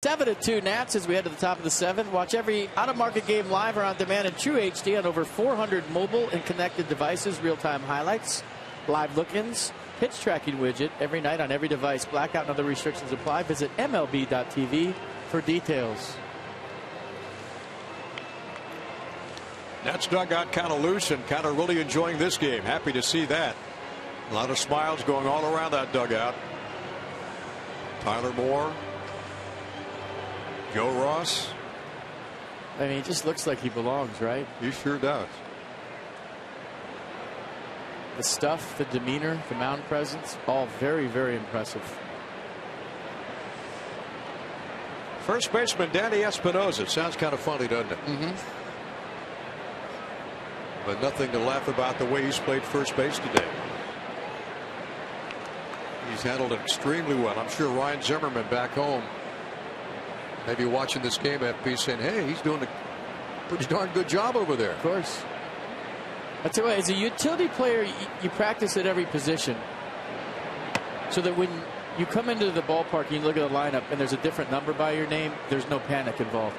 Seven to 2 Nats as we head to the top of the 7th. Watch every out-of-market game live or on demand in true HD on over 400 mobile and connected devices. Real-time highlights, live look-ins, pitch tracking widget every night on every device. Blackout and other restrictions apply. Visit MLB.tv for details. Nats dugout kind of loose and kind of really enjoying this game. Happy to see that. A lot of smiles going all around that dugout. Tyler Moore, Joe Ross. I mean, it just looks like he belongs, right? He sure does. The stuff, the demeanor, the mound presence, all very, very impressive. First baseman Danny Espinosa. Sounds kind of funny, doesn't it? But nothing to laugh about the way he's played first base today. He's handled it extremely well. I'm sure Ryan Zimmerman back home maybe watching this game at peace saying, hey, he's doing a pretty darn good job over there. Of course. I tell you what, as a utility player, you practice at every position so that when you come into the ballpark and you look at the lineup and there's a different number by your name, there's no panic involved.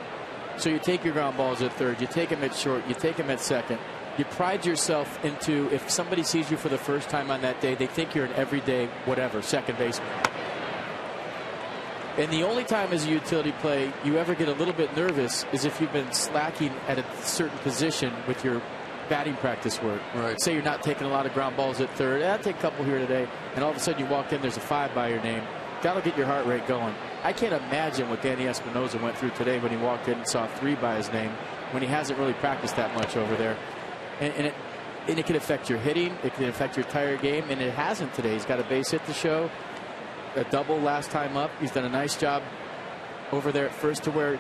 So you take your ground balls at third, you take them at short, you take them at second. You pride yourself into, if somebody sees you for the first time on that day, they think you're an everyday whatever, second baseman. And the only time as a utility play you ever get a little bit nervous is if you've been slacking at a certain position with your batting practice work. Right. Say you're not taking a lot of ground balls at third. I'll take a couple here today. And all of a sudden you walk in, there's a 5 by your name. That'll get your heart rate going. I can't imagine what Danny Espinosa went through today when he walked in and saw 3 by his name when he hasn't really practiced that much over there. And it can affect your hitting. It can affect your entire game. And it hasn't today. He's got a base hit to show. A double last time up. He's done a nice job over there at first to where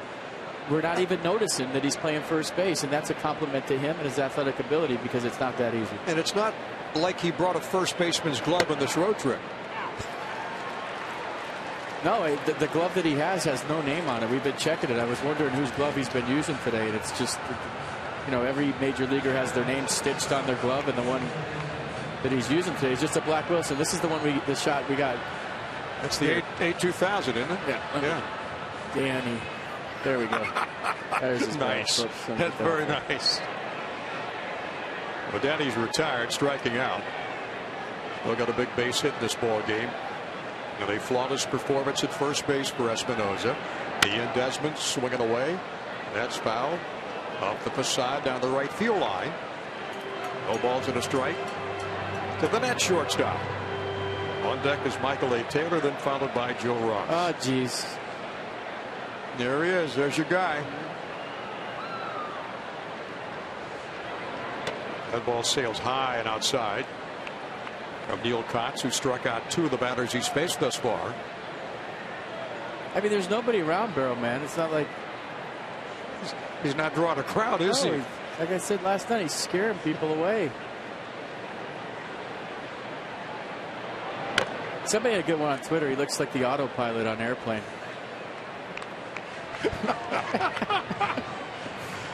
we're not even noticing that he's playing first base. And that's a compliment to him and his athletic ability because it's not that easy. And it's not like he brought a first baseman's glove on this road trip. No, the glove that he has no name on it. We've been checking it. I was wondering whose glove he's been using today. And it's just you know, every major leaguer has their name stitched on their glove, and the one that he's using today is just a Black Wilson. This is the one the shot we got. That's the 8-2000, isn't it? Yeah. Danny. There we go. There's his nice. That's very nice. But Danny's retired, striking out. Still got a big base hit in this ball game. And a flawless performance at first base for Espinosa. Ian Desmond swinging away. That's foul. Off the facade down the right field line. No balls and a strike. To the net shortstop. On deck is Michael A. Taylor, then followed by Joe Ross. Oh, jeez. There he is. There's your guy. That ball sails high and outside. From Neil Kotz, who struck out 2 of the batters he's faced thus far. I mean, there's nobody around Barrel, man. It's not like he's not drawing a crowd, is he? Like I said last night, he's scaring people away. Somebody had a good one on Twitter. He looks like the autopilot on Airplane.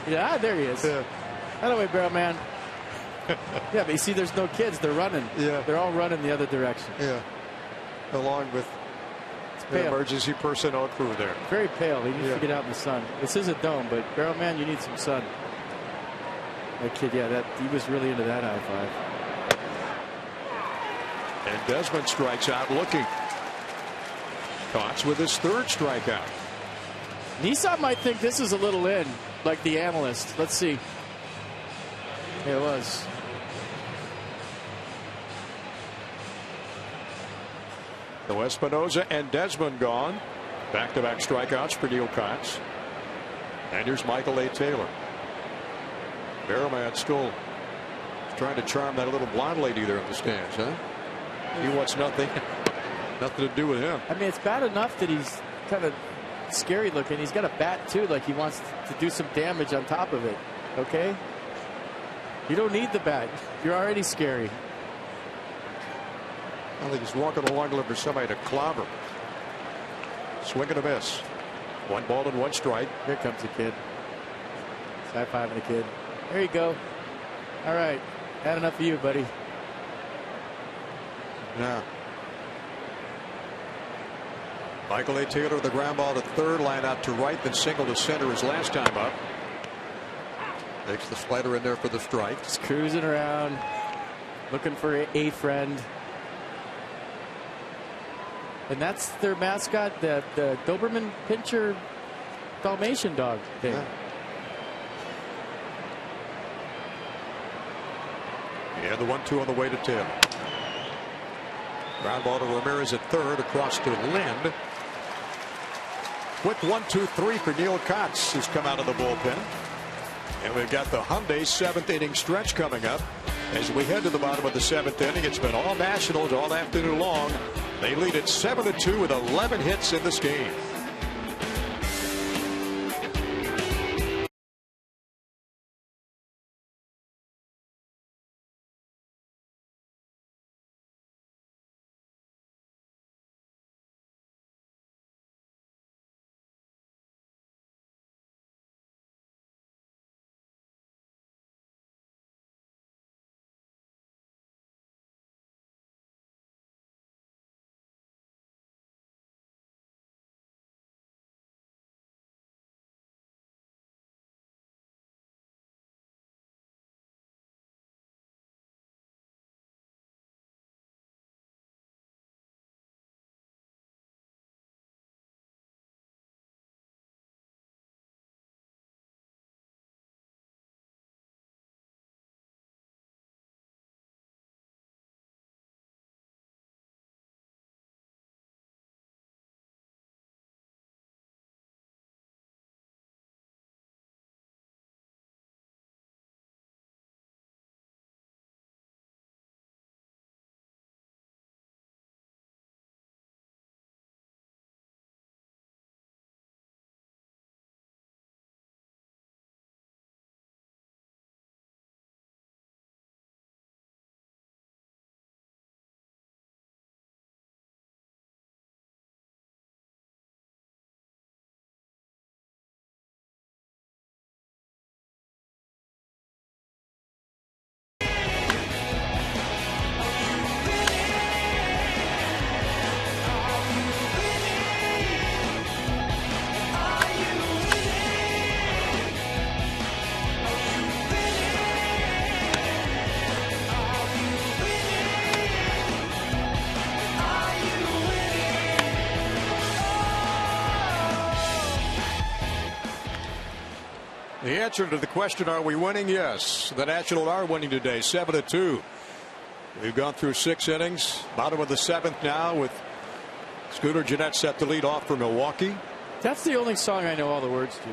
Yeah, there he is. Yeah. That way, Barrel Man. Yeah, but you see, there's no kids. They're running. Yeah. They're all running the other direction. Yeah. Along with the emergency personnel crew there. Very pale. He needs to get out in the sun. This is a dome, but Barrel Man, you need some sun. That kid, he was really into that high five. And Desmond strikes out looking. Kotz with his 3rd strikeout. Nissan might think this is a little in, like the analyst. Let's see. Yeah, it was. So Espinosa and Desmond gone. Back-to-back strikeouts for Neil Kotz. And here's Michael A. Taylor. Barrowman still trying to charm that little blonde lady there in the stands, huh? He wants nothing to do with him. I mean, it's bad enough that he's kind of scary looking. He's got a bat too, like he wants to do some damage on top of it. Okay? You don't need the bat. You're already scary. I think he's walking along looking for somebody to clobber. Swing and a miss. 1 ball and 1 strike. Here comes the kid. High-fiving the kid. There you go. All right. Had enough of you, buddy. Yeah. Michael A. Taylor, the ground ball to 3rd, line out to right, then single to center his last time up. Takes the slider in there for the strike. Just cruising around, looking for a friend. And that's their mascot, the Doberman Pinscher Dalmatian dog thing. Yeah. And the 1-2 on the way to Taylor. Ground ball to Ramirez at 3rd, across to Lind. Quick 1-2-3 for Neil Kotz, who's come out of the bullpen. And we've got the Hyundai 7th inning stretch coming up. As we head to the bottom of the 7th inning, it's been all Nationals all afternoon long. They lead it 7-2 with 11 hits in this game. The answer to the question, are we winning? Yes. The Nationals are winning today, 7-2. We've gone through 6 innings. Bottom of the 7th now with Scooter Gennett set to lead off for Milwaukee. That's the only song I know all the words to.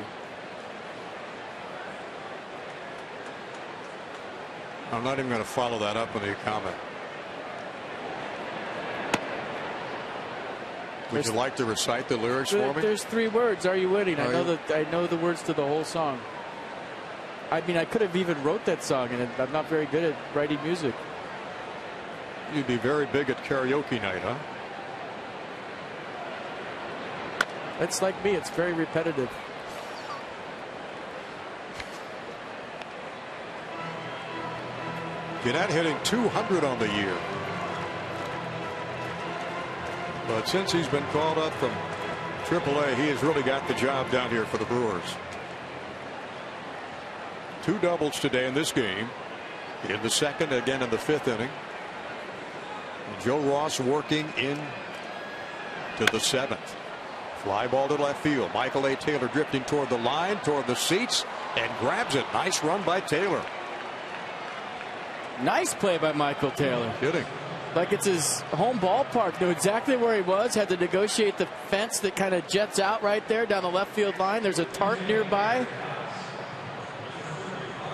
I'm not even going to follow that up with a comment. Would you like to recite the lyrics for me? There's 3 words. Are you winning? I know the words to the whole song. I mean, I could have even wrote that song, and I'm not very good at writing music. You'd be very big at karaoke night, huh? It's like me. It's very repetitive. Gennett hitting 200 on the year. But since he's been called up from AAA, he has really got the job down here for the Brewers. 2 doubles today in this game. In the 2nd, again in the 5th inning. Joe Ross working in to the 7th. Fly ball to left field. Michael A. Taylor drifting toward the line, toward the seats, and grabs it. Nice run by Taylor. Nice play by Michael Taylor. Kidding. Like it's his home ballpark. Knew exactly where he was. Had to negotiate the fence that kind of jets out right there down the left field line. There's a tarp nearby.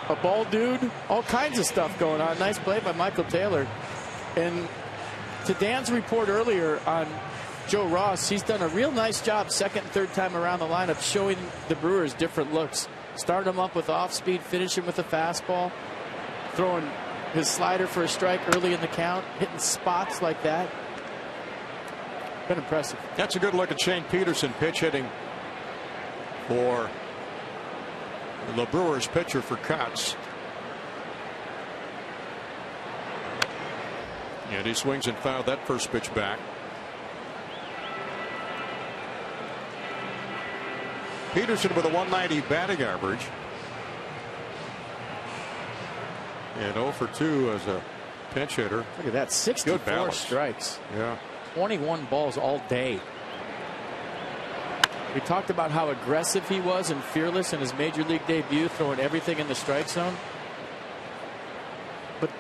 A ball dude. All kinds of stuff going on. Nice play by Michael Taylor. And to Dan's report earlier on Joe Ross, he's done a real nice job 2nd and 3rd time around the lineup showing the Brewers different looks. Starting them up with off speed, finishing with a fastball, throwing his slider for a strike early in the count, hitting spots like that. Been impressive. That's a good look at Shane Peterson pitch hitting for the Brewers pitcher for Cutts. And he swings and fouled that first pitch back. Peterson with a 190 batting average. And 0 for 2 as a pinch hitter. Look at that, 64 strikes. Yeah. 21 balls all day. We talked about how aggressive he was and fearless in his major league debut, throwing everything in the strike zone. But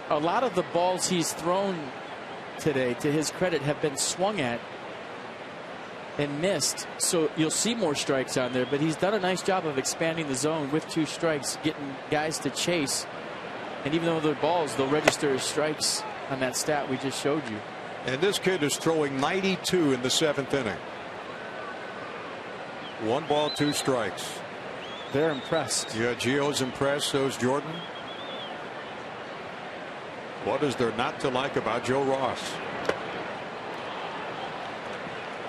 a lot of the balls he's thrown today, to his credit, have been swung at and missed. So you'll see more strikes on there, but he's done a nice job of expanding the zone with 2 strikes, getting guys to chase. And even though they're balls, they'll register as strikes on that stat we just showed you. And this kid is throwing 92 in the 7th inning. 1 ball, 2 strikes. They're impressed. Yeah, Gio's impressed. So's Jordan. What is there not to like about Joe Ross?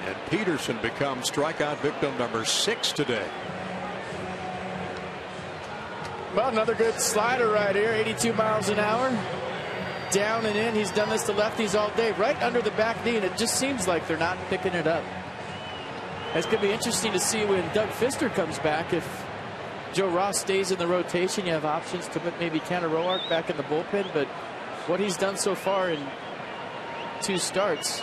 And Peterson becomes strikeout victim number 6 today. Well, another good slider right here, 82 miles an hour. Down and in. He's done this to lefties all day, right under the back knee, and it just seems like they're not picking it up. It's going to be interesting to see when Doug Fister comes back. If Joe Ross stays in the rotation, you have options to put maybe Tanner Roark back in the bullpen, but what he's done so far in 2 starts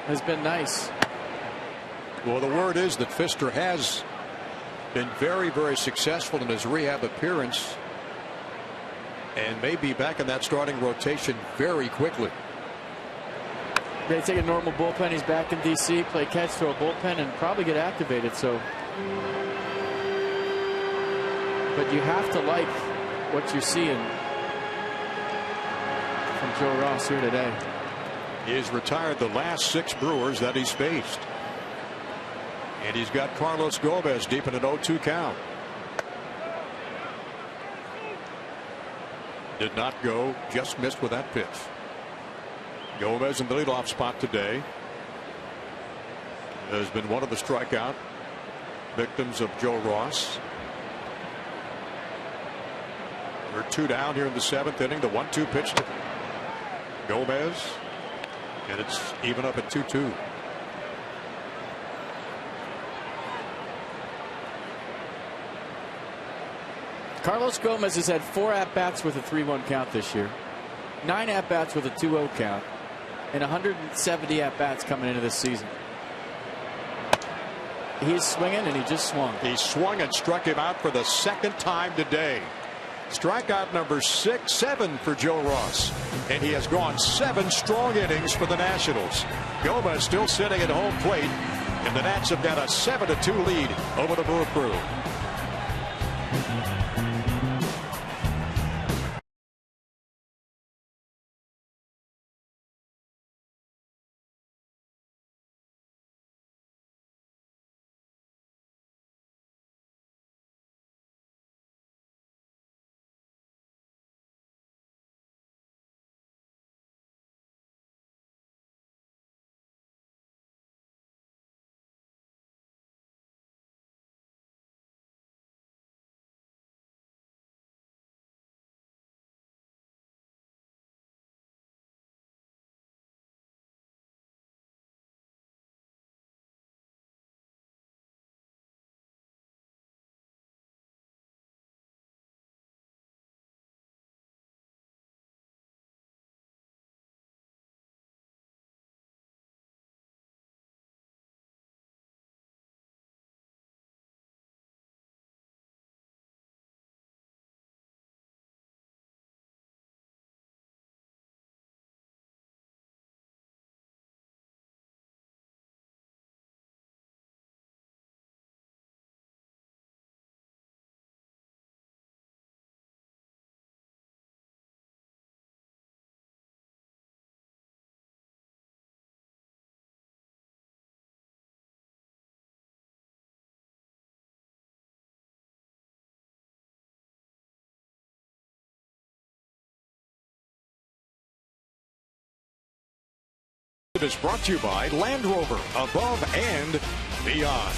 has been nice. Well, the word is that Fister has been very, very successful in his rehab appearance and may be back in that starting rotation very quickly. They take a normal bullpen. He's back in D.C. Play catch, throw a bullpen, and probably get activated. So, but you have to like what you're seeing from Joe Ross here today. He has retired the last 6 Brewers that he's faced. And he's got Carlos Gomez deep in an 0-2 count. Did not go, just missed with that pitch. Gomez in the leadoff spot today has been one of the strikeout victims of Joe Ross. We're 2 down here in the 7th inning. The 1-2 pitch to Gomez, and it's even up at 2-2. Carlos Gomez has had 4 at-bats with a 3-1 count this year, 9 at-bats with a 2-0 count, and 170 at-bats coming into this season. He's swinging, and he just swung. He swung and struck him out for the second time today. Strikeout number 7 for Joe Ross. And he has gone 7 strong innings for the Nationals. Gomez still sitting at home plate. And the Nats have got a 7-2 lead over the Brewer Crew. It is brought to you by Land Rover, above and beyond.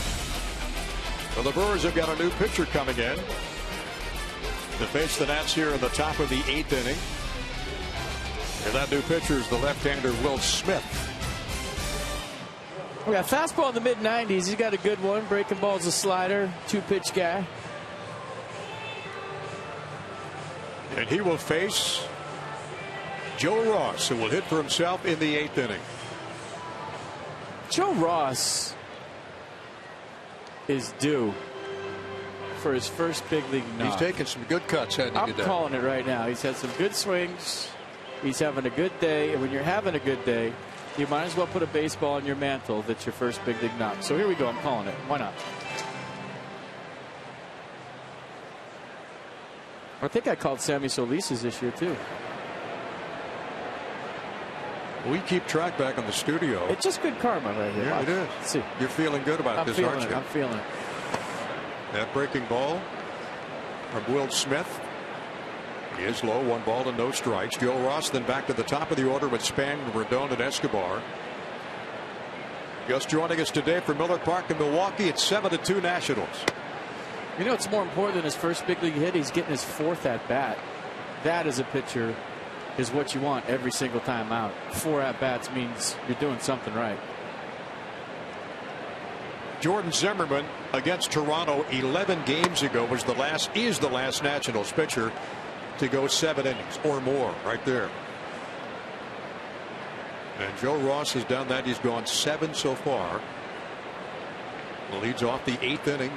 Well, the Brewers have got a new pitcher coming in to face the Nats here in the top of the 8th inning. And that new pitcher is the left-hander Will Smith. We got fastball in the mid-90s. He's got a good one. Breaking ball's a slider. 2-pitch guy. And he will face Joe Ross, who will hit for himself in the 8th inning. Joe Ross is due for his first big league knock. He's taking some good cuts heading I'm today. calling it right now. He's had some good swings. He's having a good day. And when you're having a good day, you might as well put a baseball on your mantle that's your first big league knock. So here we go. I'm calling it. Why not? I think I called Sammy Solis's this year, too. We keep track back in the studio. It's just good karma right here. Yeah, Watch. it is. Let's see. You're feeling good about this, aren't you? I'm feeling it. That breaking ball from Will Smith is low. 1 ball and no strikes. Joe Ross then back to the top of the order with Span, Rodon, and Escobar. Just joining us today from Miller Park in Milwaukee. It's 7-2 Nationals. You know what's more important than his first big league hit? He's getting his 4th at bat. That as a pitcher is what you want every single time out. 4 at bats means you're doing something right. Jordan Zimmerman against Toronto 11 games ago is the last Nationals pitcher to go 7 innings or more right there. And Joe Ross has done that. He's gone 7 so far. Leads off the 8th inning.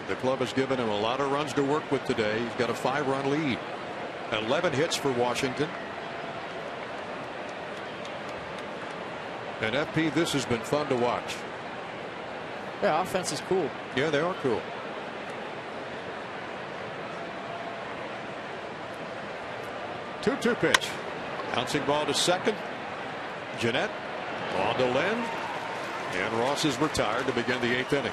The club has given him a lot of runs to work with today. He's got a 5-run lead. 11 hits for Washington. And FP, this has been fun to watch. Yeah, offense is cool. Yeah, they are cool. 2-2 pitch. Bouncing ball to second. Jeanette on to Lynn. And Ross is retired to begin the 8th inning.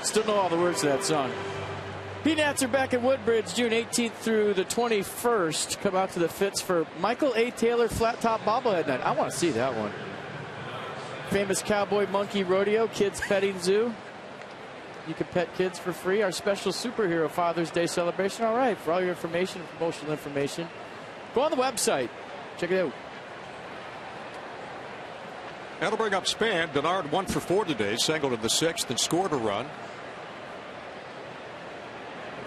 Still know all the words to that song. P-Nats are back at Woodbridge June 18th through the 21st. Come out to the Fitz for Michael A. Taylor Flat Top Bobblehead Night. I want to see that one. Famous Cowboy Monkey Rodeo, Kids Petting Zoo. You can pet kids for free. Our special superhero Father's Day celebration. All right, for all your information, promotional information, go on the website. Check it out. That'll bring up Span. Bernard 1 for 4 today. Singled in the 6th and scored a run.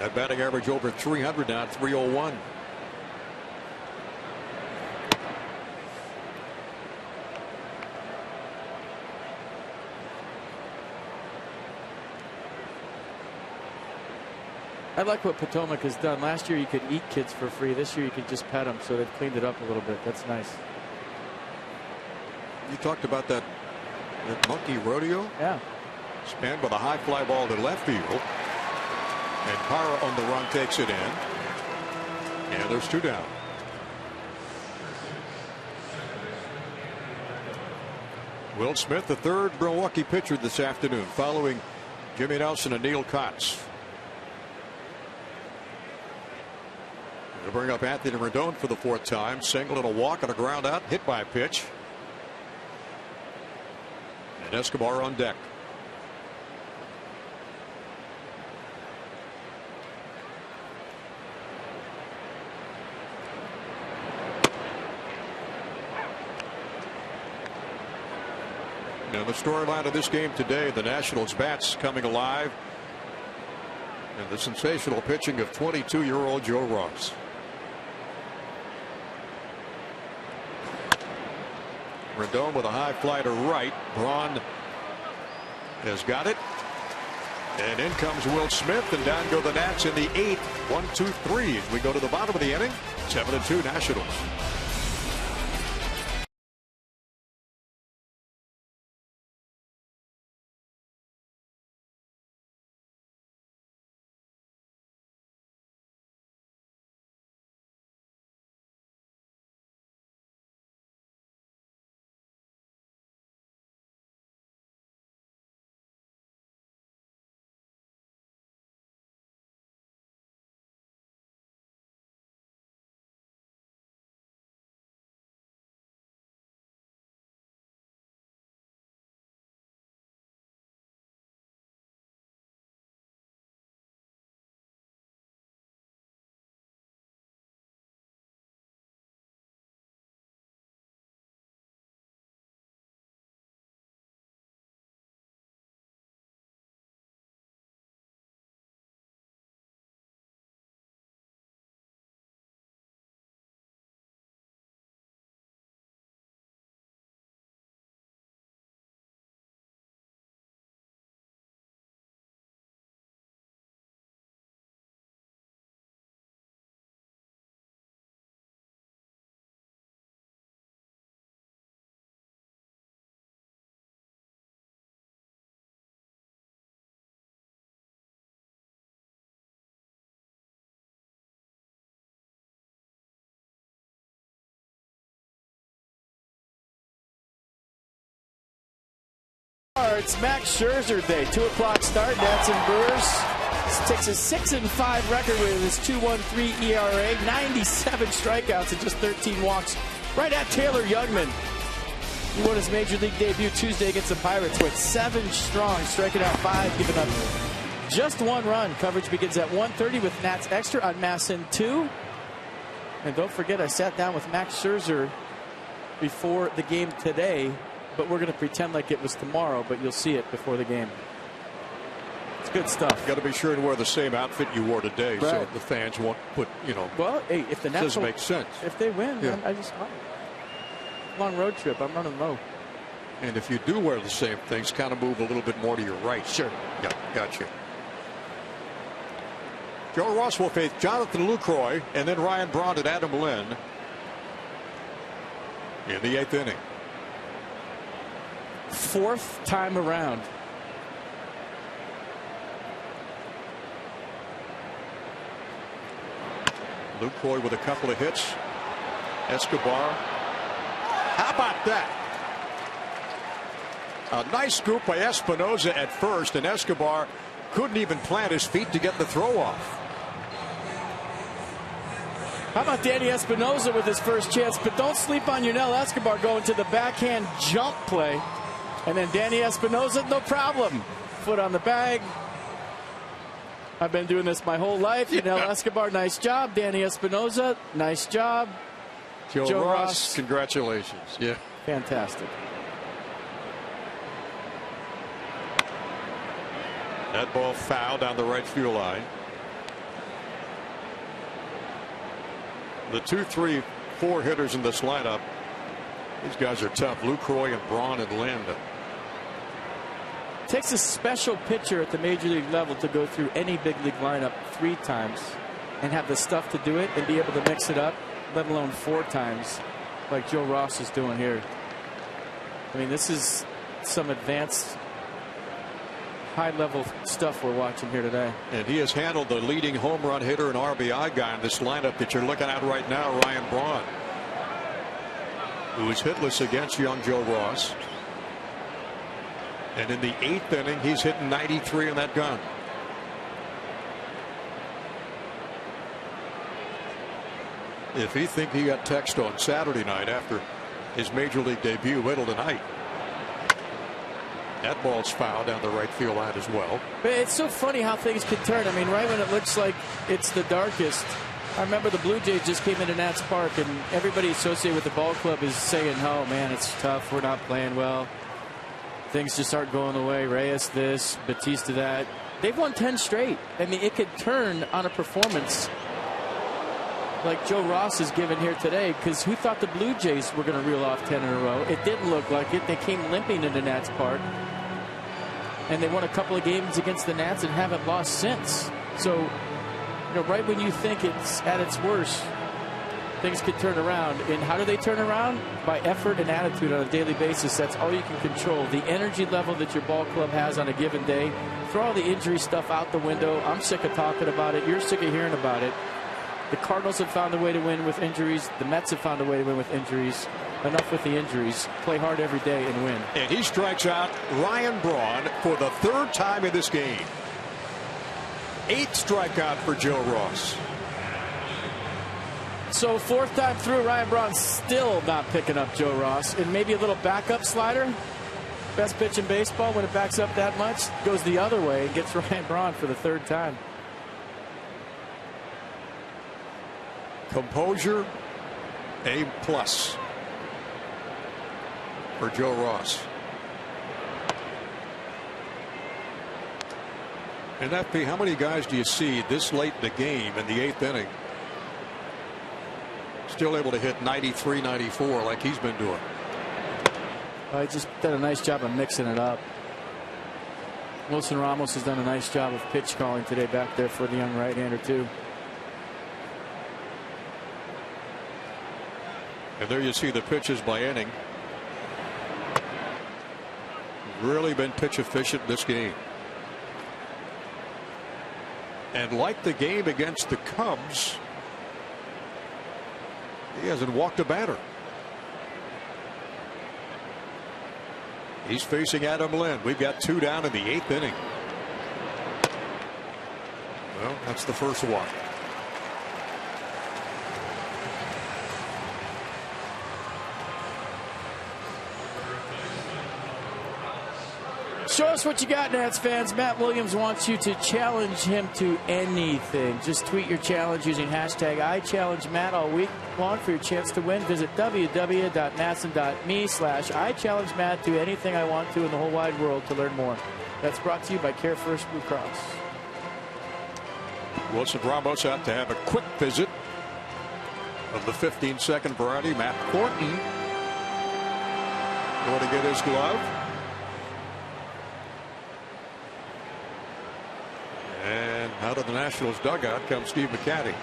That batting average over 300 now at 301. I like what Potomac has done. Last year you could eat kids for free. This year you could just pet them, so they've cleaned it up a little bit. That's nice. You talked about that monkey rodeo? Yeah. Spanned with a high fly ball to left field. And Parra on the run takes it in. And there's 2 down. Will Smith, the third Milwaukee pitcher this afternoon, following Jimmy Nelson and Neil Kotz. They'll bring up Anthony Rendon for the 4th time. Single and a walk and a ground out, hit by a pitch. And Escobar on deck. Now the storyline of this game today, the Nationals bats coming alive, and the sensational pitching of 22-year-old Joe Ross. Rendon with a high fly to right. Braun has got it. And in comes Will Smith, and down go the Nats in the 8th. 1-2-3 as we go to the bottom of the inning. 7-2 Nationals. It's Max Scherzer day. 2 o'clock start. Nats and Brewers. This takes a 6-5 record with his 2.13 ERA, 97 strikeouts and just 13 walks. Right at Taylor Youngman. He won his major league debut Tuesday against the Pirates. Went 7 strong, striking out 5, giving up just 1 run. Coverage begins at 1:30 with Nats Extra on MASN 2. And don't forget, I sat down with Max Scherzer before the game today. But we're going to pretend like it was tomorrow, but you'll see it before the game. It's good stuff. You got to be sure to wear the same outfit you wore today, right, so the fans won't put, Well, hey, if the Nats doesn't make sense. If they win, yeah, I just long road trip. I'm running low. And if you do wear the same things, kind of move a little bit more to your right. Sure. Yeah, gotcha. Joe Ross will face Jonathan Lucroy and then Ryan Braun and Adam Lynn in the 8th inning. 4th time around. Lucroy with a couple of hits. Escobar. How about that? A nice scoop by Espinosa at first, and Escobar couldn't even plant his feet to get the throw off. How about Danny Espinosa with his first chance? But don't sleep on Yunel Escobar going to the backhand jump play. And then Danny Espinosa, no problem. Foot on the bag. I've been doing this my whole life. Yeah. Yunel Escobar, nice job. Danny Espinosa, nice job. Joe Ross, congratulations. Yeah. Fantastic. That ball foul down the right field line. The 2, 3, 4 hitters in this lineup, these guys are tough. Lucroy and Braun and Lind. takes a special pitcher at the major league level to go through any big league lineup 3 times and have the stuff to do it and be able to mix it up, let alone 4 times like Joe Ross is doing here. I mean, this is some advanced high-level stuff we're watching here today. And he has handled the leading home run hitter and RBI guy in this lineup that you're looking at right now, Ryan Braun, who is hitless against young Joe Ross. And in the 8th inning, he's hitting 93 in that gun. If he think he got text on Saturday night after his major league debut, wait tonight. That ball's fouled down the right field line as well. But it's so funny how things can turn. I mean, right when it looks like it's the darkest. I remember the Blue Jays just came into Nats Park, and everybody associated with the ball club is saying, oh, man, it's tough. We're not playing well. Things just aren't going the way. Reyes this, Batista that. They've won 10 straight. I mean, it could turn on a performance like Joe Ross is given here today, because who thought the Blue Jays were going to reel off 10 in a row? It didn't look like it. They came limping into Nats Park, and they won a couple of games against the Nats and haven't lost since. So, you know, right when you think it's at its worst, things could turn around. And how do they turn around? By effort and attitude on a daily basis. That's all you can control. The energy level that your ball club has on a given day. Throw all the injury stuff out the window. I'm sick of talking about it. You're sick of hearing about it. The Cardinals have found a way to win with injuries. The Mets have found a way to win with injuries. Enough with the injuries. Play hard every day and win. And he strikes out Ryan Braun for the 3rd time in this game. 8th strikeout for Joe Ross. So 4th time through, Ryan Braun still not picking up Joe Ross. And maybe a little backup slider. Best pitch in baseball when it backs up that much. Goes the other way and gets Ryan Braun for the 3rd time. Composure, A+ for Joe Ross. And FP, how many guys do you see this late in the game in the 8th inning still able to hit 93, 94 like he's been doing? He just did a nice job of mixing it up. Wilson Ramos has done a nice job of pitch calling today back there for the young right-hander too. And there you see the pitches by inning. Really been pitch efficient this game. And like the game against the Cubs, he hasn't walked a batter. He's facing Adam Lynn. We've got 2 down in the 8th inning. Well, that's the first one. Show us what you got, Nats fans. Matt Williams wants you to challenge him to anything. Just tweet your challenge using hashtag #IChallengeMatt all week long for your chance to win. Visit www.natson.me/IChallengeMatt. Do anything I want to in the whole wide world to learn more. That's brought to you by Care First Blue Cross. Wilson Ramos out to have a quick visit of the 15-second variety. Matt Thornton going to get his glove. And out of the Nationals dugout comes Steve McCatty.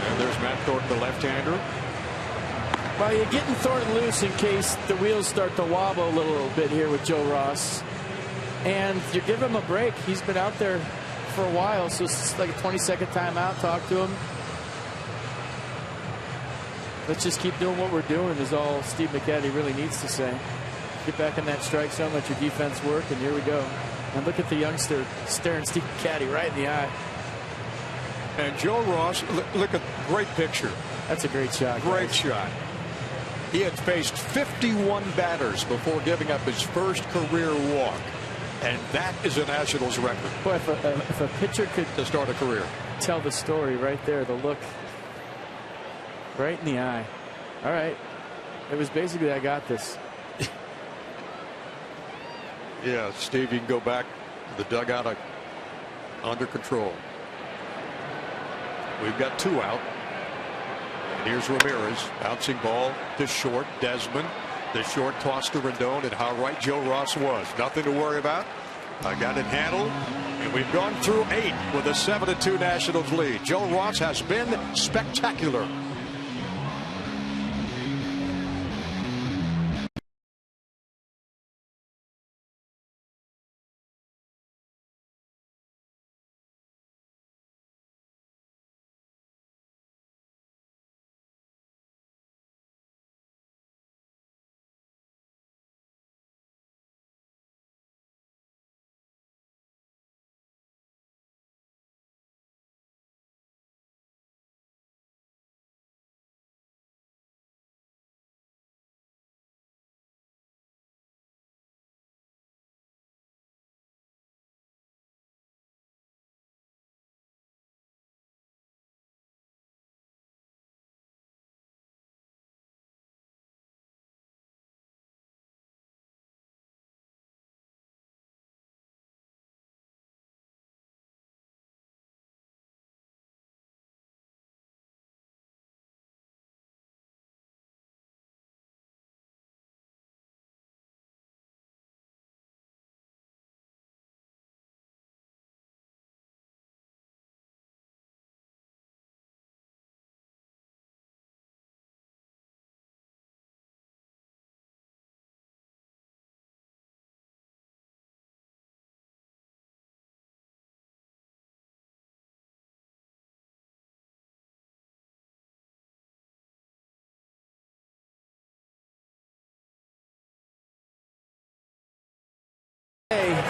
And there's Matt Thornton, the left-hander. Well, you're getting Thornton loose in case the wheels start to wobble a little bit here with Joe Ross. And you give him a break. He's been out there for a while, so it's like a 20-second timeout. Talk to him. Let's just keep doing what we're doing is all Steve McCatty really needs to say. Get back in that strike zone, let your defense work, and here we go. And look at the youngster staring Steve McCatty right in the eye. And Joe Ross, look at great picture. That's a great shot. Great shot. He had faced 51 batters before giving up his first career walk. And that is a Nationals record. Boy, if a pitcher could to start a career. Tell the story right there, the look right in the eye. All right. It was basically, I got this. Yeah, Steve, you can go back to the dugout under control. We've got 2 out. Here's Ramirez. Bouncing ball to short. Desmond. The short toss to Rendon, and how right Joe Ross was. Nothing to worry about. I got it handled. And we've gone through 8 with a 7-2 Nationals lead. Joe Ross has been spectacular.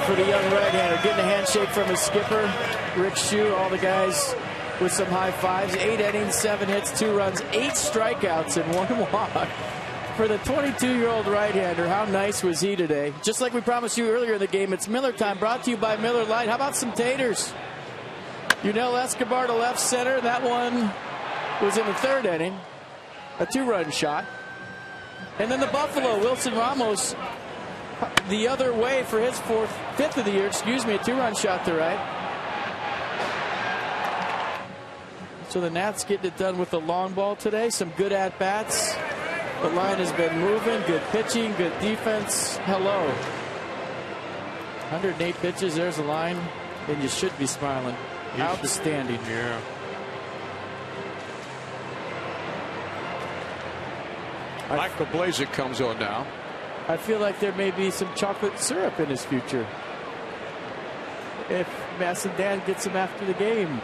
For the young right-hander, getting a handshake from his skipper, Rick Shue, all the guys with some high fives. 8 innings, 7 hits, 2 runs, 8 strikeouts, and 1 walk. For the 22-year-old right-hander, how nice was he today? Just like we promised you earlier in the game, it's Miller time, brought to you by Miller Lite. How about some taters? Yunel Escobar to left center. That one was in the 3rd inning. A 2-run shot. And then the Buffalo, Wilson Ramos, the other way for his 5th of the year, a 2-run shot to right. So the Nats getting it done with the long ball today. Some good at-bats. The line has been moving. Good pitching, good defense. Hello. 108 pitches. There's the line. And you should be smiling. Outstanding. Yeah. Michael Blazek comes on now. I feel like there may be some chocolate syrup in his future if Masson-Dan gets him after the game.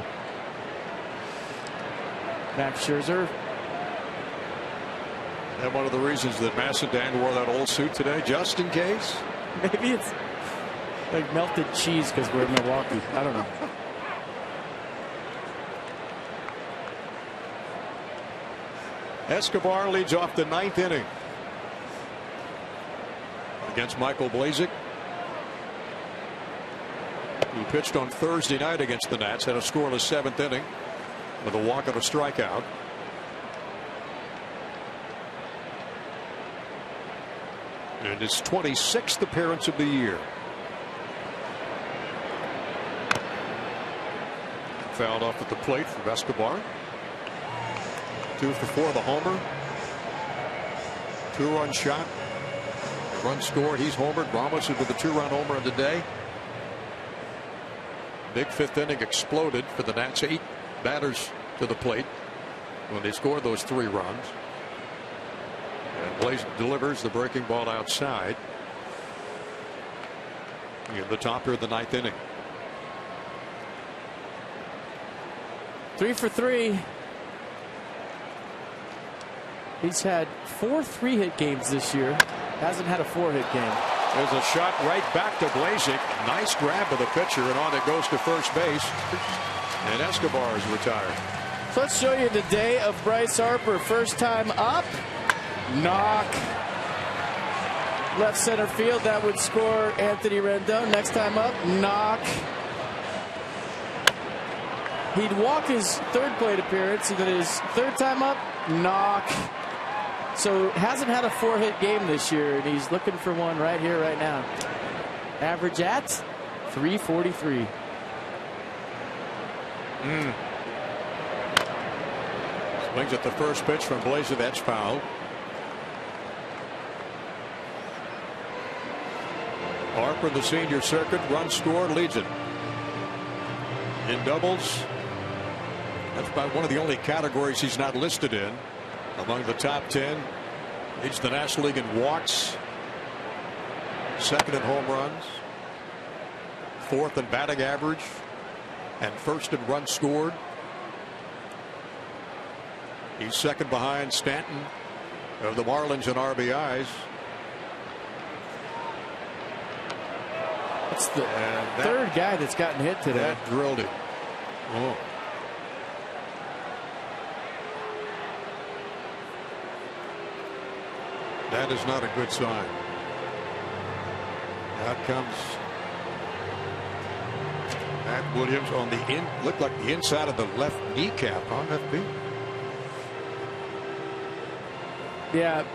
Max Scherzer. And one of the reasons that Masson-Dan wore that old suit today, just in case? Maybe it's like melted cheese because we're in Milwaukee. I don't know. Escobar leads off the 9th inning against Michael Blazek. He pitched on Thursday night against the Nats, had a scoreless 7th inning with a walk and a strikeout. And his 26th appearance of the year. Fouled off at the plate from Escobar. 2 for 4, the homer. 2-run shot. Run scored. He's homered. Ramos with the 2-run homer of the day. Big 5th inning exploded for the Nats. 8 batters to the plate when they scored those 3 runs. And Blaze delivers the breaking ball outside in the top of the 9th inning. 3 for 3. He's had 4 3-hit games this year. Hasn't had a 4-hit game. There's a shot right back to Blazek. Nice grab of the pitcher, and on it goes to first base. And Escobar is retired. So let's show you the day of Bryce Harper. First time up, knock. Left center field, that would score Anthony Rendon. Next time up, knock. He'd walk his 3rd plate appearance, and then his 3rd time up, knock. So hasn't had a 4-hit game this year, and he's looking for one right here, right now. Average at 343. Swings at the first pitch from Blazin. That's foul. Harper, the senior circuit, run scored, leads it. In doubles, that's about one of the only categories he's not listed in among the top 10. Leads the National League in walks, second in home runs, fourth in batting average, and first in runs scored. He's second behind Stanton of the Marlins in RBIs. It's the third guy that's gotten hit today. That drilled it. Oh. That is not a good sign. Out comes Matt Williams on the looked like the inside of the left kneecap on FB. Yeah,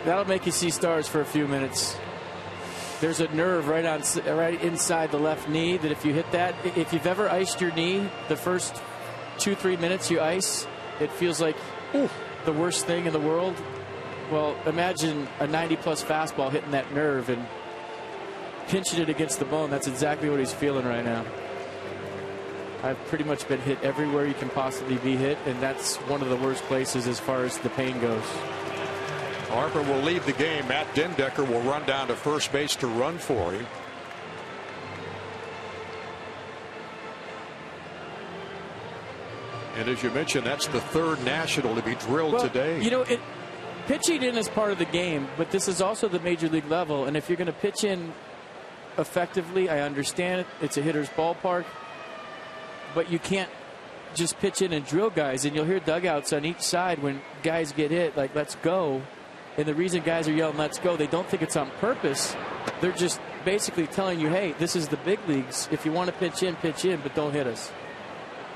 that'll make you see stars for a few minutes. There's a nerve right inside the left knee that if you hit that, if you've ever iced your knee, the first 2-3 minutes you ice, it feels like the worst thing in the world. Well, imagine a 90-plus fastball hitting that nerve and pinching it against the bone. That's exactly what he's feeling right now. I've pretty much been hit everywhere you can possibly be hit, and that's one of the worst places as far as the pain goes. Harper will leave the game. Matt Dendecker will run down to first base to run for him. And as you mentioned, that's the third national to be drilled today. You know, pitching in is part of the game, but this is also the major league level. And if you're going to pitch in effectively, I understand it. It's a hitter's ballpark. But you can't just pitch in and drill guys. And you'll hear dugouts on each side when guys get hit, like, let's go. And the reason guys are yelling, let's go, they don't think it's on purpose. They're just basically telling you, hey, this is the big leagues. If you want to pitch in, but don't hit us.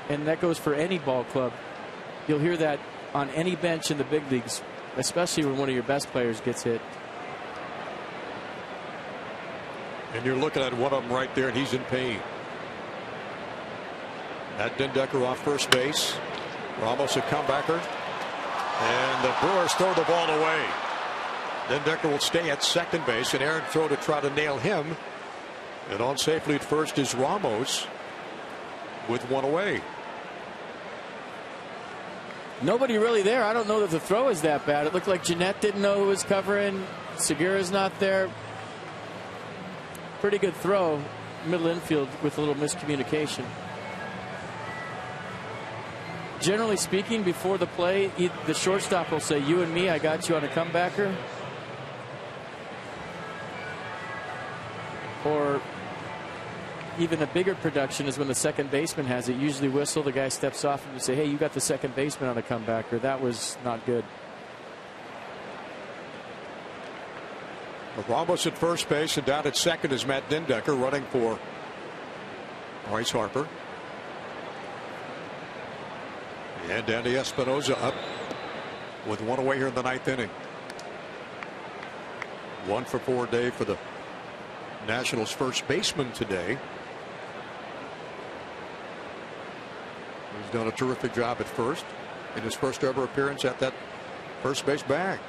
And that goes for any ball club. You'll hear that on any bench in the big leagues, especially when one of your best players gets hit. And you're looking at one of them right there, and he's in pain. Matt Dendecker off first base. Ramos a comebacker. And the Brewers throw the ball away. Dendecker will stay at second base, and Aaron throw to try to nail him. And on safely at first is Ramos with one away. Nobody really there. I don't know that the throw is that bad. It looked like Jeanette didn't know who was covering. Segura's not there. Pretty good throw. Middle infield with a little miscommunication. Generally speaking, before the play, the shortstop will say, you and me, I got you on a comebacker. Or even a bigger production is when the second baseman has it. Usually whistle, the guy steps off and you say, hey, you got the second baseman on a comebacker. That was not good. Ramos at first base, and down at second is Matt Dendecker running for Bryce Harper. And Danny Espinosa up with one away here in the ninth inning. 1 for 4 day for the Nationals first baseman today. He's done a terrific job at first in his first ever appearance at that first base bag.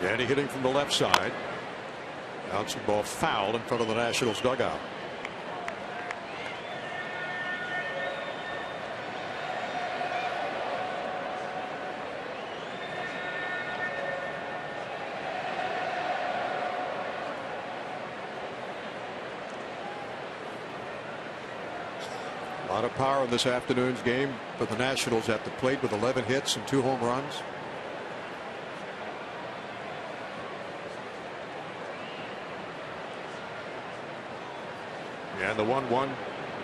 Danny hitting from the left side. Bouncing ball fouled in front of the Nationals dugout. A lot of power in this afternoon's game for the Nationals at the plate with 11 hits and 2 home runs. And the 1-1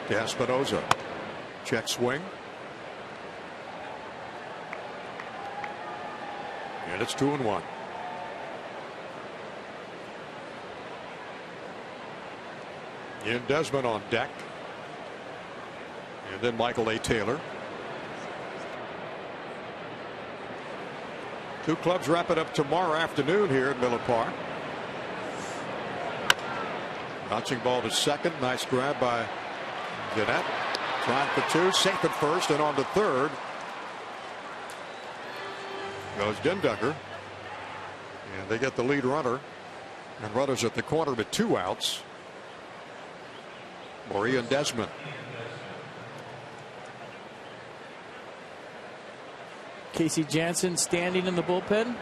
to Espinosa. Check swing. And it's 2-1. In Desmond on deck. And then Michael A. Taylor. Two clubs wrap it up tomorrow afternoon here at Miller Park. Bouncing ball to second. Nice grab by Gannett. Trying for two. Safe at first and on to third. Goes Dindecker. And they get the lead runner. And runners at the corner with 2 outs. Maury and Desmond. Casey Janssen standing in the bullpen.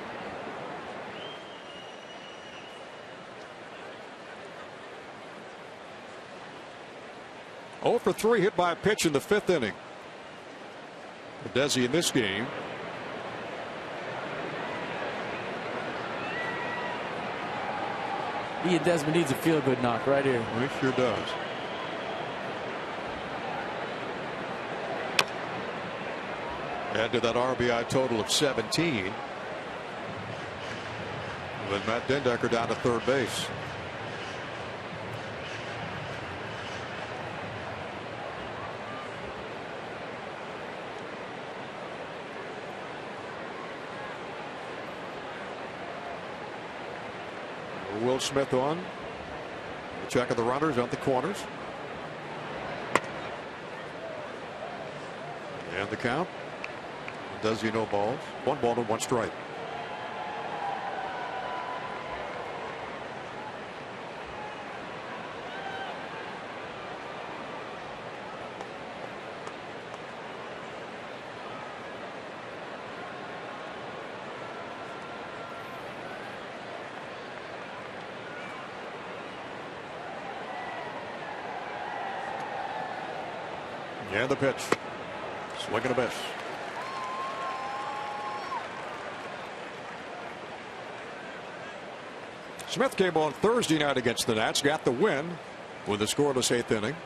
Oh for 3 hit by a pitch in the 5th inning. Desi in this game. Ian Desmond needs a feel-good knock right here. He sure does. Add to that RBI total of 17. With Matt Dindecker down to third base. Will Smith on. Check of the runners on the corners. And the count. Does he no balls? 1 ball and 1 strike. And the pitch. Swing and a miss. Smith came on Thursday night against the Nats, got the win with a scoreless 8th inning.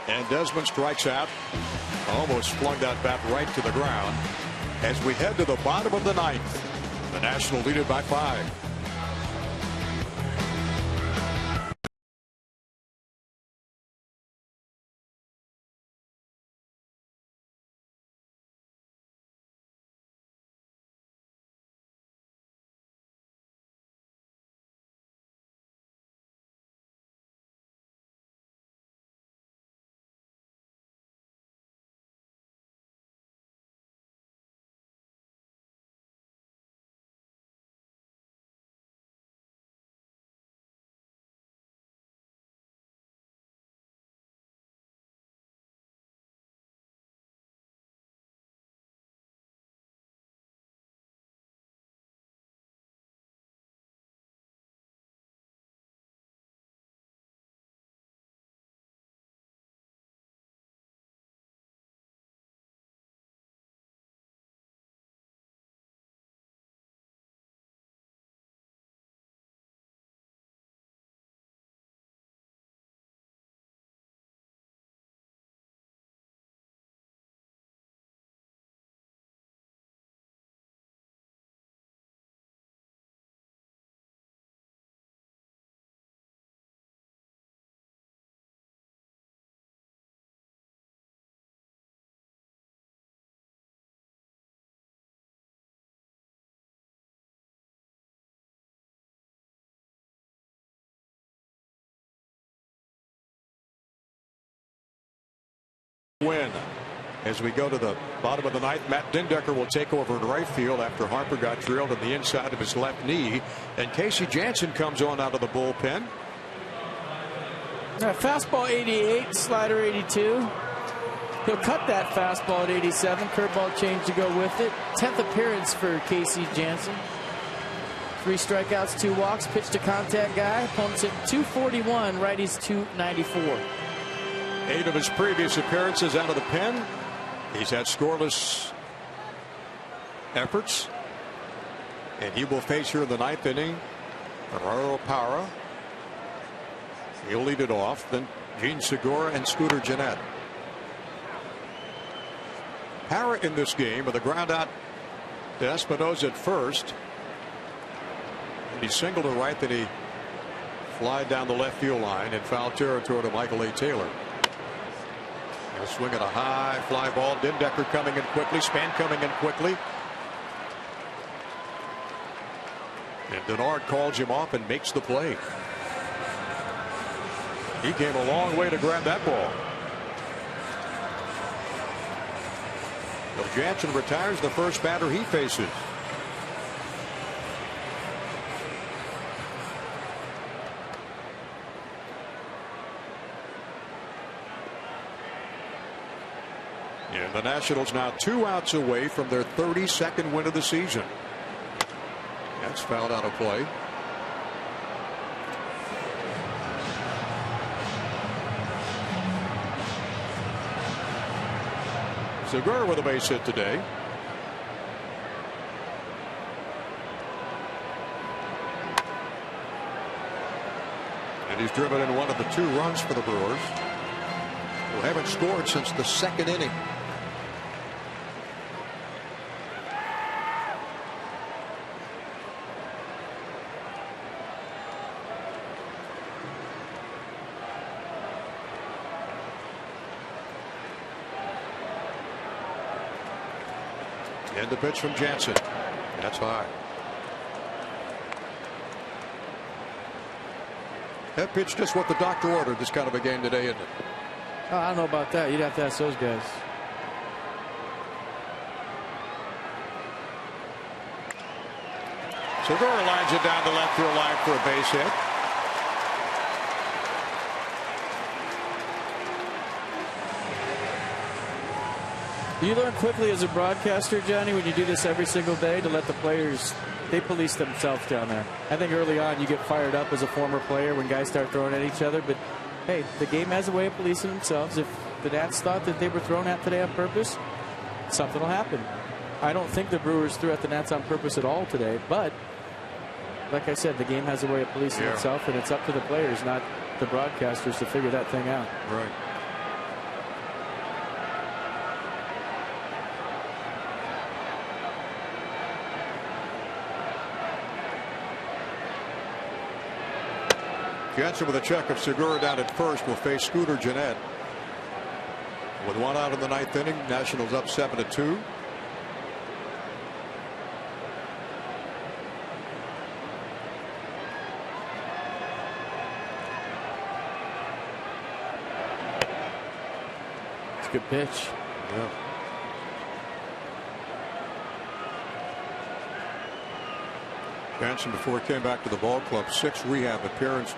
And Desmond strikes out. Almost flung that bat right to the ground. As we head to the bottom of the 9th. The National lead it by 5. Win. As we go to the bottom of the 9th, Matt Dindecker will take over in right field after Harper got drilled in the inside of his left knee. And Casey Janssen comes on out of the bullpen. Fastball 88, slider 82. He'll cut that fastball at 87. Curveball change to go with it. 10th appearance for Casey Janssen. 3 strikeouts, 2 walks. Pitch to contact guy. Opponents at 241. Righties 294. 8 of his previous appearances out of the pen. He's had scoreless efforts. And he will face here in the 9th inning Ferraro Parra. He'll lead it off. Then Gene Segura and Scooter Gennett. Parra in this game with a ground out to Espinosa at first. And he singled to right, then he Fly down the left field line in foul territory to Michael A. Taylor. A swing at a high fly ball. Dindecker coming in quickly. Span coming in quickly. And Denard calls him off and makes the play. He came a long way to grab that ball. Bill Jansen retires the first batter he faces. And the Nationals now 2 outs away from their 32nd win of the season. That's fouled out of play. Segura with a base hit today. And he's driven in one of the 2 runs for the Brewers, who haven't scored since the 2nd inning. And the pitch from Jansen. That's high. That pitch just what the doctor ordered this kind of a game today, isn't it? Oh, I don't know about that. You'd have to ask those guys. Segura lines it down the left field line for a base hit. You learn quickly as a broadcaster, Johnny, when you do this every single day, to let the players, they police themselves down there. I think early on you get fired up as a former player when guys start throwing at each other, but hey, the game has a way of policing themselves. If the Nats thought that they were thrown at today on purpose, something will happen. I don't think the Brewers threw at the Nats on purpose at all today, but like I said, the game has a way of policing itself, and it's up to the players, not the broadcasters, to figure that thing out. Right. Jansen with a check of Segura down at first will face Scooter Gennett. With 1 out in the 9th inning, Nationals up 7-2. It's a good pitch. Yeah. Jansen, before he came back to the ball club, 6 rehab appearances.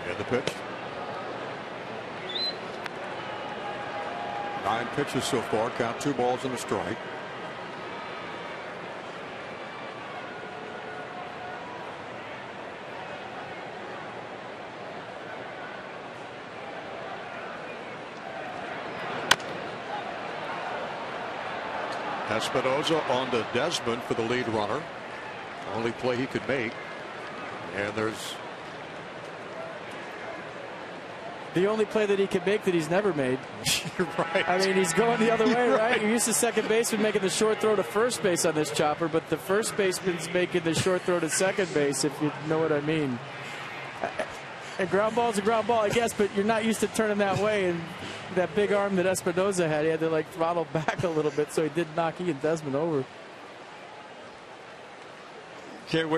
And the pitch. 9 pitches so far. Count 2 balls and a strike. Espinosa on to Desmond for the lead runner. Only play he could make. And there's the only play that he could make that he's never made. You're right. I mean, he's going the other way, right? You're used to second baseman making the short throw to first base on this chopper, but the first baseman's making the short throw to second base, if you know what I mean. A ground ball's a ground ball, I guess, but you're not used to turning that way. And that big arm that Espinosa had, he had to like throttle back a little bit, so he did knock Ian Desmond over. Can't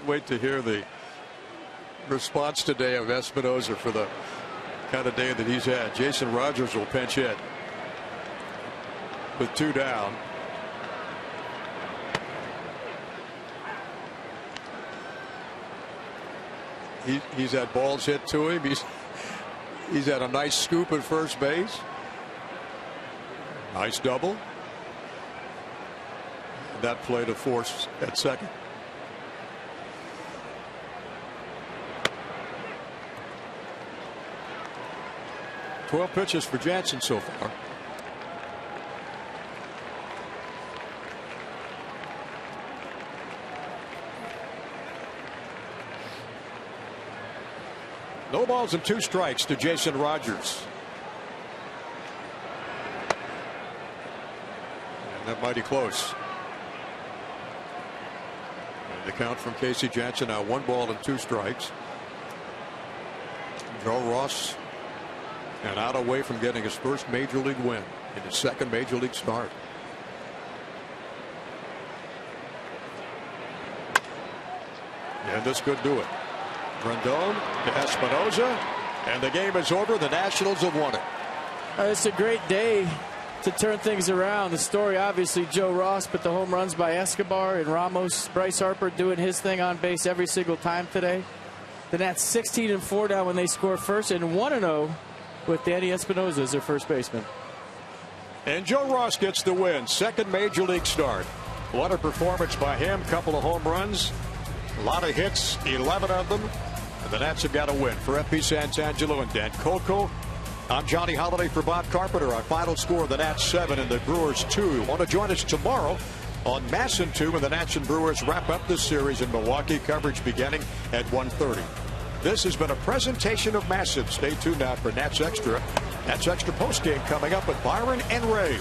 wait to hear the response today of Espinosa for the kind of day that he's had. Jason Rogers will pinch hit with 2 down. He's had balls hit to him. He's had a nice scoop at first base. Nice double. That play to force at second. Twelve pitches for Jansen so far. No balls and 2 strikes to Jason Rogers. That mighty close. And the count from Casey Jansen now 1 ball and 2 strikes. Joe Ross and out away from getting his first major league win in his second major league start. And this could do it. Rendon to Espinosa, and the game is over. The Nationals have won it. It's a great day to turn things around. The story, obviously, Joe Ross, but the home runs by Escobar and Ramos. Bryce Harper doing his thing on base every single time today. The Nats 16-4 now when they score first, and 1-0 with Danny Espinosa as their first baseman. And Joe Ross gets the win. Second major league start. What a performance by him. Couple of home runs. A lot of hits, 11 of them. And the Nats have got a win. For FP Santangelo and Dan Coco, I'm Johnny Holiday for Bob Carpenter. Our final score, the Nats 7 and the Brewers 2. Want to join us tomorrow on Masson 2 when the Nats and Brewers wrap up this series in Milwaukee. Coverage beginning at 1:30. This has been a presentation of Masson. Stay tuned now for Nats Extra. Nats Extra postgame coming up with Byron and Ray.